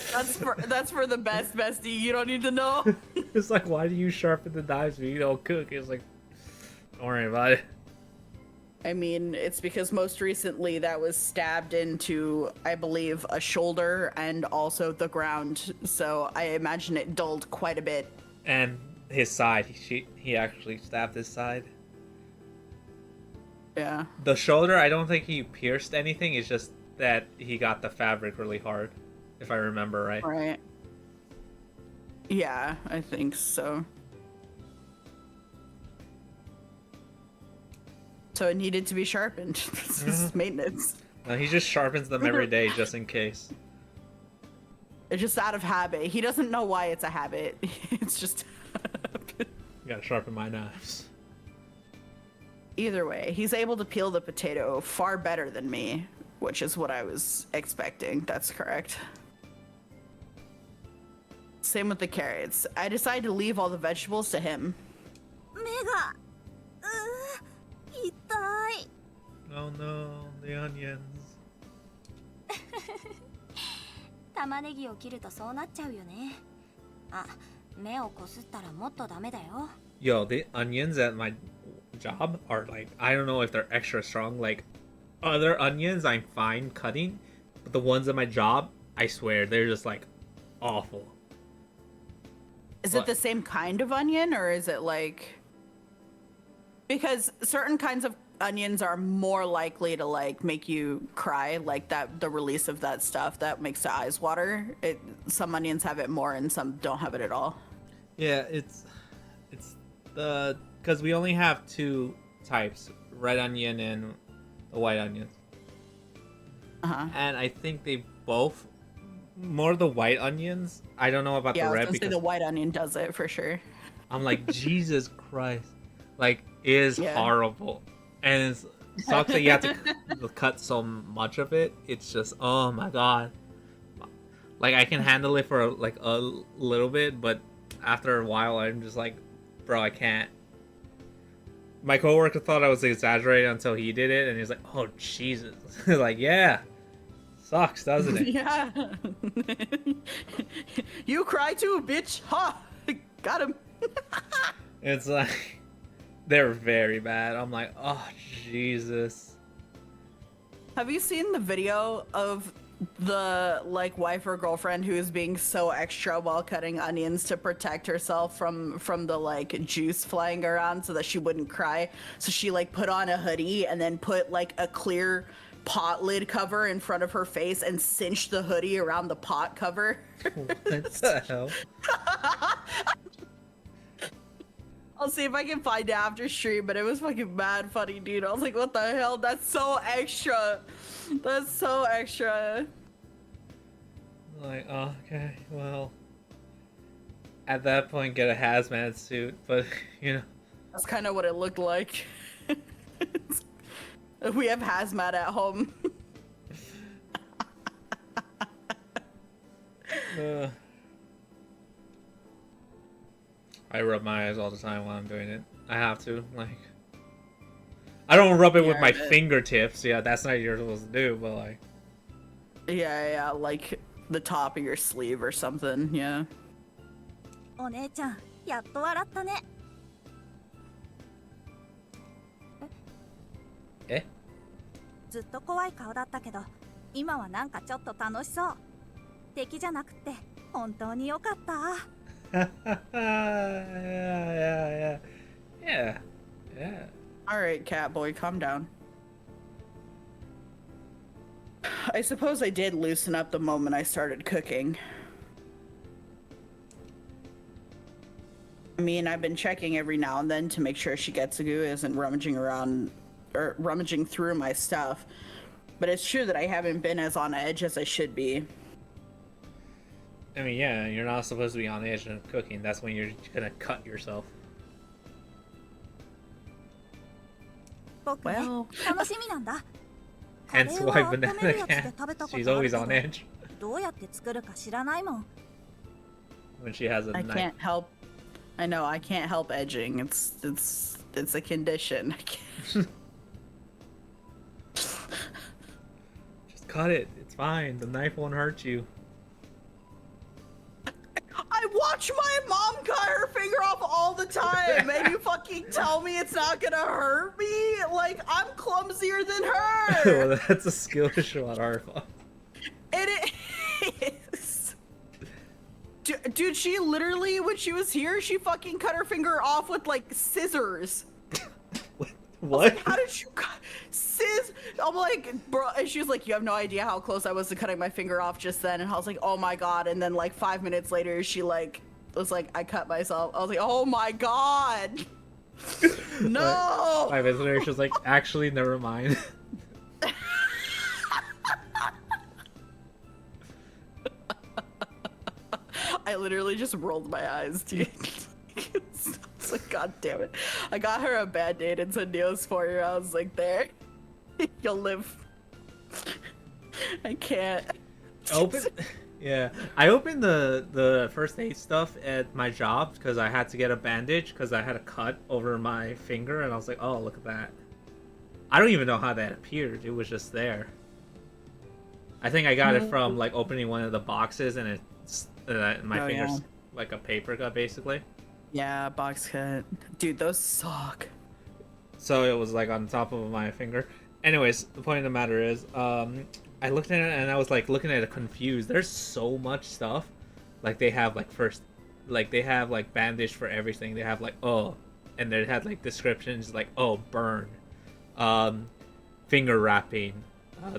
That's for the best bestie. You don't need to know. It's like, why do you sharpen the knives when you don't cook? It's like, don't worry about it. I mean, it's because most recently that was stabbed into, I believe, a shoulder and also the ground. So I imagine it dulled quite a bit. And his side, he actually stabbed his side. Yeah. The shoulder, I don't think he pierced anything. It's just that he got the fabric really hard, if I remember right. Right. Yeah, I think so. So it needed to be sharpened. This is maintenance. No, he just sharpens them every day just in case. It's just out of habit. He doesn't know why it's a habit. It's just... You gotta sharpen my knives. Either way, he's able to peel the potato far better than me, which is what I was expecting. That's correct. Same with the carrots. I decided to leave all the vegetables to him. 目が痛い。 Oh no, the onions. 玉ねぎを切るとそうなっちゃうよね。あ、目をこすったらもっとダメだよ。 Yo, the onions at my job are like, I don't know if they're extra strong. Like, other onions I'm fine cutting, but the ones at my job, I swear, they're just like awful. Is What? it the same kind of onion, or is it like... Because certain kinds of onions are more likely to like make you cry, like that the release of that stuff that makes the eyes water. Some onions have it more and some don't have it at all. Yeah, it's the, because we only have two types, red onion and the white onion. And I think they both, more the white onions. I don't know about Yeah, the I was red gonna say because the white onion does it for sure. I'm like, Jesus Christ, like it is Yeah. horrible, and it sucks that you have to cut so much of it. It's just, oh my god. Like I can handle it for like a little bit, but after a while, I'm just like, bro, I can't. My coworker thought I was exaggerating until he did it, and he's like, "Oh Jesus!" Like, yeah, sucks, doesn't it? Yeah. You cry too, bitch. Ha! Got him. It's like they're very bad. I'm like, oh Jesus. Have you seen the video of the like wife or girlfriend who is being so extra while cutting onions to protect herself from the like juice flying around so that she wouldn't cry? So she like put on a hoodie and then put like a clear pot lid cover in front of her face and cinched the hoodie around the pot cover. What the hell? I'll see if I can find it after stream, but it was fucking mad funny, dude. I was like, what the hell? That's so extra. That's so extra. Like, oh, okay, well, at that point, get a hazmat suit, but you know. That's kind of what it looked like. We have hazmat at home. I rub my eyes all the time while I'm doing it. I have to, like. I don't rub it with my fingertips. Yeah, that's not what you're supposed to do, but like. Yeah, like the top of your sleeve or something. Yeah. お姉ちゃんやっと笑ったね。え？ずっと怖い顔だったけど今はなんかちょっと楽しそう。敵じゃなくて本当に良かった。yeah. All right, Catboy, calm down. I suppose I did loosen up the moment I started cooking. I mean, I've been checking every now and then to make sure Shigetsugu isn't rummaging around or rummaging through my stuff. But it's true that I haven't been as on edge as I should be. I mean, yeah, you're not supposed to be on edge of cooking. That's when you're gonna cut yourself. 僕ね、 Well, 楽しみなんだ。 Hence why Banana Cat, she's always on edge どうやって作るか知らないもん。 when she has a I knife. can't help. I know I can't help edging. It's a condition. I can't. Just cut it. It's fine. The knife won't hurt you. I watch my mom cut her finger off all the time, and you fucking tell me it's not gonna hurt me? Like, I'm clumsier than her! Well, that's a skill issue on our part. It is. Dude, she literally, when she was here, she fucking cut her finger off with, like, scissors. What? Like, how did you cut I'm like, bro, and she was like, you have no idea how close I was to cutting my finger off just then. And I was like, oh my god. And then like 5 minutes later, she like was like, I cut myself. I was like, oh my god. No. 5 minutes later, she was like, actually, never mind. I literally just rolled my eyes, dude. It's like, god damn it. I got her a Band-Aid and said Neosphere. I was like, there. You'll live. I can't. Yeah, I opened the first aid stuff at my job because I had to get a bandage because I had a cut over my finger, and I was like, oh, look at that. I don't even know how that appeared. It was just there. I think I got it from like opening one of the boxes, and it's my finger's like a paper cut basically. Yeah, box cut. Dude, those suck. So it was like on top of my finger. Anyways, the point of the matter is, I looked at it and I was like looking at it confused. There's so much stuff. Like they have like they have like bandage for everything. They have like and they had like descriptions like burn, finger wrapping,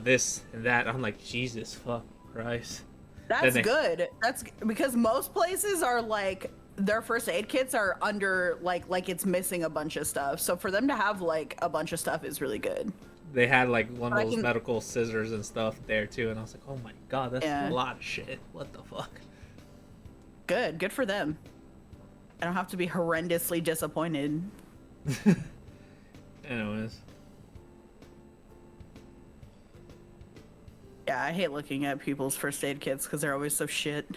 this and that. I'm like, Jesus fuck Christ. That's good. That's because most places are like their first aid kits are under like it's missing a bunch of stuff. So for them to have like a bunch of stuff is really good. They had like one of those medical scissors and stuff there too, and I was like, oh my god, that's Yeah. a lot of shit. What the fuck? Good for them. I don't have to be horrendously disappointed. Anyways. Yeah, I hate looking at people's first aid kits because they're always so shit.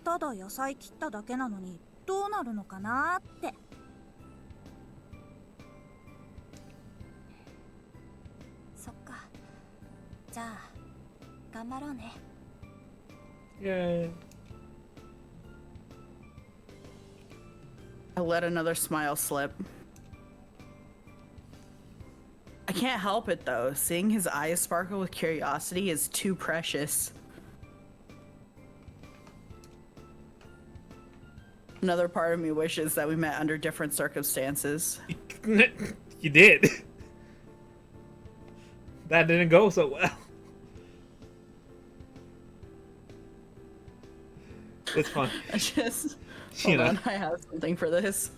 ただ野菜切っただけなのにどうなるのかなって。そっか。じゃあ頑張ろうね。Yay. I let another smile slip. I can't help it though. Seeing his eyes sparkle with curiosity is too precious. Another part of me wishes that we met under different circumstances. You did. That didn't go so well. It's fun. I just You hold know. on, I have something for this.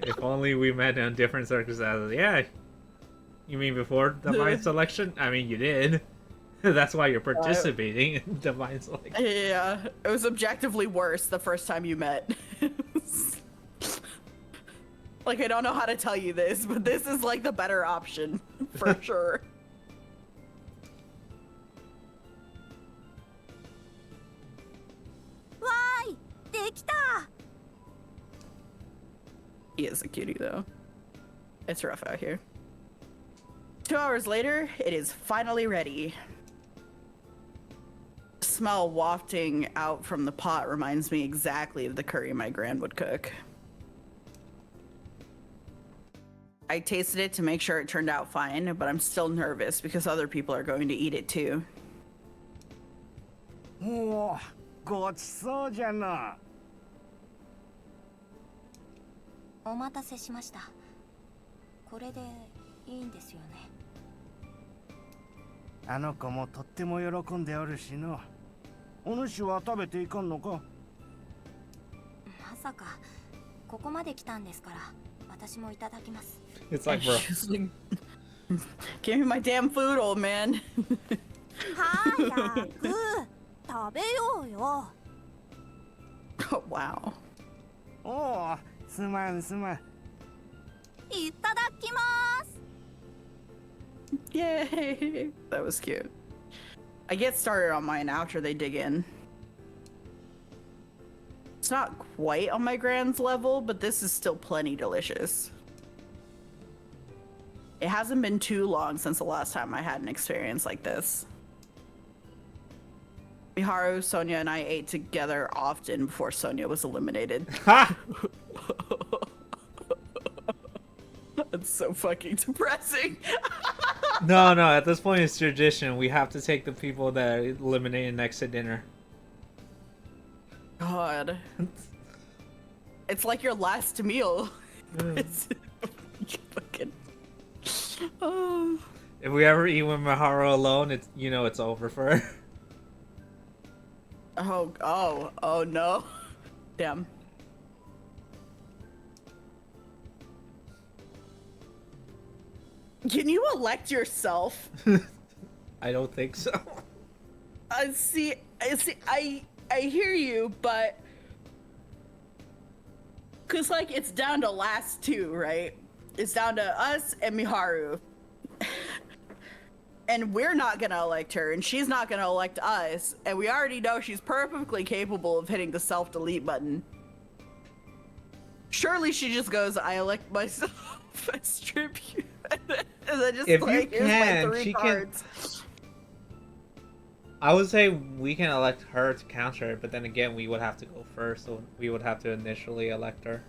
If only we met in different circumstances. Yeah. You mean before Divine Selection? I mean, you did. That's why you're participating in Divine Selection. Yeah, it was objectively worse the first time you met. Like, I don't know how to tell you this, but this is like the better option for sure. He is a cutie, though. It's rough out here. 2 hours later, it is finally ready. The smell wafting out from the pot reminds me exactly of the curry my gran would cook. I tasted it to make sure it turned out fine, but I'm still nervous because other people are going to eat it too. おお、ごちそうじゃな。お待たせしました。これでいいんですよね。あの子もとっても喜んでおるしの。お主は食べていかんのか？まさかここまで来たんですから、私もいただきます。It's like, bro. She's like, give me my damn food, old man. 早く食べようよ。Oh, wow. おお、すまんすまん。いただきます。 Yay! That was cute. I get started on mine after they dig in. It's not quite on my grand's level, but this is still plenty delicious. It hasn't been too long since the last time I had an experience like this. Miharu, Sonia, and I ate together often before Sonia was eliminated. That's so fucking depressing. No, at this point it's tradition. We have to take the people that are eliminated next to dinner. God. It's like your last meal. It's fucking... Oh. If we ever eat with Miharu alone, it's it's over for her. Oh no. Damn. Can you elect yourself? I don't think so. I hear you, but cause like it's down to last two, right? It's down to us and Miharu. And we're not gonna elect her, and she's not gonna elect us, and we already know she's perfectly capable of hitting the self-delete button. Surely she just goes, I elect myself as tribute. And then just If like, you here's my can, 3 she cards. I would say we can elect her to counter it, but then again, we would have to go first, so we would have to initially elect her.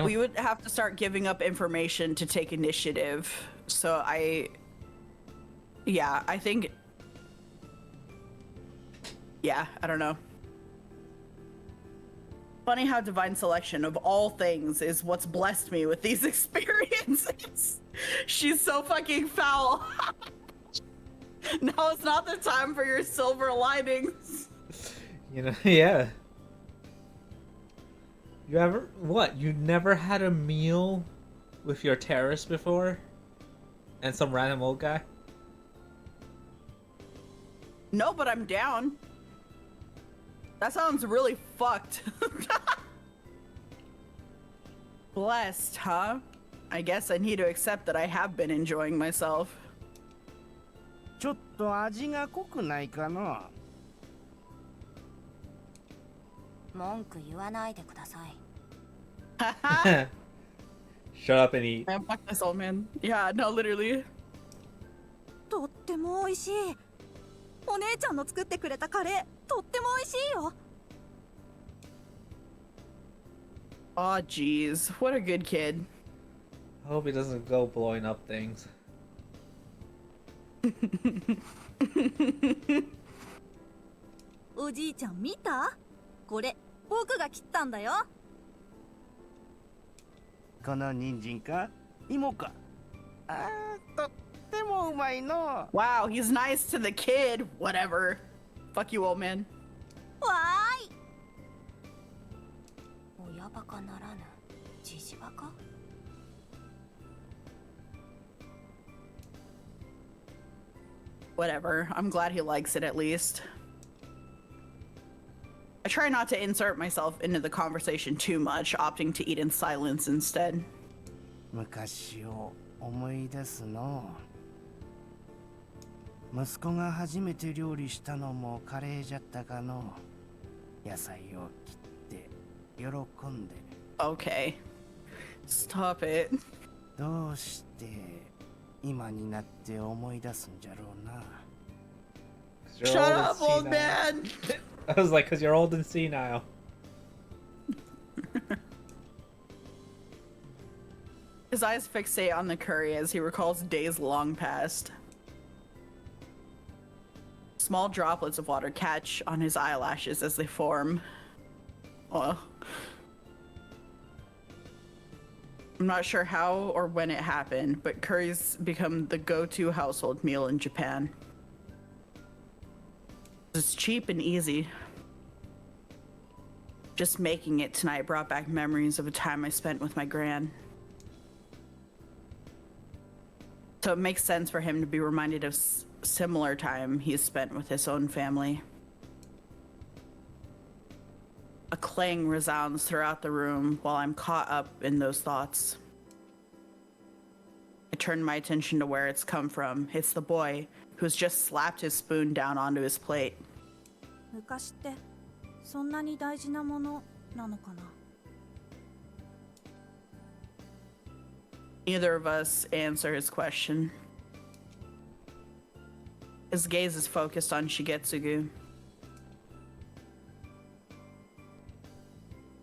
We would have to start giving up information to take initiative. So I think, I don't know. Funny how divine selection of all things is what's blessed me with these experiences. She's so fucking foul. Now it's not the time for your silver linings. Yeah. You never had a meal with your terrorist before? And some random old guy? No, but I'm down. That sounds really fucked. Blessed, huh? I guess I need to accept that I have been enjoying myself. ちょっと味が濃くないかな。文句言わないでください。Shut up and eat. Man, fuck this old man. Yeah, no, literally. とっても美味しい。お姉ちゃんの作ってくれたカレー、とっても美味しいよ。Aw, jeez. What a good kid. I hope he doesn't go blowing up things. おじいちゃん見た？これ僕が切ったんだよ。この人参か？芋か？あー、とってもうまいの。Wow, he's nice to the kid. Whatever. Fuck you, old man. わーい。親バカならぬ、じじバカ？ Whatever. I'm glad he likes it at least. I try not to insert myself into the conversation too much, opting to eat in silence instead. 昔を思い出すの。息子が初めて料理したのもカレーじゃったかの。野菜を切って喜んで Okay. Stop it. どうして今になって思い出すんじゃろうな。 'Cause you're Shut old and up, old senile. man! I was like, because you're old and senile. His eyes fixate on the curry as he recalls days long past. Small droplets of water catch on his eyelashes as they form. Oh. I'm not sure how or when it happened, but curry's become the go-to household meal in Japan. It's cheap and easy. Just making it tonight brought back memories of a time I spent with my gran. So it makes sense for him to be reminded of similar time he's spent with his own family. A clang resounds throughout the room while I'm caught up in those thoughts. I turn my attention to where it's come from. It's the boy who's just slapped his spoon down onto his plate. 昔ってそんなに大事なものなのかな。 Neither of us answer his question. His gaze is focused on Shigetsugu.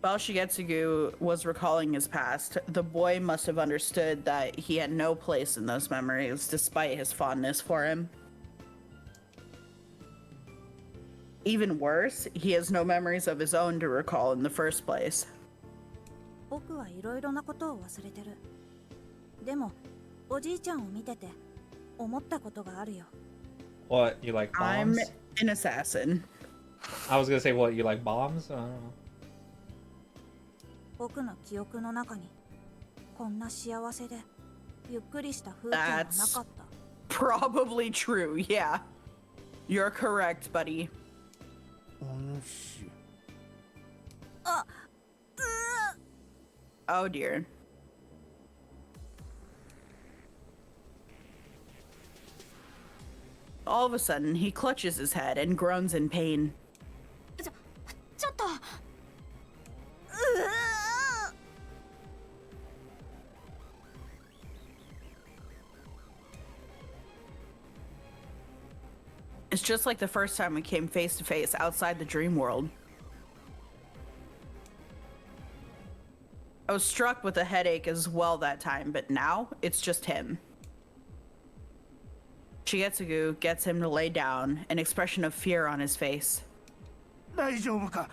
While Shigetsugu was recalling his past, the boy must have understood that he had no place in those memories despite his fondness for him. Even worse, he has no memories of his own to recall in the first place. 僕はいろいろなことを忘れてる。でもおじいちゃんを見てて思ったことがあるよ。 What, you like I'm bombs? an assassin. I was gonna say, what, you like bombs? I don't know. 僕の記憶の中にこんな幸せでゆっくりした風景はなかった。 Probably true, yeah. You're correct, buddy. お主 Oh dear. All of a sudden, he clutches his head and groans in pain. ちょっと。It's just like the first time we came face to face outside the dream world. I was struck with a headache as well that time, but now it's just him. Shigetsugu gets him to lay down, an expression of fear on his face. 大丈夫か。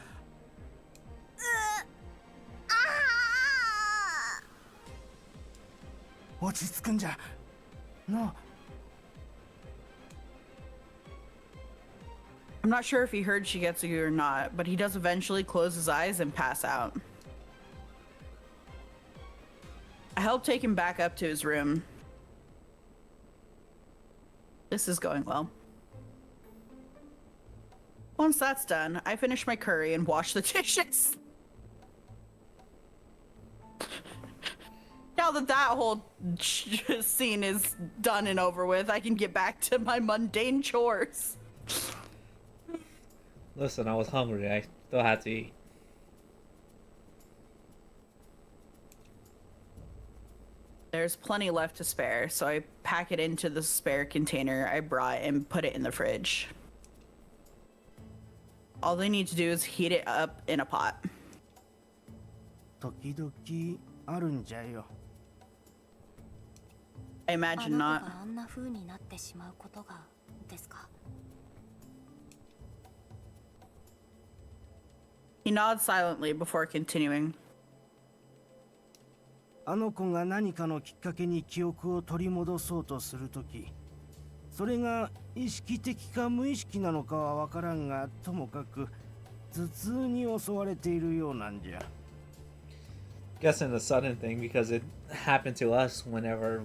落ち着くんじゃ。なあ。 I'm not sure if he heard Shigetsugu or not, but he does eventually close his eyes and pass out. I help take him back up to his room. This is going well. Once that's done, I finish my curry and wash the dishes. Now that that whole scene is done and over with, I can get back to my mundane chores. Listen, I was hungry. I still had to eat. There's plenty left to spare, so I pack it into the spare container I brought and put it in the fridge. All they need to do is heat it up in a pot. 時々あるんじゃよ。 I あ imagine の not. 子があんな風になってしまうことがですか。 He nods silently before continuing. あの子が何かのきっかけに記憶を取り戻そうとするとき、それが意識的か無意識なのかはわからんが、ともかく頭痛に襲われているようなんじゃ。 Guessing the sudden thing because it happened to us whenever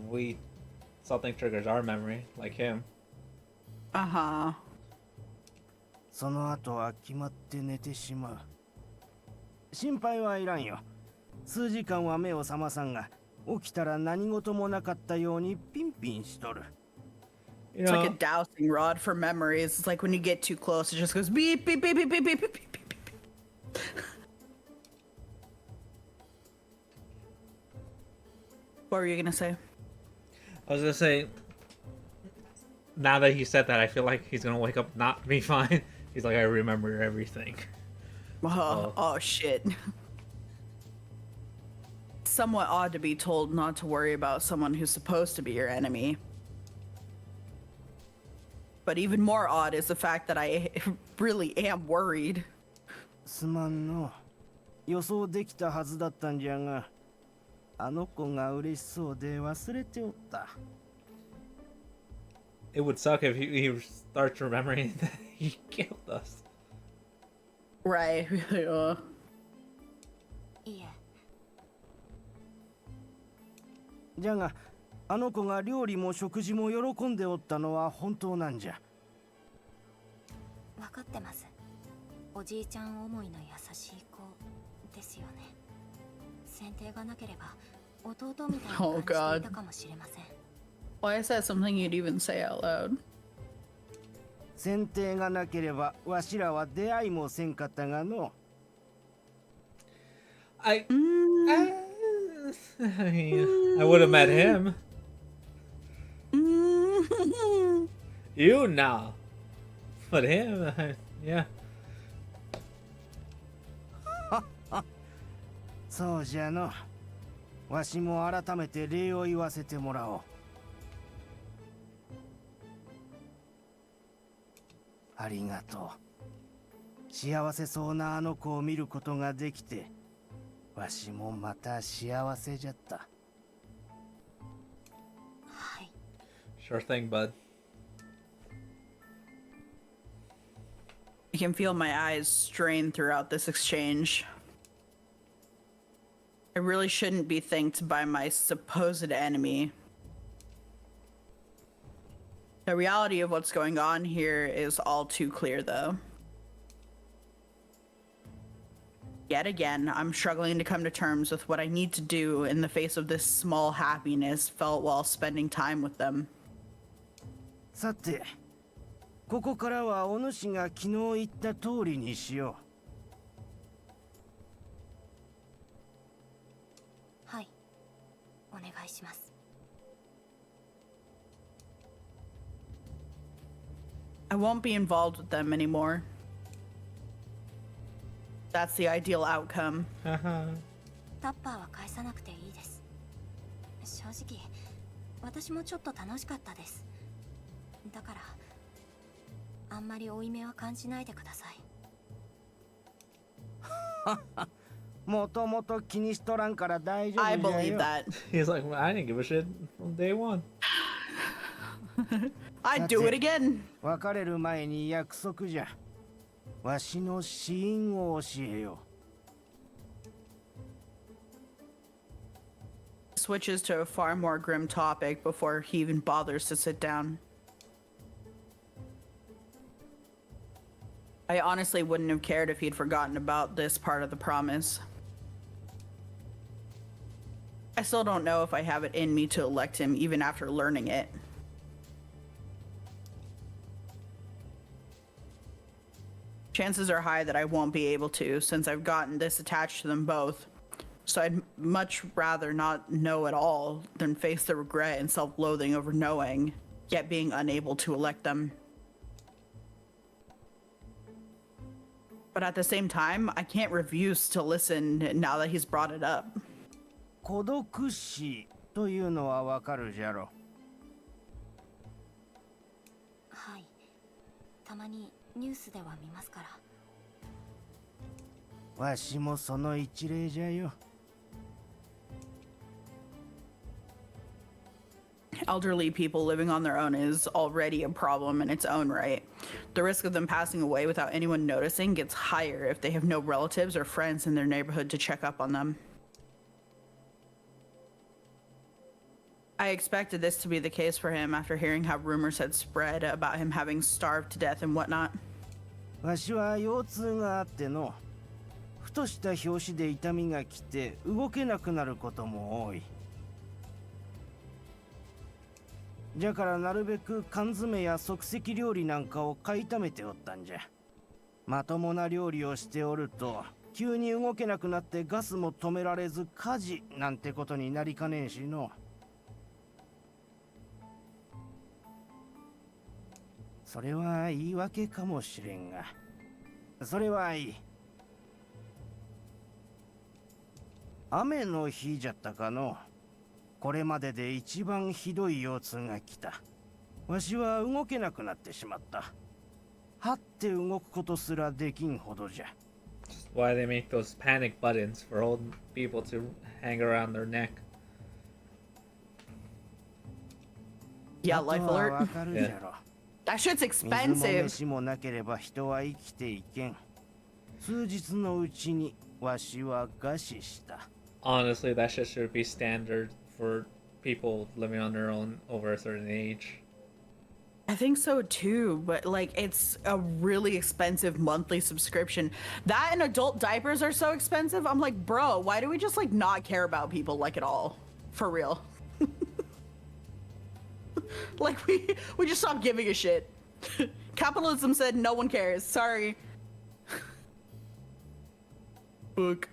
something triggers our memory, like him. Uh-huh. その後は決まって寝てしまう。心配はいらんよ。数時間は目を覚まさんが、起きたら何事もなかったようにピンピンしとる。You It's like a know, dowsing rod for memories. It's like when you get too close, it just goes beep, beep, beep, beep, beep, beep, beep, beep, beep. What were you gonna say? I was gonna say, now that he said that, I feel like he's gonna wake up not be fine. He's like, I remember everything. Oh shit. Somewhat odd to be told not to worry about someone who's supposed to be your enemy. But even more odd is the fact that I really am worried. すまんの。予想できたはずだったんじゃが、あの子が嬉しそうで忘れておった。It would suck if he starts remembering that he killed us. Right. いえ、じゃが、あの子が料理も食事も喜んでおったのは本当なんじゃ。分かってます。おじいちゃん思いの優しい子ですよね。選定がなければ弟みたいに感じていたかもしれません。Why is that something you'd even say out loud? 選定がなければわしらは出会いもせんかったがの。I would have met him. You know. But him, yeah. そうじゃの。わしも改めて礼を言わせてもらおう。ありがとう。幸せそうなあの子を見ることができて、わしもまた幸せじゃった。はい。Sure thing, bud. I can feel my eyes strain throughout this exchange. I really shouldn't be thanked by my supposed enemy. The reality of what's going on here is all too clear, though. Yet again, I'm struggling to come to terms with what I need to do in the face of this small happiness felt while spending time with them. さて、ここからはお主が昨日言った通りにしよはい。お願いします。I won't be involved with them anymore. That's the ideal outcome. タッパーは返さなくていいです。正直、私もちょっと楽しかったです。だから、あんまり負い目は感じないでください。う。もともと気にしとらんから大丈夫じゃ I よ。 believe that. He's like, well, I didn't give a shit from day one. I'd do it again. 別れる前に約束じゃ。わしの死因を教えよう。 Switches to a far more grim topic before he even bothers to sit down. I honestly wouldn't have cared if he'd forgotten about this part of the promise. I still don't know if I have it in me to elect him even after learning it. Chances are high that I won't be able to, since I've gotten this attached to them both. So I'd much rather not know at all than face the regret and self-loathing over knowing, yet being unable to elect them. But at the same time, I can't refuse to listen now that he's brought it up. 孤独死というのはわかるじゃろ。はい。たまにニュースでは見ますから。わしもその一例じゃよ。Elderly people living on their own is already a problem in its own right. The risk of them passing away without anyone noticing gets higher if they have no relatives or friends in their neighborhood to check up on them. I expected this to be the case for him after hearing how rumors had spread about him having starved to death and whatnot. わしは腰痛があっての。ふとした拍子で痛みが来て動けなくなることも多い。じゃからなるべく缶詰や即席料理なんかを買いためておったんじゃ。まともな料理をしておると急に動けなくなってガスも止められず火事なんてことになりかねんしの。それは言い訳かもしれんが、それはいい。雨の日じゃったかの。これまでで一番ひどい腰痛が来た。わしは動けなくなってしまった。はって動くことすらできんほどじゃ。Why they make those panic buttons for old people to hang around their neck. Yeah, life あとは alert. わかるじゃろ。 That shit's 水も expensive. 飯もなければ人は生きていけん。数日のうちにわしは餓死した。 Honestly, that shit should be standard for people living on their own over a certain age. I think so too, but like it's a really expensive monthly subscription. That and adult diapers are so expensive. I'm like, bro, why do we just like not care about people like at all? For real. Like we just stopped giving a shit. Capitalism said no one cares. Sorry. Book.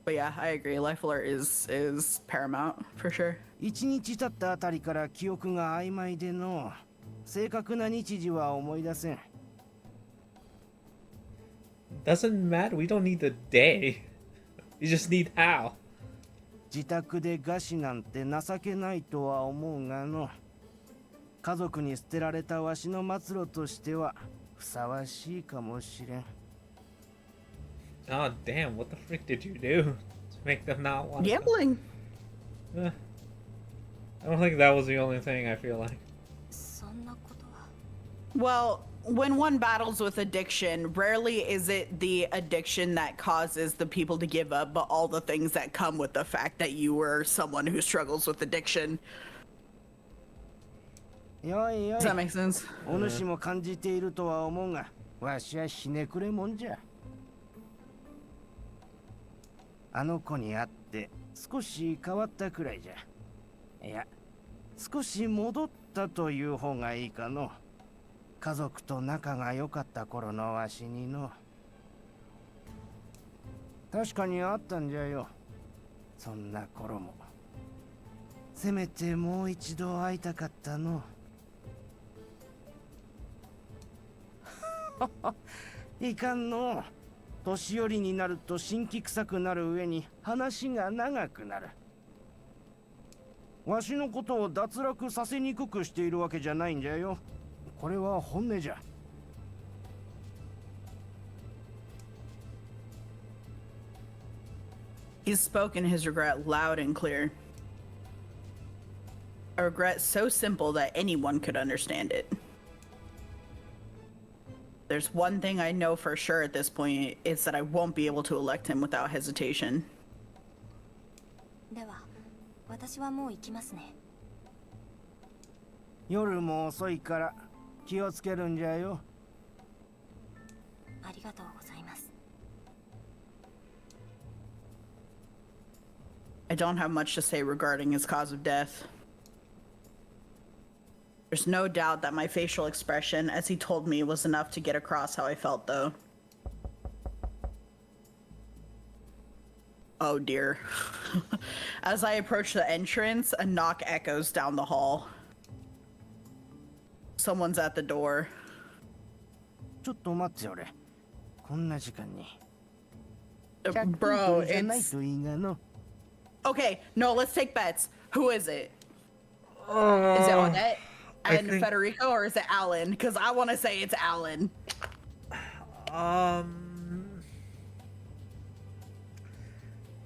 But yeah, I agree. Life alert is paramount for sure. 一日経ったあたりから記憶が曖昧での、正確な日時は思い出せん。 Doesn't matter. We don't need the day. You just need how. 自宅で餓死なんて情けないとは思うがの、家族に捨てられたわしの末路としてはふさわしいかもしれん。 Oh damn! What the frick did you do to make them not want? Gambling. I don't think that was the only thing. I feel like. そんなことは。 Well, when one battles with addiction, rarely is it the addiction that causes the people to give up, but all the things that come with the fact that you were someone who struggles with addiction. よいよい Does that make sense? お主も感じているとは思うが、わしはひねくれもんじゃ。あの子に会って少し変わったくらいじゃ。いや、少し戻ったという方がいいかの。家族と仲が良かった頃のわしにの。確かにあったんじゃよ。そんな頃も。せめてもう一度会いたかったの。いかんの。年寄りになると辛気臭くなる上に話が長くなる。わしのことを脱落させにくくしているわけじゃないんじゃよ。これは本音じゃ。He's spoken his regret loud and clear. A regret so simple that anyone could understand it. There's one thing I know for sure at this point, it's that I won't be able to elect him without hesitation. では、私はもう行きますね。夜も遅いから気をつけるんじゃよ。ありがとうございます。 I don't have much to say regarding his cause of death. There's no doubt that my facial expression as he told me was enough to get across how I felt, though. Oh dear. As I approach the entrance, a knock echoes down the hall. Someone's at the door. ちょっと待っておれ。こんな時間に。 Bro, じゃない it's... といいがの。 Okay, no, let's take bets. Who is it? Is it Odette and Federico, or is it Alan? Because I want to say it's Alan.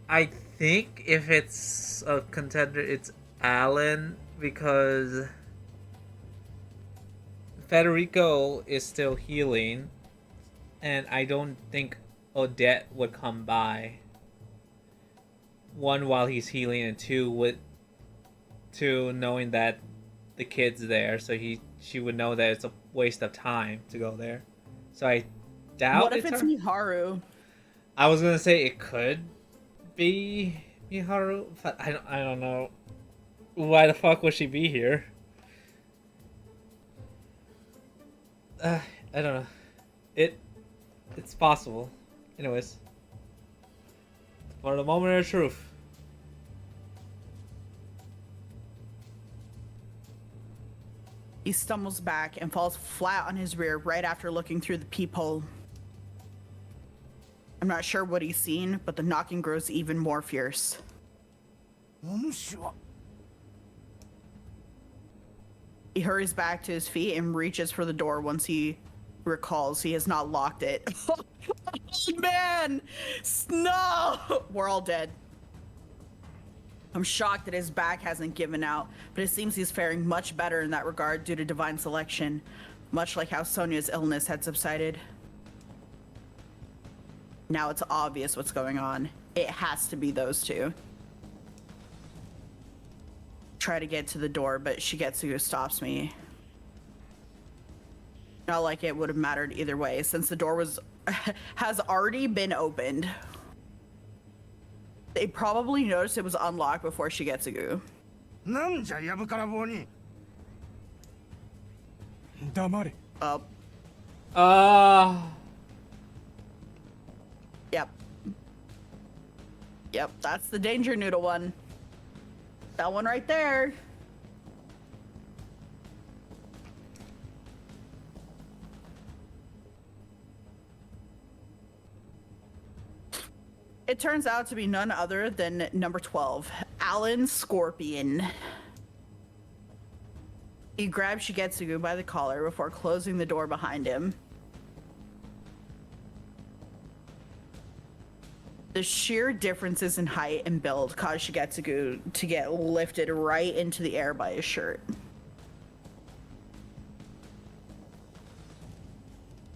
I think if it's a contender, it's Alan, because Federico is still healing, and I don't think Odette would come by. One, while he's healing, and two, knowing that the kid's there, so she would know that it's a waste of time to go there. So I doubt. What if it's her. Miharu? I was gonna say it could be Miharu, but I don't know. Why the fuck would she be here? I don't know. It's possible. Anyways, for the moment of truth. He stumbles back and falls flat on his rear right after looking through the peephole. I'm not sure what he's seen, but the knocking grows even more fierce. お主は He hurries back to his feet and reaches for the door once he recalls he has not locked it. Oh, man! No! We're all dead. I'm shocked that his back hasn't given out, but it seems he's faring much better in that regard due to divine selection, much like how Sonia's illness had subsided. Now it's obvious what's going on. It has to be those two. Try to get to the door, but Shigetsugu stops me. Not like it would have mattered either way, since the door has already been opened. They probably noticed it was unlocked before Shigetsugu. なんじゃやぶから棒に黙れ Up. Yep. Yep, that's the danger noodle one. That one right there. It turns out to be none other than number 12, Alan Scorpion. He grabs Shigetsugu by the collar before closing the door behind him. The sheer differences in height and build cause Shigetsugu to get lifted right into the air by his shirt.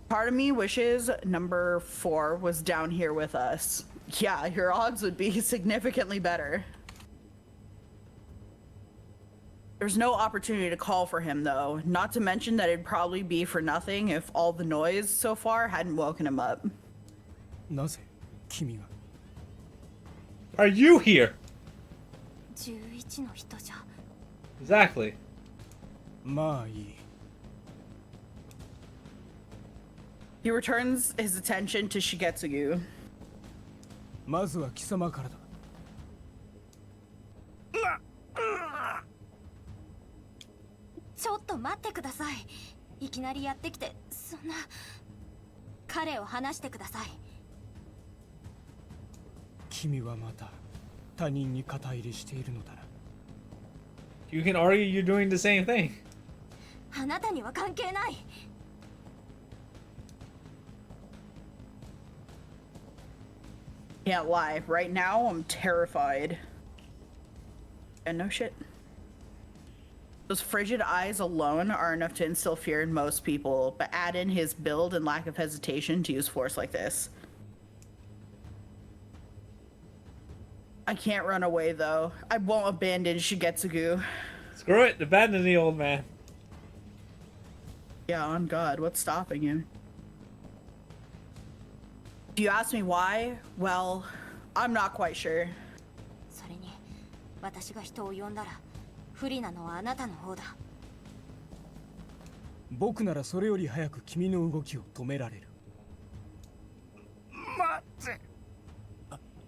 Part of me wishes number 4 was down here with us. Yeah, your odds would be significantly better. There's no opportunity to call for him, though. Not to mention that it'd probably be for nothing if all the noise so far hadn't woken him up. なぜ君が Are you here? 11の人じゃ Exactly. まあいい He returns his attention to Shigetsugu. まずは貴様からだちょっと待ってください。いきなりやってきてそんな。彼を離してください。君はまた他人に肩入れしているのだな You can argue you're doing the same thing. あなたには関係ない。 Can't lie. Right now, I'm terrified. And no shit. Those frigid eyes alone are enough to instill fear in most people, but add in his build and lack of hesitation to use force like this. I can't run away, though. I won't abandon Shigetsugu. Screw it, abandon the old man. Yeah, on God, what's stopping him? Do you ask me why? Well, I'm not quite sure. それに私が人を呼んだら不利なのはあなたの方だ。僕ならそれより早く君の動きを止められる待って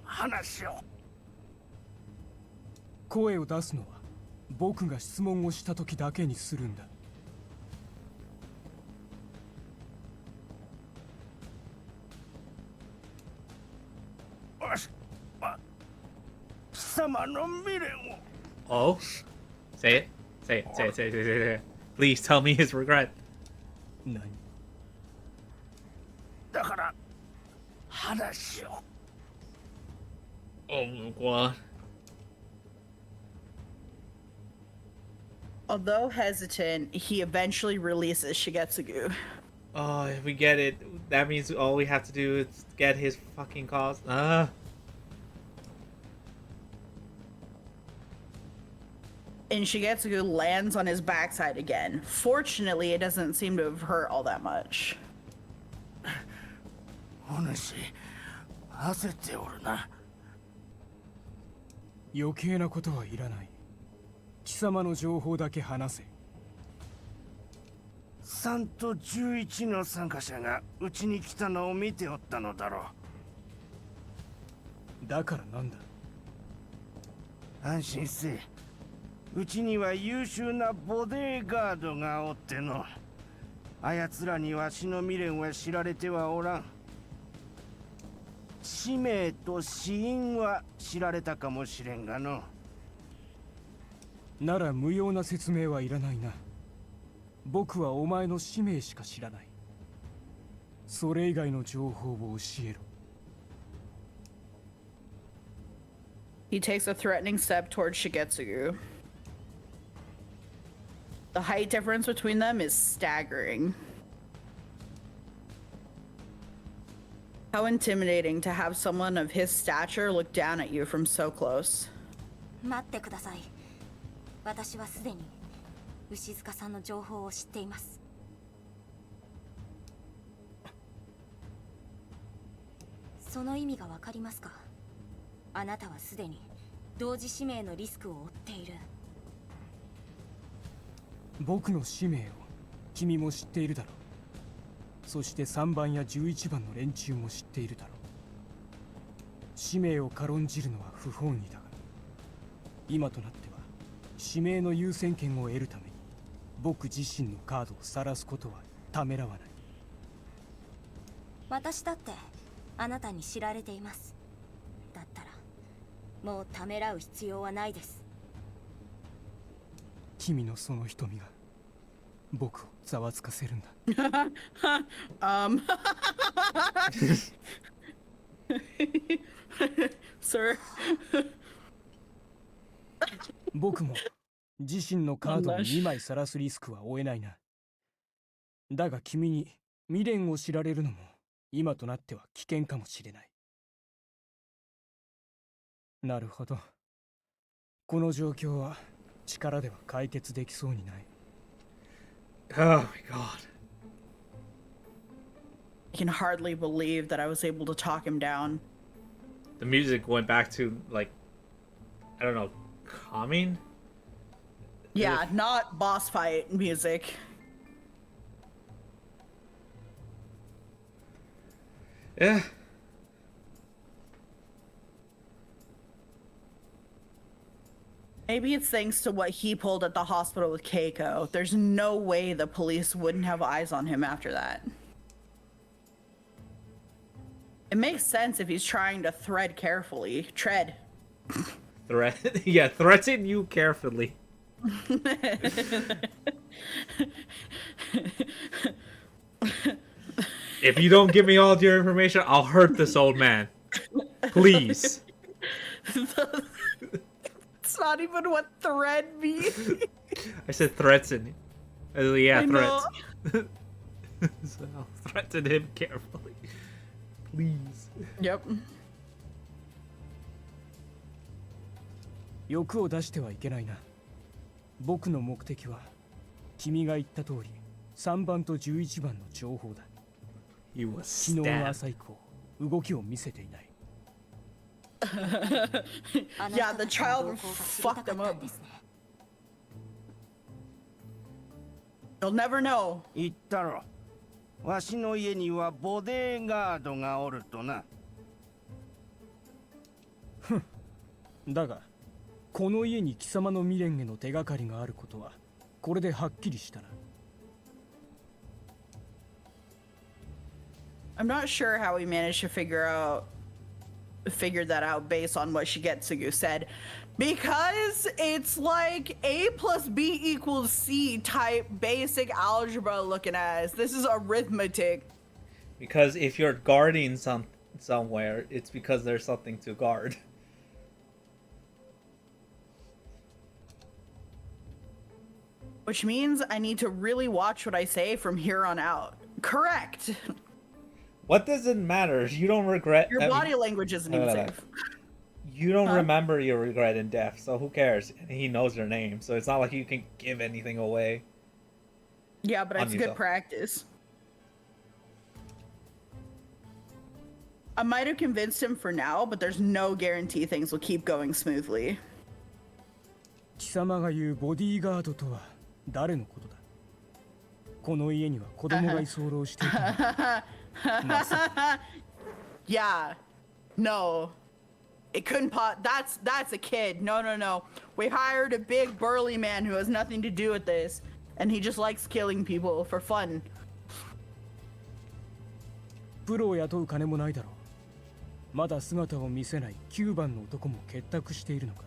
話を声を出すのは僕が質問をした時だけにするんだ貴様の未練を Oh? Say it. Say it. Say it. Say it. Say it. Say it. Please tell me his regret. 何だから話を Oh my god. Although hesitant, he eventually releases Shigetsugu. Oh, if we get it, that means all we have to do is get his fucking cause. And Shigetsugu lands on his backside again. Fortunately, it doesn't seem to have hurt all that much. お主焦っておるな余計なことはいらない貴様の情報だけ話せ3と11の参加者がうちに来たのを見ておったのだろうだからなんだ安心せえうちには優秀なボディーガードがおっての。あやつらにわしの未練は知られてはおらん。使命と死因は知られたかもしれんがの。なら無用な説明はいらないな。僕はお前の使命しか知らない。それ以外の情報を教えろ。He takes a threatening step towards Shigetsugu. The height difference between them is staggering. How intimidating to have someone of his stature look down at you from so close. 待ってください。私はすでに牛塚さんの情報を知っています。その意味がわかりますか？あなたはすでに同時指名のリスクを負っている。僕の使命を君も知っているだろう。そして3番や11番の連中も知っているだろう。使命を軽んじるのは不本意だが、今となっては指名の優先権を得るために僕自身のカードを晒すことはためらわない。私だってあなたに知られています。だったらもうためらう必要はないです。君のその瞳が僕をざわつかせるんだ。Sir. 僕も自身のカードを2枚晒すリスクは負えないな。だが君に未練を知られるのも今となっては危険かもしれない。なるほど。この状況は力では解決できそうにない。Oh my god. I can hardly believe that I was able to talk him down. The music went back to, like, I don't know, calming? Yeah, not boss fight music. Yeah. Maybe it's thanks to what he pulled at the hospital with Keiko. There's no way the police wouldn't have eyes on him after that. It makes sense if he's trying to tread carefully. Yeah, threaten you carefully. If you don't give me all your information, I'll hurt this old man. Please. It's not even what thread means. I said threaten. Yeah, I threat. So I'll threaten him carefully. Please. Yep. 欲を出してはいけないな。僕の目的は君が言った通り3番と11番の情報だ。 He was 昨日の stabbed. 朝以降動きを見せていない。Yeah, the child fucked him up. You'll never know. 言ったろ。わしの家にはボディーガードがおるとな。だがこの家に貴様の未練への手がかりがあることはこれではっきりしたな。I'm not sure how we managed to figure that out based on what Shigetsugu said, because it's like A plus B equals C type basic algebra looking ass. This is arithmetic. Because if you're guarding somewhere, it's because there's something to guard. Which means I need to really watch what I say from here on out. Correct. What does it matter? You don't regret. Your body language isn't even safe. You don't remember your regret in death, so who cares? And he knows your name, so it's not like you can give anything away. Yeah, but it's good practice. I might have convinced him for now, but there's no guarantee things will keep going smoothly. 貴様が言うボディーガードとは誰のことだ？この家には子供が居候していたの。Yeah. No. It couldn't that's a kid. No. We hired a big burly man who has nothing to do with this, and he just likes killing people for fun. プロを雇う金もないだろう。まだ姿を見せない9番の男も結託しているのか。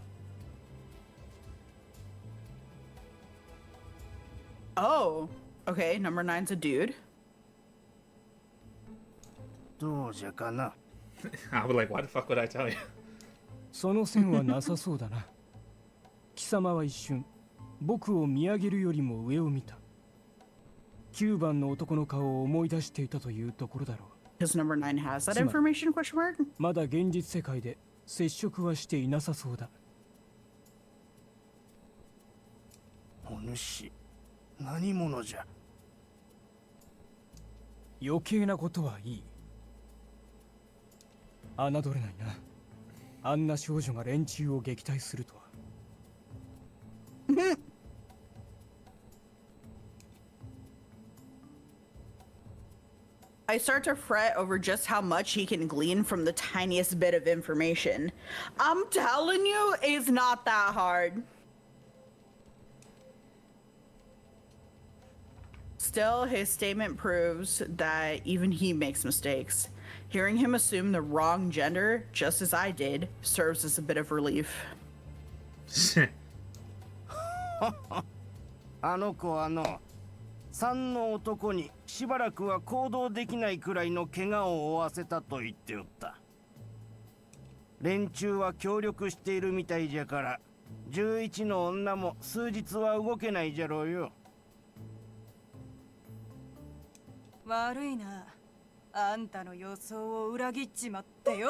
Oh, okay. Number 9's a dude. どうじゃかな。I was like, why the fuck would I tell you? その線はなさそうだな。貴様は一瞬、僕を見上げるよりも上を見た。9番の男の顔を思い出していたというところだろう。Because number 9 has that information, question mark? まだ現実世界で接触はしていなさそうだ。お主、何者じゃ。余計なことはいい。侮れないな。あんな少女が連中を撃退するとは。I start to fret over just how much he can glean from the tiniest bit of information. I'm telling you, it's not that hard. Still, his statement proves that even he makes mistakes. Hearing him assume the wrong gender, just as I did, serves as a bit of relief. あの子は3の男にしばらくは行動できないくらいの怪我を負わせたと言っておった。連中は協力しているみたいじゃから、11の女も数日は動けないじゃろうよ。悪いな。あんたの予想を裏切っちまってよ。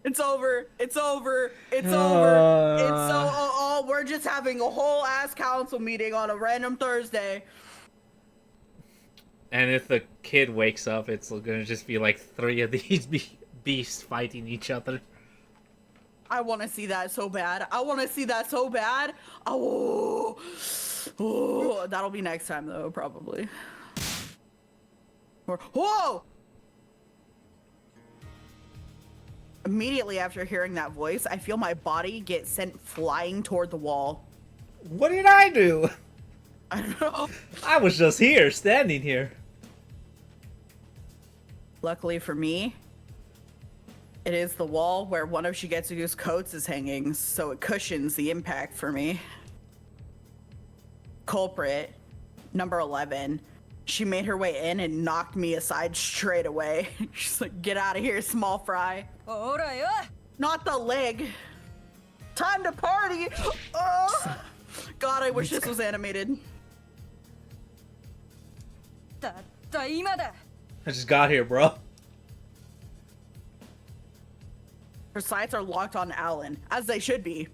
It's over. It's over. It's over. It's so. We're just having a whole ass council meeting on a random Thursday. And if the kid wakes up, it's gonna just be like 3 of these beasts fighting each other. I want to see that so bad. Oh, that'll be next time though, probably. Whoa! Immediately after hearing that voice, I feel my body get sent flying toward the wall. What did I do? I don't know. I was just here, standing here. Luckily for me, it is the wall where one of Shigetsugu's coats is hanging, so it cushions the impact for me. Culprit, number 11. She made her way in and knocked me aside straight away. She's like, get out of here, small fry. Not the leg. Time to party. Oh, God, I wish this was animated. I just got here, bro. Her sights are locked on Alan, as they should be.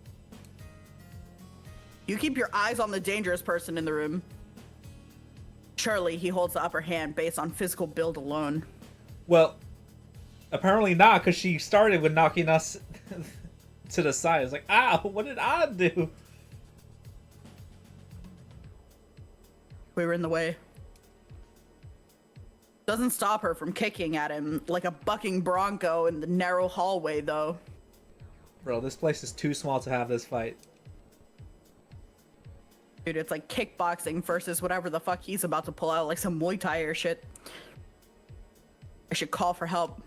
You keep your eyes on the dangerous person in the room. Surely he holds the upper hand based on physical build alone. Well, apparently not, because she started with knocking us to the side. It's like, ow, what did I do? We were in the way. Doesn't stop her from kicking at him like a bucking bronco in the narrow hallway, though. Bro, this place is too small to have this fight. Dude, it's like kickboxing versus whatever the fuck he's about to pull out, like some Muay Thai or shit. I should call for help.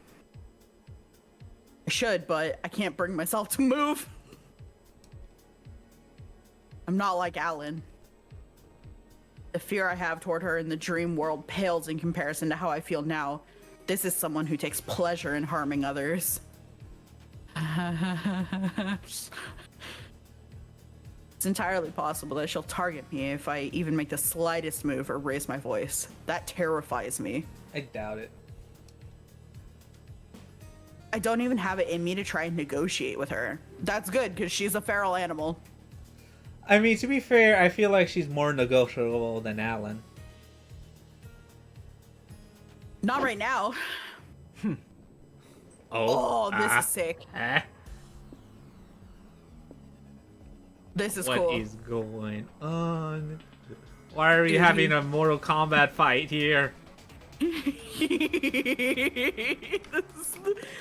I should, but I can't bring myself to move. I'm not like Alan. The fear I have toward her in the dream world pales in comparison to how I feel now. This is someone who takes pleasure in harming others. It's entirely possible that she'll target me if I even make the slightest move or raise my voice. That terrifies me. I doubt it. I don't even have it in me to try and negotiate with her. That's good, because she's a feral animal. I mean, to be fair, I feel like she's more negotiable than Alan. Not right now. Oh, this is sick. This is cool. What is going on? Why are we having a Mortal Kombat fight here? This is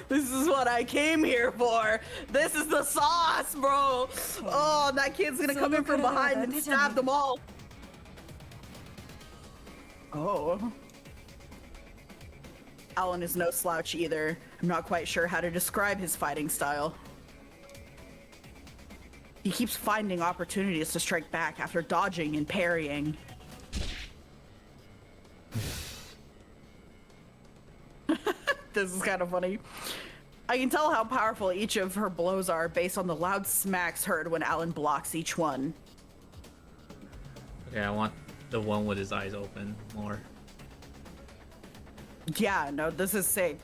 This is what I came here for. This is the sauce, bro. Oh, that kid's gonna come in from behind and stab them all. Oh. Alan is no slouch either. I'm not quite sure how to describe his fighting style. He keeps finding opportunities to strike back after dodging and parrying. This is kind of funny. I can tell how powerful each of her blows are based on the loud smacks heard when Alan blocks each one. Okay, I want the one with his eyes open more. Yeah, no, this is sick.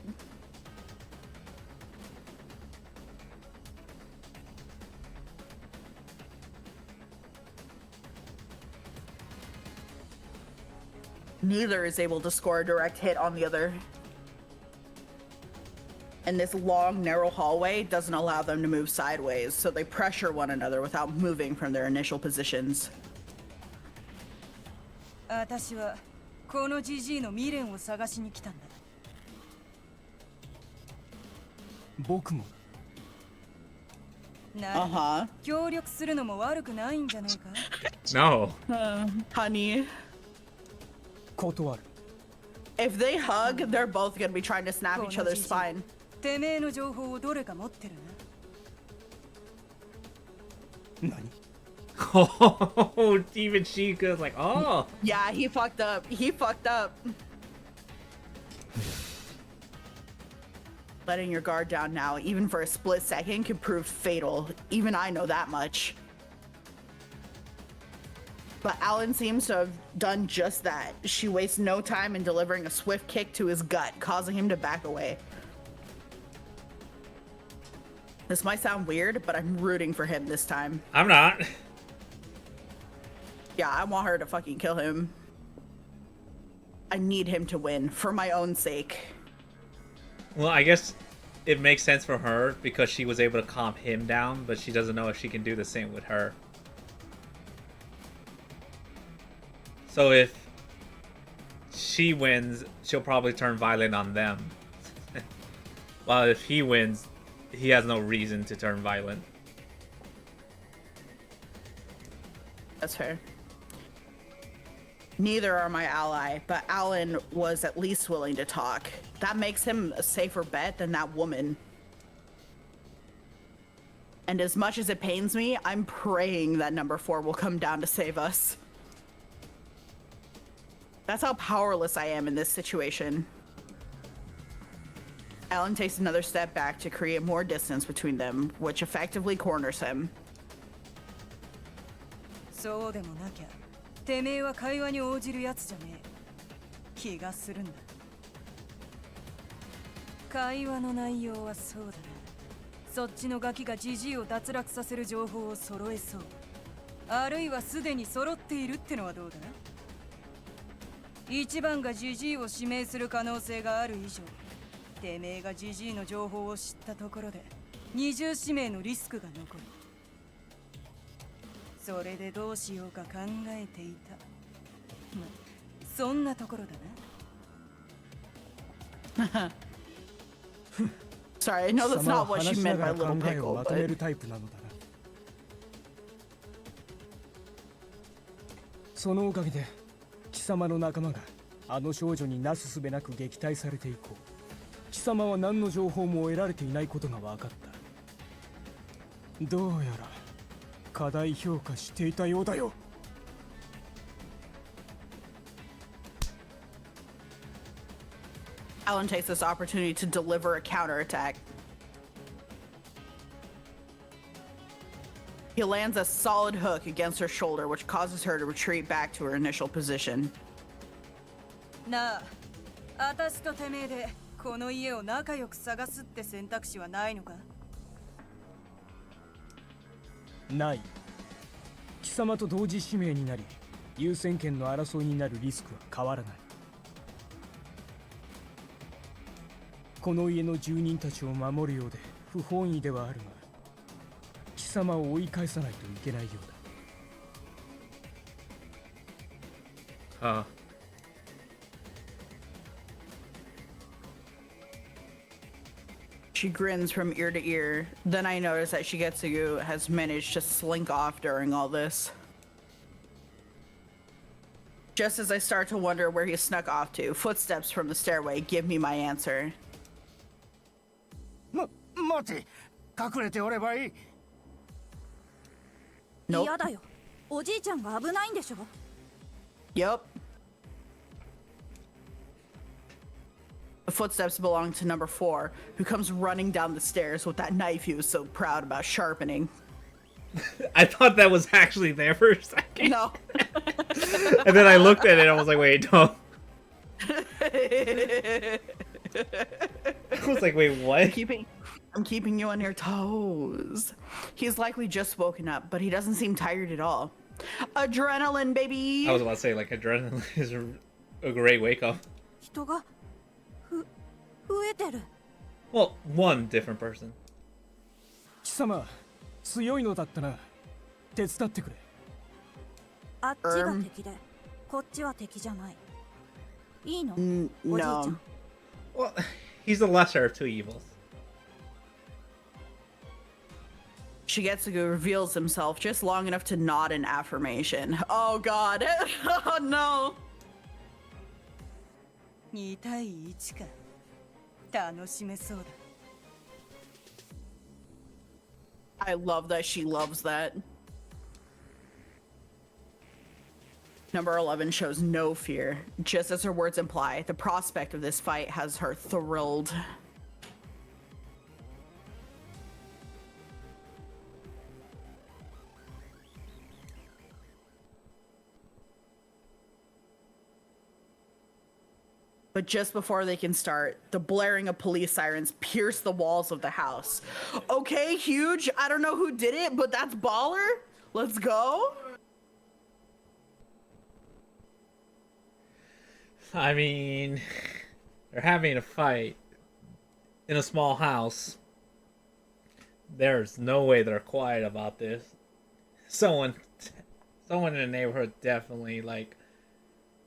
Neither is able to score a direct hit on the other. And this long, narrow hallway doesn't allow them to move sideways, so they pressure one another without moving from their initial positions. 私はこのジジイの未練を探しに来たんだ。僕もな、協力するのも悪くないんじゃないか No. Honey. 断る。 If they hug, they're both gonna be trying to snap each other's spine. てめえの情報をどれか持ってるな。何 Oh, even Chica's like, oh. Yeah, he fucked up. He fucked up. Letting your guard down now, even for a split second, can prove fatal. Even I know that much. But Alan seems to have done just that. She wastes no time in delivering a swift kick to his gut, causing him to back away. This might sound weird, but I'm rooting for him this time. I'm not. Yeah, I want her to fucking kill him. I need him to win, for my own sake. Well, I guess it makes sense for her because she was able to calm him down, but she doesn't know if she can do the same with her. So if she wins, she'll probably turn violent on them. While if he wins, he has no reason to turn violent. That's fair. Neither are my ally, but Alan was at least willing to talk. That makes him a safer bet than that woman. And as much as it pains me, I'm praying that number 4 will come down to save us. That's how powerless I am in this situation. Alan takes another step back to create more distance between them, which effectively corners him. そうでもなきゃ、てめえは会話に応じるやつじゃねえ。気がするんだ。会話の内容はそうだな。そっちのガキがジジイを脱落させる情報を揃えそう。あるいはすでに揃っているってのはどうだな。一番がジジイを指名する可能性がある以上、てめえがジジイの情報を知ったところで二重指名のリスクが残る。それでどうしようか考えていた。ま、そんなところだな。Sorry, I know that's not what she meant by little pickle, まとめ but るタイプなのだな。そのおかげで貴様の仲間があの少女になすすべなく撃退されて以降、貴様は何の情報も得られていないことが分かった。どうやら過大評価していたようだよ。Alan takes this opportunity to deliver a counterattack. He lands a solid hook against her shoulder, which causes her to retreat back to her initial position. なあ、あたしとてめえでこの家を仲良く探すって選択肢はないのか？ない。貴様と同時指名になり、優先権の争いになるリスクは変わらない。この家の住人たちを守るようで不本意ではあるが、貴様を追い返さないといけないようだ。She grins from ear to ear. Then I notice that Shigetsugu has managed to slink off during all this. Just as I start to wonder where he snuck off to, footsteps from the stairway give me my answer. 待て、隠れておればいい。Nope. 嫌だよ。おじいちゃんが危ないんでしょ。 Yep. The footsteps belong to number 4, who comes running down the stairs with that knife he was so proud about sharpening. I thought that was actually there for a second. No. And then I looked at it and I was like, wait, no. I was like, wait, what? I'm keeping you on your toes. He's likely just woken up, but he doesn't seem tired at all. Adrenaline, baby! I was about to say, like, adrenaline is a great wake up. 人が増えてる。 Well, one different person. 貴様強いのだったな。手伝ってくれ。あっちが敵で、こっちは敵じゃない。いいの？おじいちゃ No. ん。 Well, he's the lesser of two evils. Shigetsugu reveals himself just long enough to nod in affirmation. Oh god. Oh no. 2対1か。楽しめそうだ。 I love that she loves that. Number 11 shows no fear. Just as her words imply, the prospect of this fight has her thrilled. But just before they can start, the blaring of police sirens pierce the walls of the house. Okay, huge. I don't know who did it, but that's baller. Let's go. I mean, they're having a fight in a small house. There's no way they're quiet about this. Someone in the neighborhood definitely, like...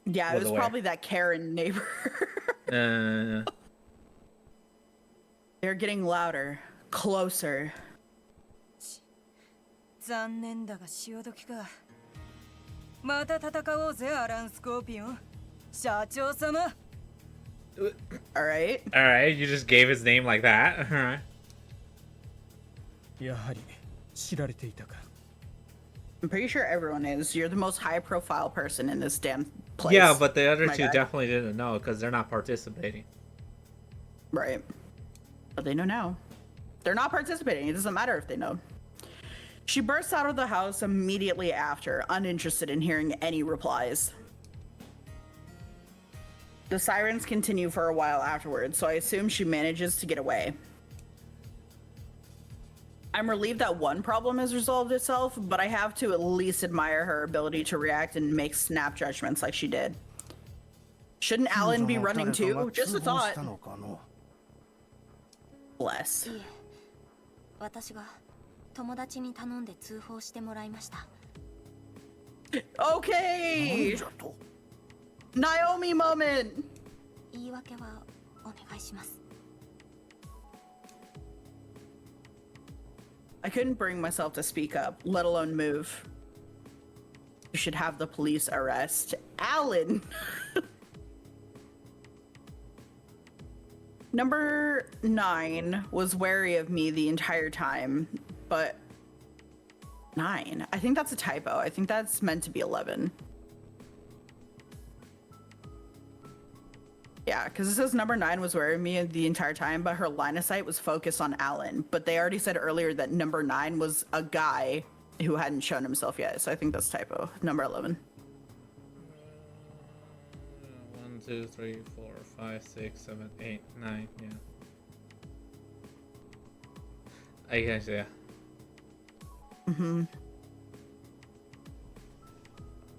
Yeah, it was probably that Karen neighbor. They're getting louder, closer. 残念だが潮時か。また戦おうぜアランスコーピオン。社長様。Alright. Alright, you just gave his name like that? Alright. やはり知られていたか。 I'm pretty sure everyone is. You're the most high-profile person in this damn place. Yeah, but the other My two guy. definitely didn't know because they're not participating. Right. But they know now. They're not participating. It doesn't matter if they know. She bursts out of the house immediately after, uninterested in hearing any replies. The sirens continue for a while afterwards, so I assume she manages to get away. I'm relieved that one problem has resolved itself, but I have to at least admire her ability to react and make snap judgments like she did. Shouldn't Alan be running too? Just a thought. Bless. いえ、私が友達に頼んで通報してもらいました。 Okay! Naomi moment! 言い訳はお願いします。 I couldn't bring myself to speak up, let alone move. You should have the police arrest Alan. Number 9 was wary of me the entire time, but 9? I think that's a typo. I think that's meant to be 11. Yeah, because it says number 9 was wary of me the entire time, but her line of sight was focused on Alan. But they already said earlier that number 9 was a guy who hadn't shown himself yet, so I think that's typo. Number 11. 1, 2, 3, 4, 5, 6, 7, 8, 9, yeah. I guess, yeah.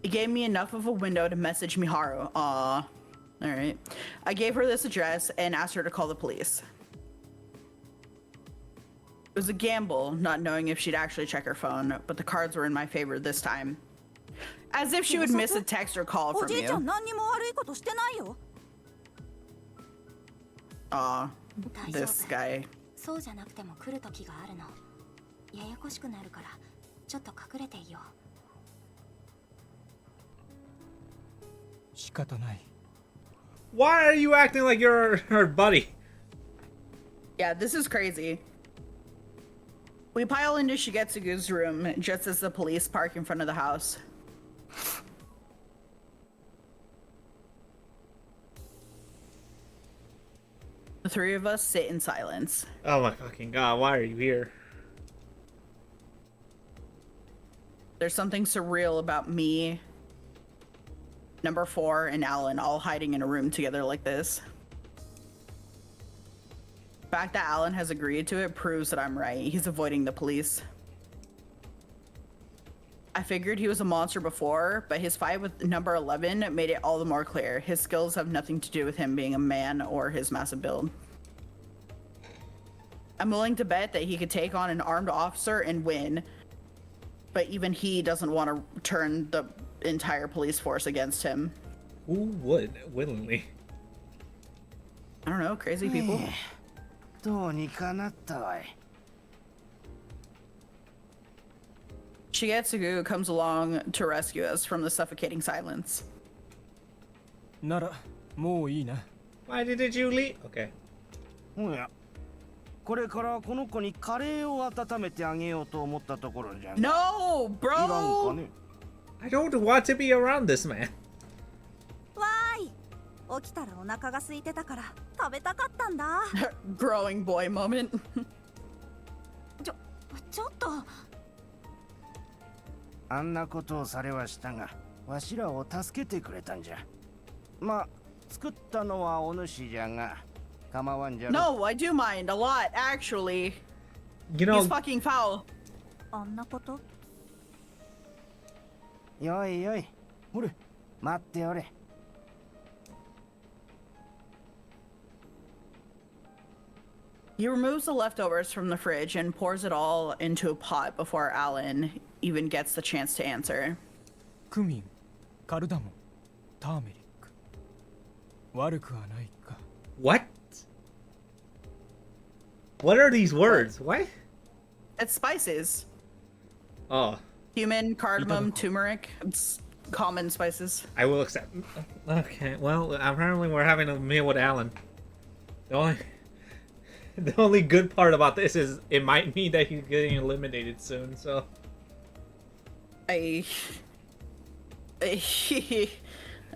He gave me enough of a window to message Miharu. Aww. Alright. I gave her this address and asked her to call the police. It was a gamble, not knowing if she'd actually check her phone, but the cards were in my favor this time. As if she would miss a text or call お from じいちゃ you. ん何にも悪いことしてないよ。 Aw. 大丈 This 夫。 guy. そうじゃなくても来る時があるの。ややこしくなるからちょっと隠れていよ仕方ない。 Why are you acting like you're her buddy? Yeah, this is crazy. We pile into Shigetsugu's room just as the police park in front of the house. The three of us sit in silence. Oh my fucking god, why are you here? There's something surreal about me, number 4, and Alan all hiding in a room together like this. The fact that Alan has agreed to it proves that I'm right. He's avoiding the police. I figured he was a monster before, but his fight with number 11 made it all the more clear. His skills have nothing to do with him being a man or his massive build. I'm willing to bet that he could take on an armed officer and win, but even he doesn't want to turn the entire police force against him. Who would willingly? I don't know, crazy people. どうにかなったわい。 Shigetsugu comes along to rescue us from the suffocating silence. ならもういいな。 Why didn't you leave? Okay. おや、これからこの子にカレーを温めてあげようと思ったところじゃが。 No, いらんか bro! ね。 I don't want to be around this man. わーい。起きたらお腹が空いてたから食べたかったんだ。Growing boy moment. ちょっと。あんなことをされはしたが、わしらを助けてくれたんじゃ。まあ、作ったのはお主じゃが、構わんじゃろ。 No, I do mind a lot, actually. You know, He's fucking foul. あんなこと？よいよい。ほれ、待っておれ。 He removes the leftovers from the fridge and pours it all into a pot before Alan even gets the chance to answer. クミン、カルダモン、ターメリック。悪くはないか。 what? What are these words? What? It's spices. Oh, Cumin, cardamom, turmeric. It's common spices. I will accept. Okay, well, apparently we're having a meal with Alan. The only good part about this is it might mean that he's getting eliminated soon, so. Yeah, sure.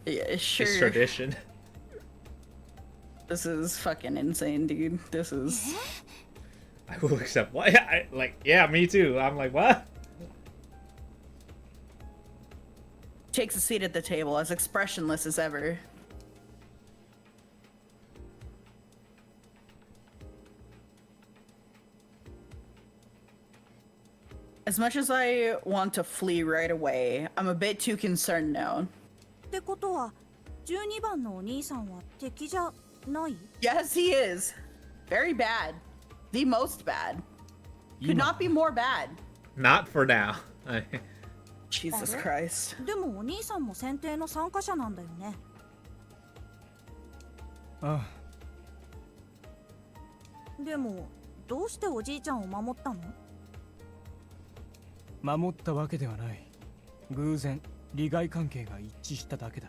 It's tradition. This is fucking insane, dude. This is. I will accept. What? Yeah, me too. I'm like, what? Takes a seat at the table, as expressionless as ever. As much as I want to flee right away, I'm a bit too concerned now. ってことは、12番のお兄さんは敵じゃない？ Yes, he is. Very bad. The most bad. Could not be more bad. Not for now. Jesus あれ？ Christ. でもお兄さんも選定の参加者なんだよね。あでもどうしておじいちゃんを守ったの？あ、守ったわけではない。偶然利害関係が一致しただけだ。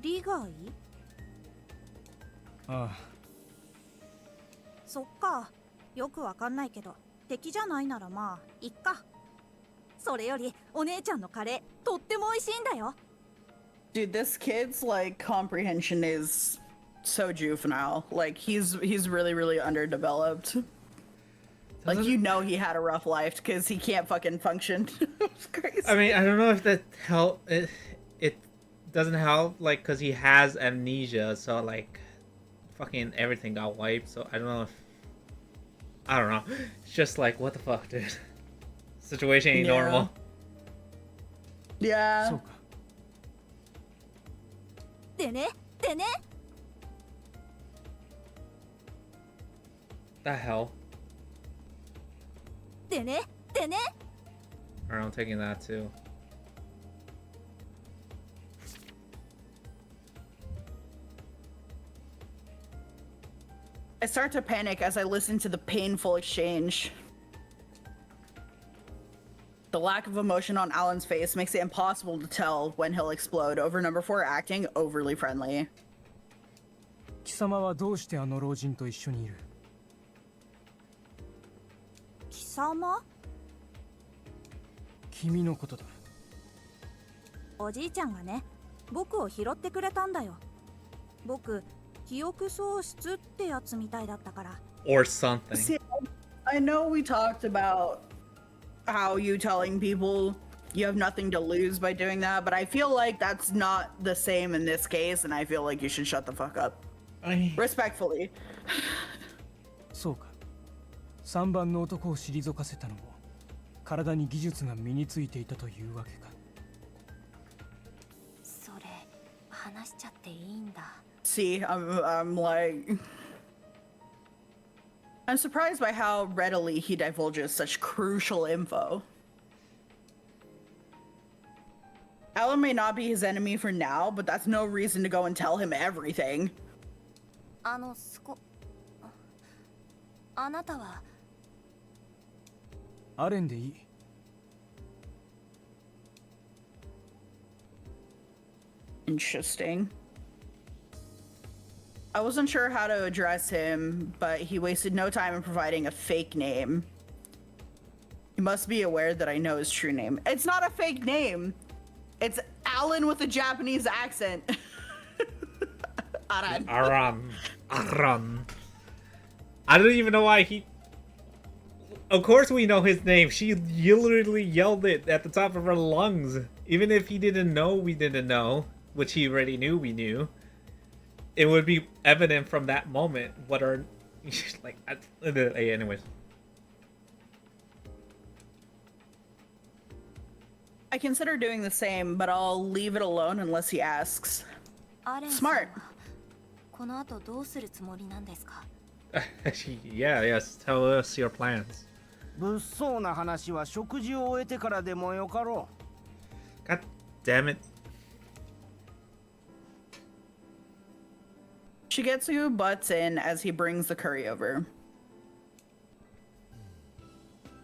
利害？ああ、そっか。よくわかんないけど、敵じゃないならまあいっか。それよりお姉ちゃんのカレーとっても美味しいんだよ。 Dude, this kid's like comprehension is so juvenile. Like he's really, really underdeveloped. Like you know he had a rough life because he can't fucking function. It's crazy. I mean, I don't know if that help. It doesn't help, like, because he has amnesia, so like, fucking everything got wiped. So I don't know if. I don't know. It's just like, what the fuck, dude. Situation ain't Yeah. normal. Yeah. そうか。でね、でね。 The hell? でね、でね。 Alright, I'm taking that too. I start to panic as I listen to the painful exchange. The lack of emotion on Alan's face makes it impossible to tell when he'll explode over number 4 acting overly friendly. 貴様はどうしてあの老人と一緒にいる？貴様？君のことだ。おじいちゃんがね、僕を拾ってくれたんだよ。僕、記憶喪失ってやつみたいだったから。Or something. See, I know we talked about how you telling people you have nothing to lose by doing that, but I feel like that's not the same in this case, and I feel like you should shut the fuck up. Respectfully. そうか。3番の男を退かせたのも体に技術が身についていたというわけか。それ話しちゃっていいんだ。See, I'm like... I'm surprised by how readily he divulges such crucial info. Alan may not be his enemy for now, but that's no reason to go and tell him everything. あなたはアレンでいい。Interesting. I wasn't sure how to address him, but he wasted no time in providing a fake name. He must be aware that I know his true name. It's not a fake name. It's Alan with a Japanese accent. Aran. Aran. I don't even know why he... Of course we know his name. She literally yelled it at the top of her lungs. Even if he didn't know, we didn't know. Which he already knew we knew. It would be evident from that moment what our... like, anyways. I consider doing the same, but I'll leave it alone unless he asks. Smart. この後どうするつもりなんですか？ Yeah, yes. Tell us your plans. 物騒な話は食事を終えてからでもよかろう。 God damn it. Shigetsugu butts in as he brings the curry over.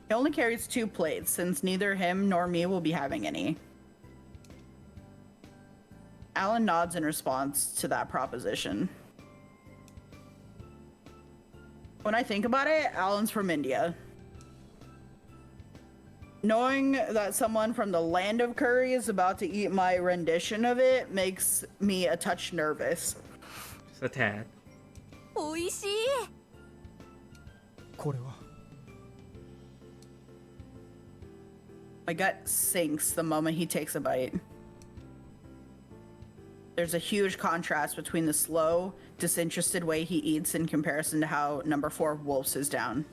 He only carries 2 plates, since neither him nor me will be having any. Alan nods in response to that proposition. When I think about it, Alan's from India. Knowing that someone from the land of curry is about to eat my rendition of it makes me a touch nervous. Just a tad. おいしい。これは My gut sinks the moment he takes a bite. There's a huge contrast between the slow, disinterested way he eats in comparison to how number 4 wolfs is down.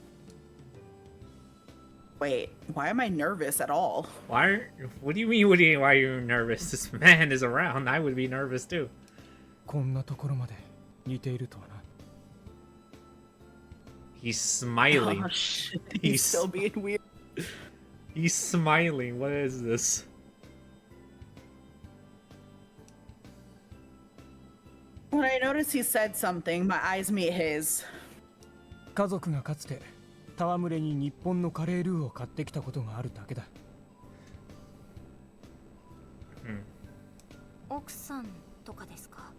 Wait, why am I nervous at all? What do you mean, why are you nervous? This man is around. I would be nervous too. こんなところまで似ているとはな。 He's smiling. Oh, shit. He's still being weird. He's smiling. What is this? When I notice he said something, my eyes meet his. 家族がかつて戯れに日本のカレールーを買ってきたことがあるだけだ。奥さんとかですか？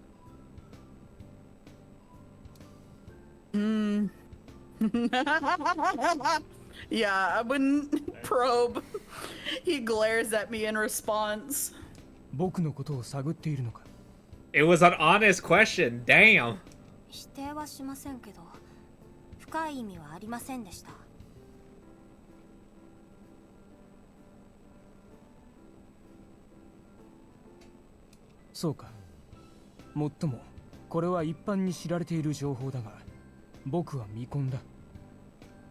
Yeah, I wouldn't probe. He glares at me in response. 僕のことを探っているのか。 It was an honest question. Damn. 否定はしませんけど、深い意味はありませんでした。そうか。もっともこれは一般に知られている情報だが、僕は見込んだ。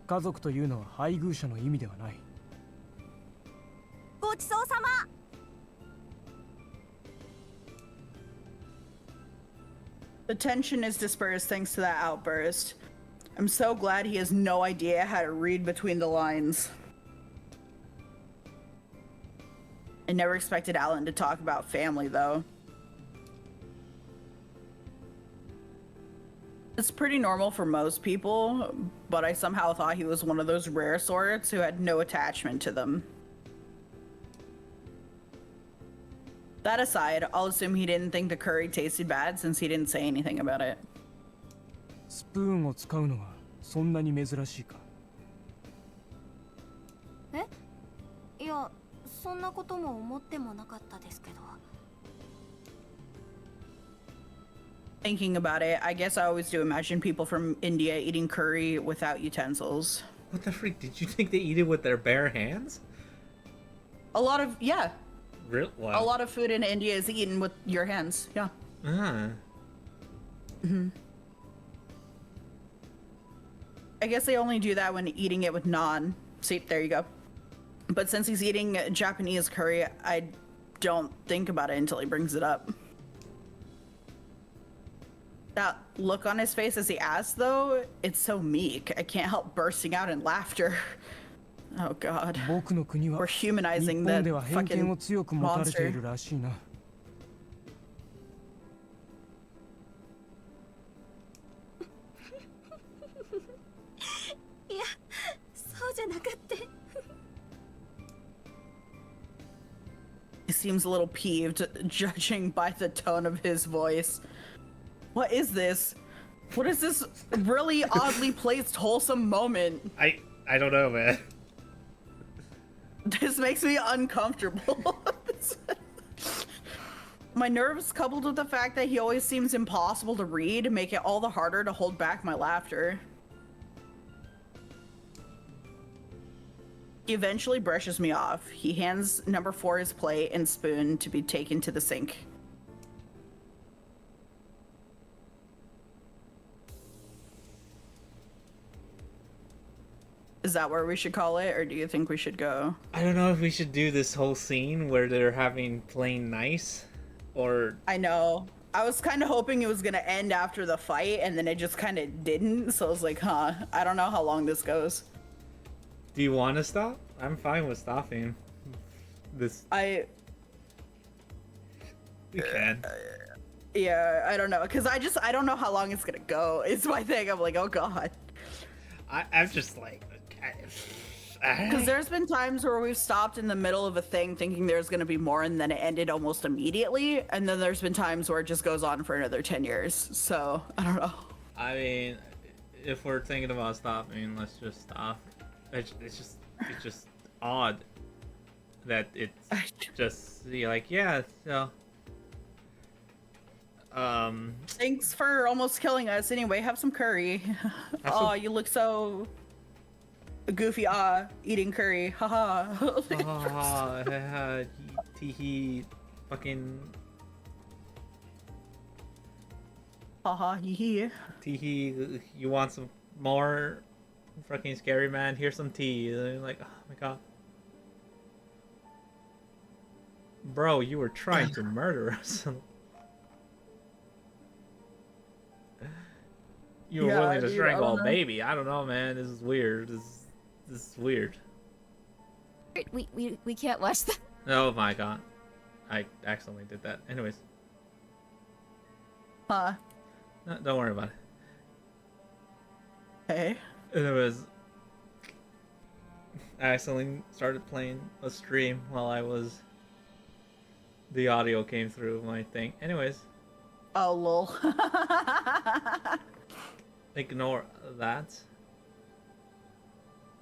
家族というのは配偶者の意味ではない。ごちそうさま。 The tension is dispersed thanks to that outburst. I'm so glad he has no idea how to read between the lines. I never expected Alan to talk about family, though. It's pretty normal for most people, but I somehow thought he was one of those rare sorts who had no attachment to them. That aside, I'll assume he didn't think the curry tasted bad since he didn't say anything about it. スプーンを使うのはそんなに珍しいか？いや、そんなことも思ってもなかったですけど。Thinking about it, I guess I always do imagine people from India eating curry without utensils. What the freak? Did you think they eat it with their bare hands? A lot of, yeah. Real? Wow. A lot of food in India is eaten with your hands, yeah. Ah. I guess they only do that when eating it with naan. See, there you go. But since he's eating Japanese curry, I don't think about it until he brings it up. That look on his face as he asks, though, it's so meek. I can't help bursting out in laughter. Oh god. 僕の国は We're 日 humanizing 本 that では偏見 fucking を強く持たれてい monster. るらしいな。いや、そうじゃなかって。He seems a little peeved, judging by the tone of his voice. What is this? What is this really oddly placed wholesome moment? I don't know, man. This makes me uncomfortable. My nerves, coupled with the fact that he always seems impossible to read, make it all the harder to hold back my laughter. He eventually brushes me off. He hands number 4 his plate and spoon to be taken to the sink. Is that where we should call it, or do you think we should go? I don't know if we should do this whole scene where they're having plain nice, or I know. I was kind of hoping it was going to end after the fight, and then it just kind of didn't. So I was like, huh, I don't know how long this goes. do you want to stop? I'm fine with stopping. This you can. Yeah, I don't know. Because I don't know how long it's going to go. It's my thing. I'm like, oh god. I'm just like, Because there's been times where we've stopped in the middle of a thing thinking there's going to be more, and then it ended almost immediately. And then there's been times where it just goes on for another 10 years. So, I don't know. I mean, if we're thinking about stopping, let's just stop. It's just odd that it's just you're like, yeah, so Thanks for almost killing us. Anyway, have some curry. Oh, you look so goofy. Eating curry. Haha. Teehee, fucking Haha. Hee. Teehee, you want some more? Fucking scary man. Here's some tea. And you're like, oh my god, bro, you were trying to murder us. You were willing to strangle a baby. I don't know, man. This is weird. This is weird. We can't watch that. Oh my god. I accidentally did that. Anyways. Huh. No, don't worry about it. Hey. And it was... I accidentally started playing a stream while I was... The audio came through my thing. Anyways. Oh, lol. Ignore that.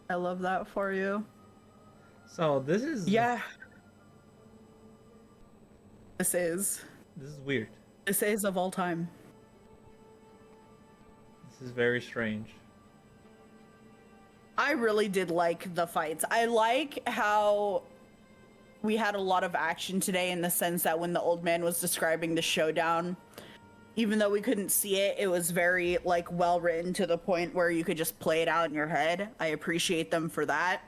I love that for you. So this is... Yeah. This is weird. This is of all time. This is very strange. I really did like the fights. I like how we had a lot of action today in the sense that when the old man was describing the showdown, even though we couldn't see it, it was very like well written to the point where you could just play it out in your head. I appreciate them for that.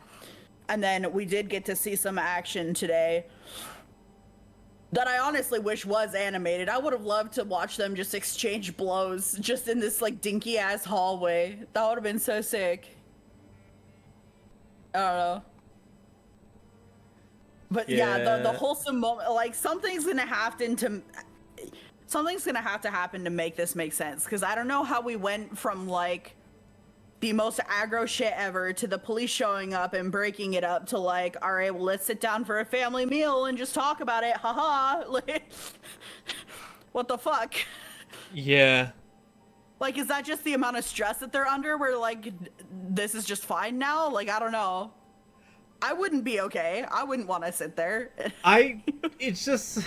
And then we did get to see some action today that I honestly wish was animated. I would have loved to watch them just exchange blows just in this like dinky ass hallway. That would have been so sick. I don't know. But yeah, the wholesome moment, like something's gonna have to something's gonna have to happen to make this make sense, because I don't know how we went from like the most aggro shit ever to the police showing up and breaking it up to like, all right, well, let's sit down for a family meal and just talk about it. Haha. Like, what the fuck? Yeah. Like, is that just the amount of stress that they're under where like this is just fine now? Like, I don't know. I wouldn't be okay. I wouldn't want to sit there. It's just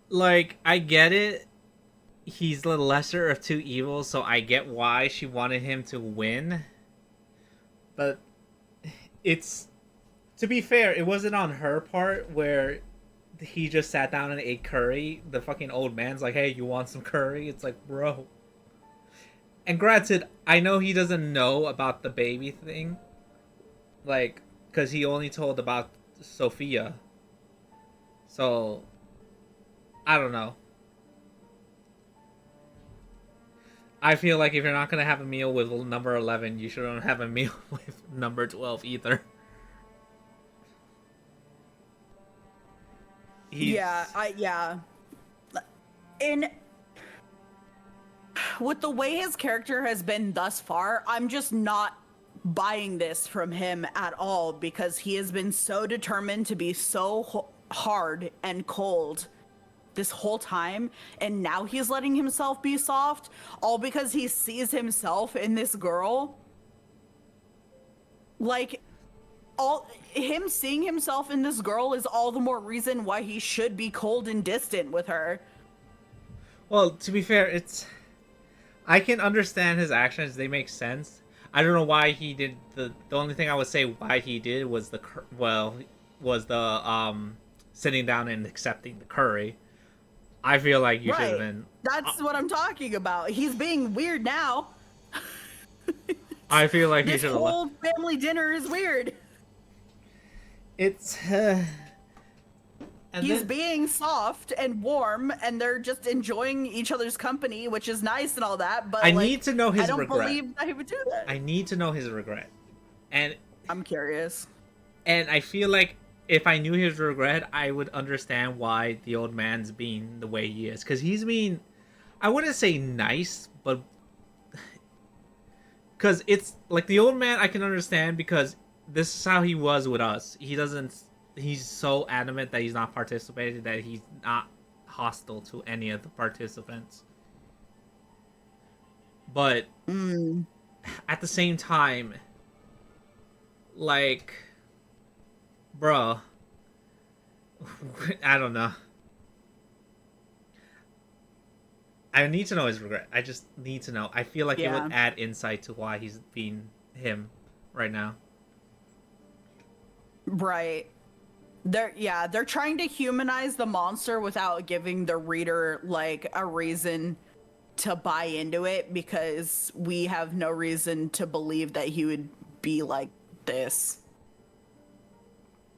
like, I get it. He's the lesser of two evils, so I get why she wanted him to win. But it's, to be fair, it wasn't on her part where he just sat down and ate curry. The fucking old man's like, hey, you want some curry? It's like, bro. And granted, I know he doesn't know about the baby thing. Like, because he only told about Sophia. So, I don't know. I feel like if you're not gonna have a meal with number 11, you shouldn't have a meal with number 12 either. Yeah. And with the way his character has been thus far, I'm just not buying this from him at all, because he has been so determined to be so hard and cold this whole time, and now he's letting himself be soft, all because he sees himself in this girl. Like, all him seeing himself in this girl is all the more reason why he should be cold and distant with her. Well, to be fair, I can understand his actions. They make sense. I don't know why he did the only thing I would say why he did was the sitting down and accepting the curry. I feel like you should have been. That's what I'm talking about. He's being weird now. I feel like he this should have. whole family dinner is weird. It's. He's being soft and warm, and they're just enjoying each other's company, which is nice and all that. But I need to know his regret. I don't believe that he would do that. I need to know his regret, and I'm curious. And I feel like if I knew his regret, I would understand why the old man's being the way he is. Because he's being, I wouldn't say nice, but because it's like the old man I can understand, because this is how he was with us. He's so adamant that he's not participating, that he's not hostile to any of the participants. But at the same time, like, bro, I don't know. I need to know his regret. I just need to know. I feel like it would add insight to why he's being him right now. Right. They're trying to humanize the monster without giving the reader like a reason to buy into it, because we have no reason to believe that he would be like this.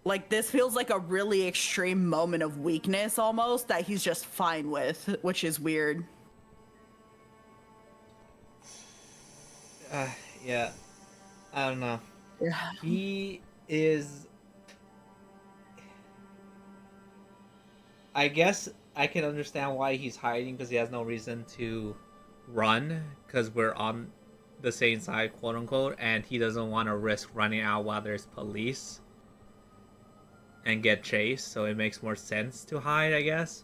Like, this feels like a really extreme moment of weakness almost that he's just fine with, which is weird. Yeah. I don't know. Yeah. He is... I guess I can understand why he's hiding, because he has no reason to run, because we're on the same side, quote unquote, and he doesn't want to risk running out while there's police and get chased, so it makes more sense to hide, I guess.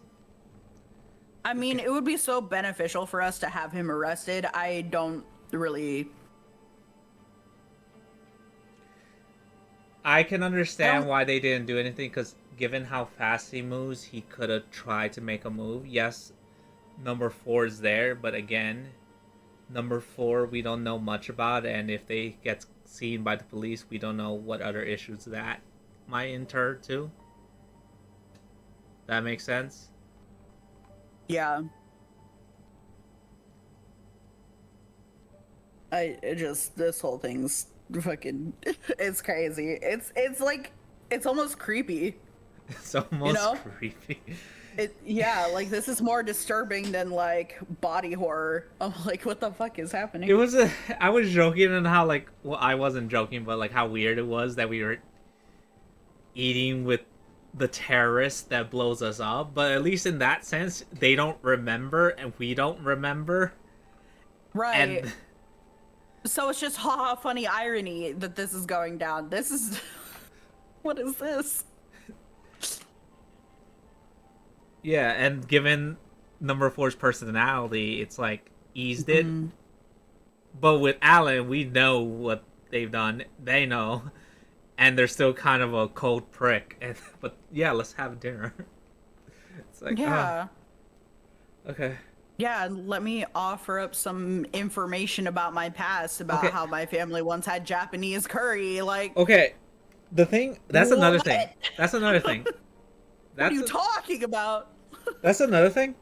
I mean, it would be so beneficial for us to have him arrested. I don't really... I can understand why they didn't do anything, because given how fast he moves, he could have tried to make a move. Yes, number 4 is there, but again, number 4 we don't know much about, and if they get seen by the police, we don't know what other issues that might enter too. That makes sense? Yeah. This whole thing's fucking, it's crazy. It's like, it's almost creepy. It's almost creepy. Like, this is more disturbing than like body horror. I'm like, what the fuck is happening? I was joking on how, like, well, I wasn't joking, but like how weird it was that we were eating with the terrorist that blows us up, but at least in that sense, they don't remember and we don't remember. Right. And So it's just haha funny irony that this is going down. This is what is this? yeah, and given number four's personality, it's like eased it. But with Alan, we know what they've done. They know, and they're still kind of a cold prick. And but yeah, let's have dinner. It's like Yeah. okay. Yeah, and let me offer up some information about my past, about Okay. how my family once had Japanese curry. Like, Okay. The thing that's another What? thing. That's another thing. what That's are you talking about? that's another thing.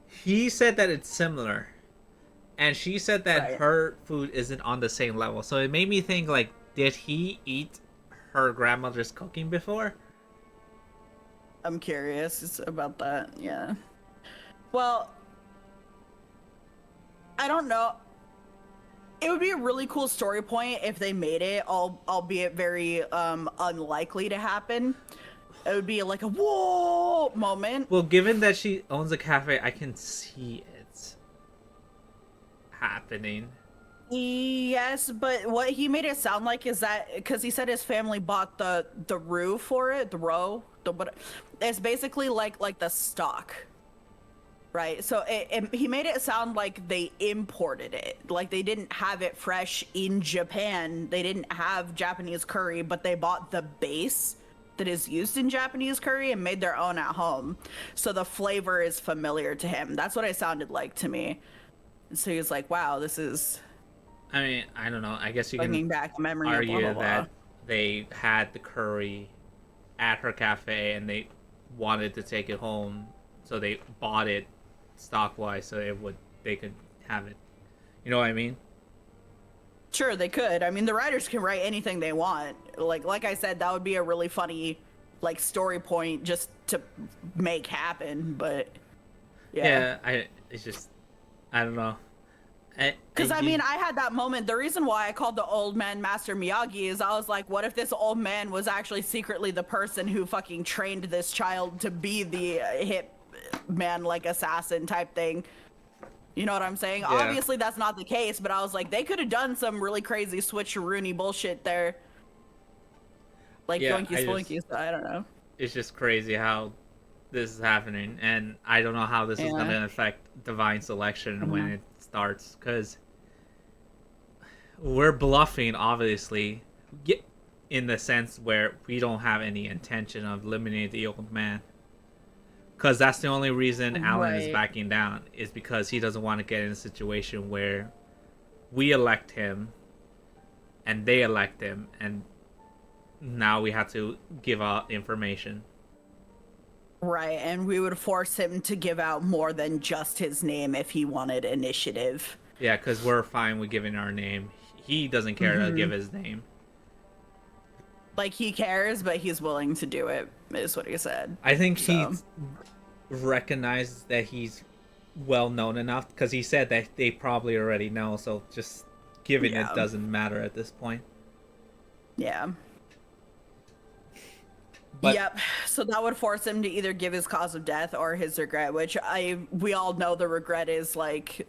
He said that it's similar. And she said that Right. her food isn't on the same level. So it made me think like, did he eat her grandmother's cooking before? I'm curious about that. Yeah. Well, I don't know. It would be a really cool story point if they made it, albeit very unlikely to happen. It would be like a whoa moment. Well, given that she owns a cafe, I can see it happening. Yes, but what he made it sound like is that because he said his family bought the roux for it, the roe, the what? It's basically like the stock, right? So he made it sound like they imported it, like they didn't have it fresh in Japan. They didn't have Japanese curry, but they bought the base that is used in Japanese curry and made their own at home. So the flavor is familiar to him. That's what it sounded like to me. So he was like, "Wow, this is." I mean, I don't know. I guess you Bringing can back memory argue of blah, blah, blah. that they had the curry at her cafe and they wanted to take it home, so they bought it stock wise so they could have it. You know what I mean? Sure, they could. I mean, the writers can write anything they want. Like I said, that would be a really funny like story point just to make happen. But yeah, It's just I don't know. because I mean, I had that moment. The reason why I called the old man Master Miyagi is I was like, what if this old man was actually secretly the person who fucking trained this child to be the hit man, like assassin type thing? You know what I'm saying? Yeah. Obviously, that's not the case, but I was like, they could have done some really crazy switcheroony bullshit there. Like Yeah, Yoinky Splinky, so I don't know. it's just crazy how this is happening, and I don't know how this is Yeah. going to affect divine selection when it starts, because we're bluffing, obviously, in the sense where we don't have any intention of eliminating the old man. Because that's the only reason Alan is Right. backing down, is because he doesn't want to get in a situation where we elect him and they elect him, and now we have to give out information. Right, and we would force him to give out more than just his name if he wanted initiative. Yeah, because we're fine with giving our name. He doesn't care to give his name. Like, he cares, but he's willing to do it, is what he said. I think So. he recognizes that he's well known enough, because he said that they probably already know, so just giving Yeah. it doesn't matter at this point. Yeah. But Yep. So that would force him to either give his cause of death or his regret, which we all know the regret is like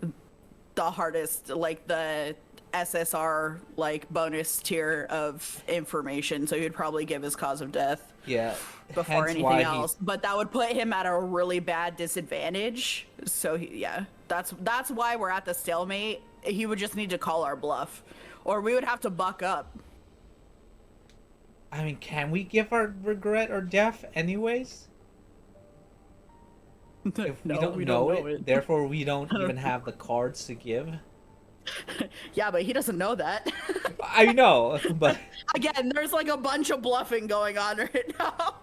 the hardest, like the SSR like bonus tier of information. So he'd probably give his cause of death yeah, before hence anything why else. But that would put him at a really bad disadvantage. So yeah, that's why we're at the stalemate. He would just need to call our bluff, or we would have to buck up. I mean, can we give our regret or death anyways? If we don't know it, therefore we don't even have the cards to give. Yeah, but he doesn't know that. I know, but Again, there's like a bunch of bluffing going on right now.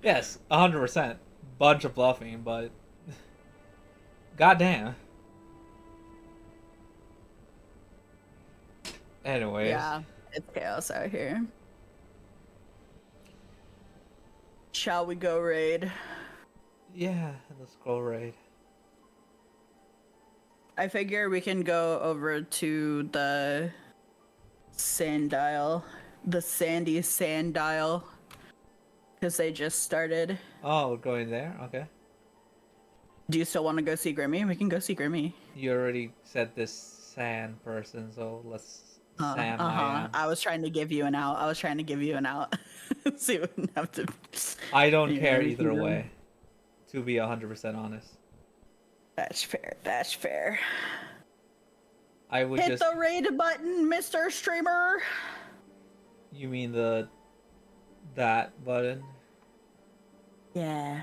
yes, 100%. Bunch of bluffing, but goddamn. Anyways, Yeah, it's chaos out here. Shall we go raid? yeah, let's go raid. I figure we can go over to the sand dial, the sandy sand dial, because they just started. Oh, we're going there. Okay. Do you still want to go see Grimmy? We can go see Grimmy. You already said this sand person, so let's sand I was trying to give you an out. So you wouldn't have to. I don't Yeah, care we either can go. way. To be 100% honest, That's fair. That's fair. I would Hit just. the raid button, Mr. Streamer. You mean that button? Yeah.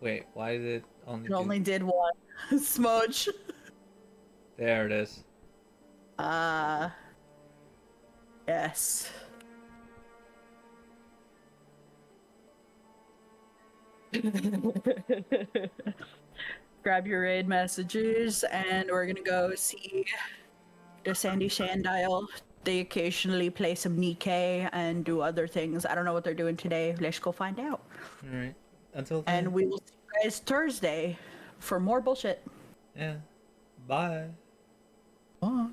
Wait, why did it only? It only did one. Smudge. There it is. Yes. Grab your raid messages, and we're gonna go see the Sandy Sandile. They occasionally play some Nikkei and do other things. I don't know what they're doing today. Let's go find out. All right. Until then. And we will see you guys Thursday for more bullshit. Yeah. Bye. Bye.